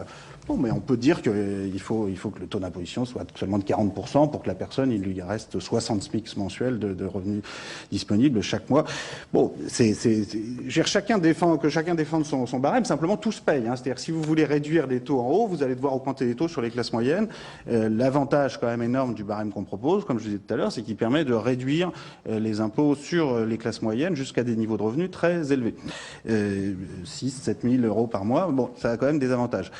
Bon, mais on peut dire qu'il faut que le taux d'imposition soit seulement de 40% pour que la personne, il lui reste 60 SMIC mensuels de revenus disponibles chaque mois. Bon, chacun défende son barème, simplement tout se paye. Hein. C'est-à-dire si vous voulez réduire des taux en haut, vous allez devoir augmenter les taux sur les classes moyennes. L'avantage quand même énorme du barème qu'on propose, comme je disais tout à l'heure, c'est qu'il permet de réduire les impôts sur les classes moyennes jusqu'à des niveaux de revenus très élevés. 6 7 000 € par mois, bon, ça a quand même des avantages.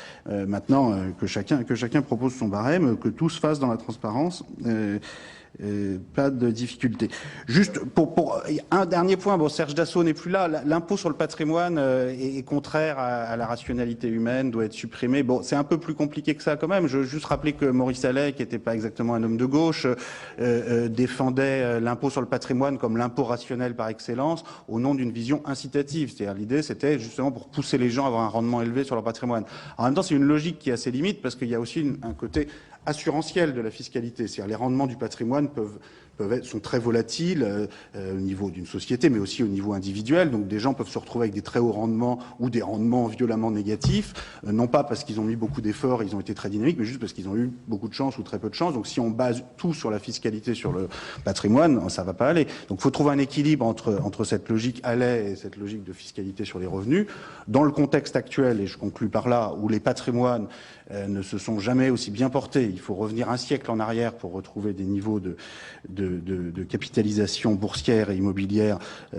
Maintenant, que chacun propose son barème, que tout se fasse dans la transparence, pas de difficulté. Juste pour un dernier point, bon, Serge Dassault n'est plus là. L'impôt sur le patrimoine est contraire à la rationalité humaine, doit être supprimé. Bon, c'est un peu plus compliqué que ça quand même. Je veux juste rappeler que Maurice Allais, qui n'était pas exactement un homme de gauche, défendait l'impôt sur le patrimoine comme l'impôt rationnel par excellence, au nom d'une vision incitative. C'est-à-dire l'idée, c'était justement pour pousser les gens à avoir un rendement élevé sur leur patrimoine. En même temps, c'est une logique qui a ses limites parce qu'il y a aussi un côté assurantiel de la fiscalité. C'est-à-dire les rendements du patrimoine sont très volatiles au niveau d'une société, mais aussi au niveau individuel. Donc des gens peuvent se retrouver avec des très hauts rendements ou des rendements violemment négatifs, non pas parce qu'ils ont mis beaucoup d'efforts, ils ont été très dynamiques, mais juste parce qu'ils ont eu beaucoup de chance ou très peu de chance. Donc si on base tout sur la fiscalité, sur le patrimoine, ça va pas aller. Donc il faut trouver un équilibre entre cette logique Allais et cette logique de fiscalité sur les revenus. Dans le contexte actuel, et je conclus par là, où les patrimoines ne se sont jamais aussi bien portés, il faut revenir un siècle en arrière pour retrouver des niveaux de capitalisation boursière et immobilière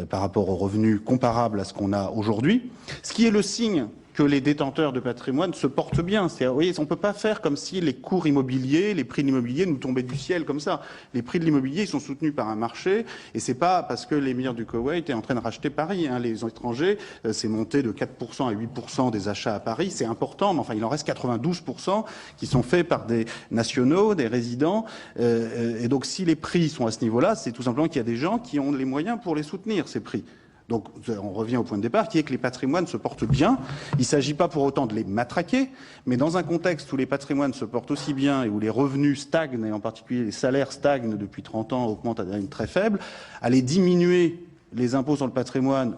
par rapport aux revenus comparables à ce qu'on a aujourd'hui, ce qui est le signe que les détenteurs de patrimoine se portent bien. C'est-à-dire, vous voyez, on ne peut pas faire comme si les cours immobiliers, les prix de l'immobilier nous tombaient du ciel comme ça. Les prix de l'immobilier, ils sont soutenus par un marché, et c'est pas parce que l'émir du Koweït est en train de racheter Paris. Hein. Les étrangers, c'est monté de 4% à 8% des achats à Paris. C'est important, mais enfin, il en reste 92% qui sont faits par des nationaux, des résidents. Et donc, si les prix sont à ce niveau-là, c'est tout simplement qu'il y a des gens qui ont les moyens pour les soutenir, ces prix. Donc on revient au point de départ, qui est que les patrimoines se portent bien. Il ne s'agit pas pour autant de les matraquer, mais dans un contexte où les patrimoines se portent aussi bien et où les revenus stagnent, et en particulier les salaires stagnent depuis 30 ans, augmentent à une très faible, aller diminuer les impôts sur le patrimoine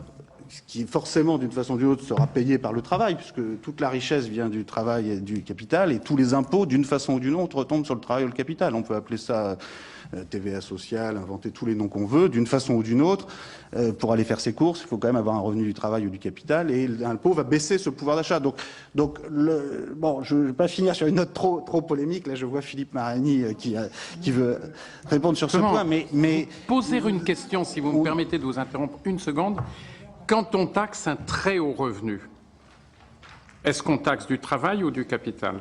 qui forcément, d'une façon ou d'une autre, sera payé par le travail, puisque toute la richesse vient du travail et du capital, et tous les impôts, d'une façon ou d'une autre, retombent sur le travail ou le capital. On peut appeler ça TVA sociale, inventer tous les noms qu'on veut, d'une façon ou d'une autre. Pour aller faire ses courses, il faut quand même avoir un revenu du travail ou du capital, et l'impôt va baisser ce pouvoir d'achat. Donc bon, je ne vais pas finir sur une note trop polémique. Là, je vois Philippe Marani qui veut répondre sur ce point, mais poser une question, si vous me permettez de vous interrompre une seconde. Quand on taxe un très haut revenu, est-ce qu'on taxe du travail ou du capital?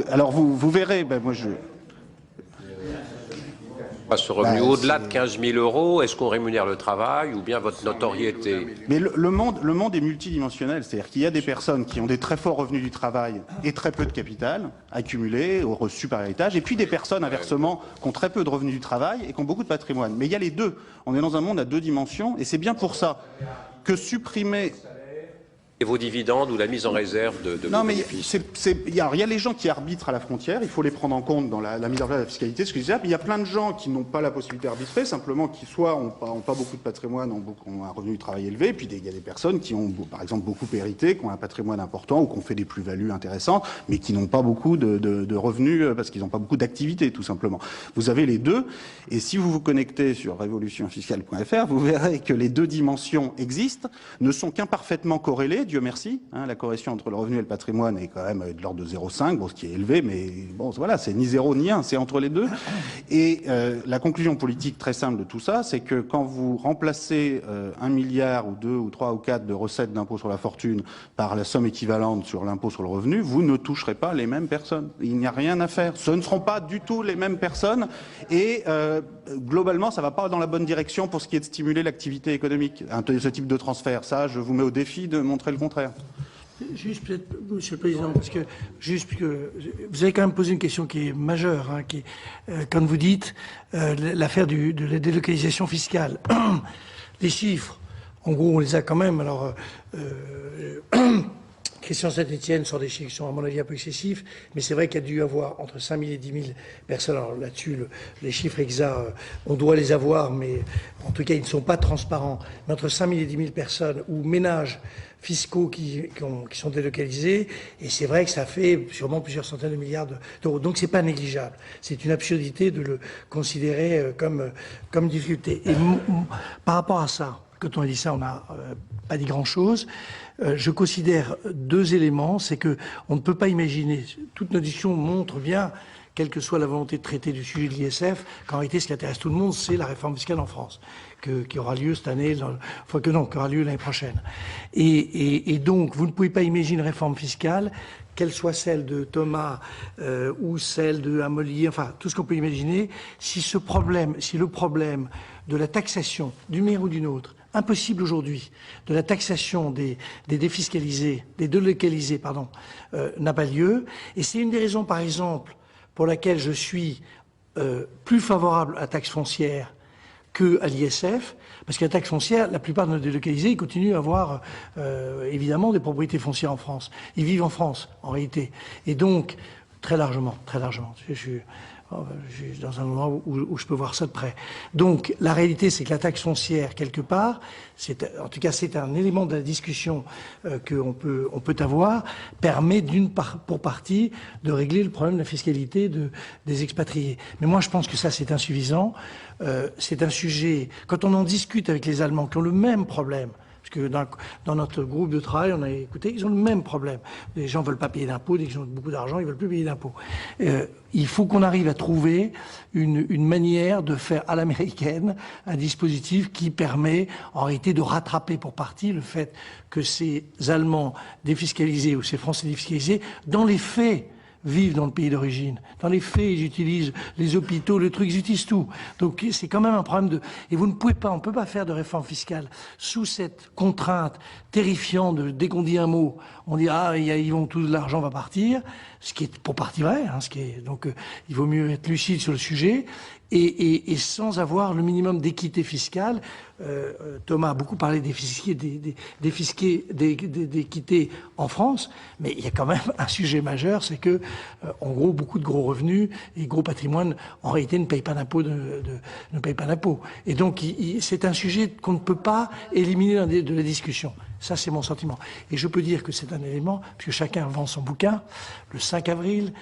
Alors vous verrez, moi je... Ce revenu au-delà de 15 000 euros, est-ce qu'on rémunère le travail ou bien votre notoriété? Mais le monde est multidimensionnel, c'est-à-dire qu'il y a des personnes qui ont des très forts revenus du travail et très peu de capital accumulé, reçu par héritage, et puis des personnes, inversement, qui ont très peu de revenus du travail et qui ont beaucoup de patrimoine. Mais il y a les deux. On est dans un monde à deux dimensions, et c'est bien pour ça que supprimer... Et vos dividendes ou la mise en réserve de Non, vos mais bénéfices. il y a les gens qui arbitrent à la frontière, il faut les prendre en compte dans la mise en place de la fiscalité, ce que je disais. Il y a plein de gens qui n'ont pas la possibilité d'arbitrer, simplement qui soit ont pas beaucoup de patrimoine, ont un revenu du travail élevé, et puis il y a des personnes qui ont, par exemple, beaucoup hérité, qui ont un patrimoine important ou qui ont fait des plus-values intéressantes, mais qui n'ont pas beaucoup de revenus parce qu'ils n'ont pas beaucoup d'activité, tout simplement. Vous avez les deux, et si vous vous connectez sur révolutionfiscale.fr, vous verrez que les deux dimensions existent, ne sont qu'imparfaitement corrélées. Dieu merci, la corrélation entre le revenu et le patrimoine est quand même de l'ordre de 0,5, bon, ce qui est élevé, mais bon, voilà, c'est ni 0 ni 1, c'est entre les deux. Et la conclusion politique très simple de tout ça, c'est que quand vous remplacez 1 milliard ou 2 ou 3 ou 4 de recettes d'impôt sur la fortune par la somme équivalente sur l'impôt sur le revenu, vous ne toucherez pas les mêmes personnes. Il n'y a rien à faire. Ce ne seront pas du tout les mêmes personnes, et globalement, ça ne va pas dans la bonne direction pour ce qui est de stimuler l'activité économique. Ce type de transfert, ça, je vous mets au défi de montrer le contraire. Juste peut-être, Monsieur le Président, parce que vous avez quand même posé une question qui est majeure, quand vous dites l'affaire de la délocalisation fiscale. Les chiffres, en gros, on les a quand même. Alors, Christian Saint-Etienne sort des chiffres qui sont, à mon avis, un peu excessifs, mais c'est vrai qu'il y a dû y avoir entre 5 000 et 10 000 personnes. Alors là-dessus, les chiffres exacts, on doit les avoir, mais en tout cas, ils ne sont pas transparents. Mais entre 5 000 et 10 000 personnes ou ménages fiscaux qui sont délocalisés, et c'est vrai que ça fait sûrement plusieurs centaines de milliards d'euros. Donc c'est pas négligeable. C'est une absurdité de le considérer comme difficulté. Et par rapport à ça, quand on a dit ça, on n'a pas dit grand-chose. Je considère deux éléments, c'est que on ne peut pas imaginer, toute notre discussion montre bien, quelle que soit la volonté de traiter du sujet de l'ISF, qu'en réalité, ce qui intéresse tout le monde, c'est la réforme fiscale en France, qui aura lieu cette année, qui aura lieu l'année prochaine. Et donc, vous ne pouvez pas imaginer une réforme fiscale, qu'elle soit celle de Thomas ou celle de Amollier, enfin, tout ce qu'on peut imaginer, si le problème de la taxation, d'une manière ou d'une autre, impossible aujourd'hui, de la taxation des défiscalisés, des délocalisés, n'a pas lieu. Et c'est une des raisons, par exemple, pour laquelle je suis plus favorable à la taxe foncière qu'à l'ISF, parce que la taxe foncière, la plupart de nos délocalisés, ils continuent à avoir évidemment des propriétés foncières en France. Ils vivent en France, en réalité. Et donc, très largement. Je suis dans un moment où je peux voir ça de près. Donc, la réalité, c'est que la taxe foncière, quelque part, en tout cas, c'est un élément de la discussion qu'on peut avoir, permet pour partie de régler le problème de la fiscalité des expatriés. Mais moi, je pense que ça, c'est insuffisant. C'est un sujet, quand on en discute avec les Allemands qui ont le même problème, parce que dans notre groupe de travail, on a écouté, ils ont le même problème. Les gens ne veulent pas payer d'impôts, dès qu'ils ont beaucoup d'argent, ils ne veulent plus payer d'impôts. Il faut qu'on arrive à trouver une manière de faire à l'américaine un dispositif qui permet en réalité de rattraper pour partie le fait que ces Allemands défiscalisés ou ces Français défiscalisés, dans les faits, vivent dans le pays d'origine. Dans les faits, ils utilisent les hôpitaux, le truc, ils utilisent tout. Donc c'est quand même un problème Et on ne peut pas faire de réforme fiscale sous cette contrainte terrifiante de dès qu'on dit un mot, on dit tout l'argent va partir, ce qui est pour partie vrai. Donc il vaut mieux être lucide sur le sujet. et sans avoir le minimum d'équité fiscale. Thomas a beaucoup parlé d'équité en France, mais il y a quand même un sujet majeur, c'est que, en gros, beaucoup de gros revenus et gros patrimoines, en réalité, ne payent pas d'impôts. Et donc, c'est un sujet qu'on ne peut pas éliminer de la discussion. Ça, c'est mon sentiment. Et je peux dire que c'est un élément, puisque chacun vend son bouquin, le 5 avril,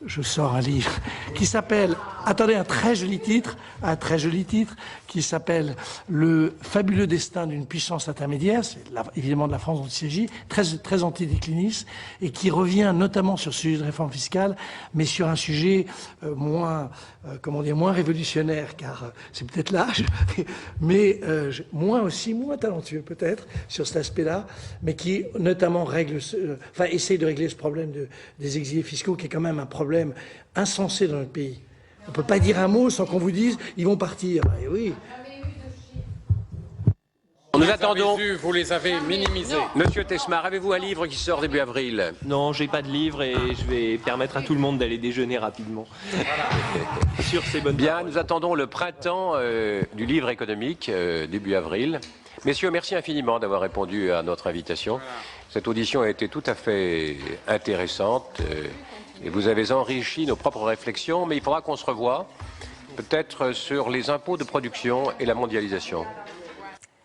je sors un livre qui s'appelle, attendez, un très joli titre, qui s'appelle Le fabuleux destin d'une puissance intermédiaire, c'est évidemment de la France dont il s'agit, très antidécliniste, et qui revient notamment sur ce sujet de réforme fiscale, mais sur un sujet moins révolutionnaire, car c'est peut-être l'âge, mais moins talentueux peut-être sur cet aspect-là, mais qui notamment essaye de régler ce problème des exilés fiscaux, qui est quand même un problème insensé dans notre pays. On ne peut pas dire un mot sans qu'on vous dise ils vont partir. Et oui. Nous attendons. Vous les avez minimisés. Monsieur Tesmar, avez-vous un livre qui sort début avril? Non, j'ai pas de livre et je vais permettre à tout le monde d'aller déjeuner rapidement. Sur ces bonnes Bien, paroles. nous attendons le printemps du livre économique début avril. Messieurs, merci infiniment d'avoir répondu à notre invitation. Cette audition a été tout à fait intéressante. Et vous avez enrichi nos propres réflexions, mais il faudra qu'on se revoie, peut-être sur les impôts de production et la mondialisation.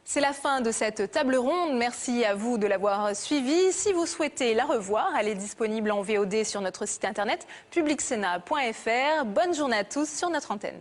C'est la fin de cette table ronde. Merci à vous de l'avoir suivie. Si vous souhaitez la revoir, elle est disponible en VOD sur notre site internet publicsénat.fr. Bonne journée à tous sur notre antenne.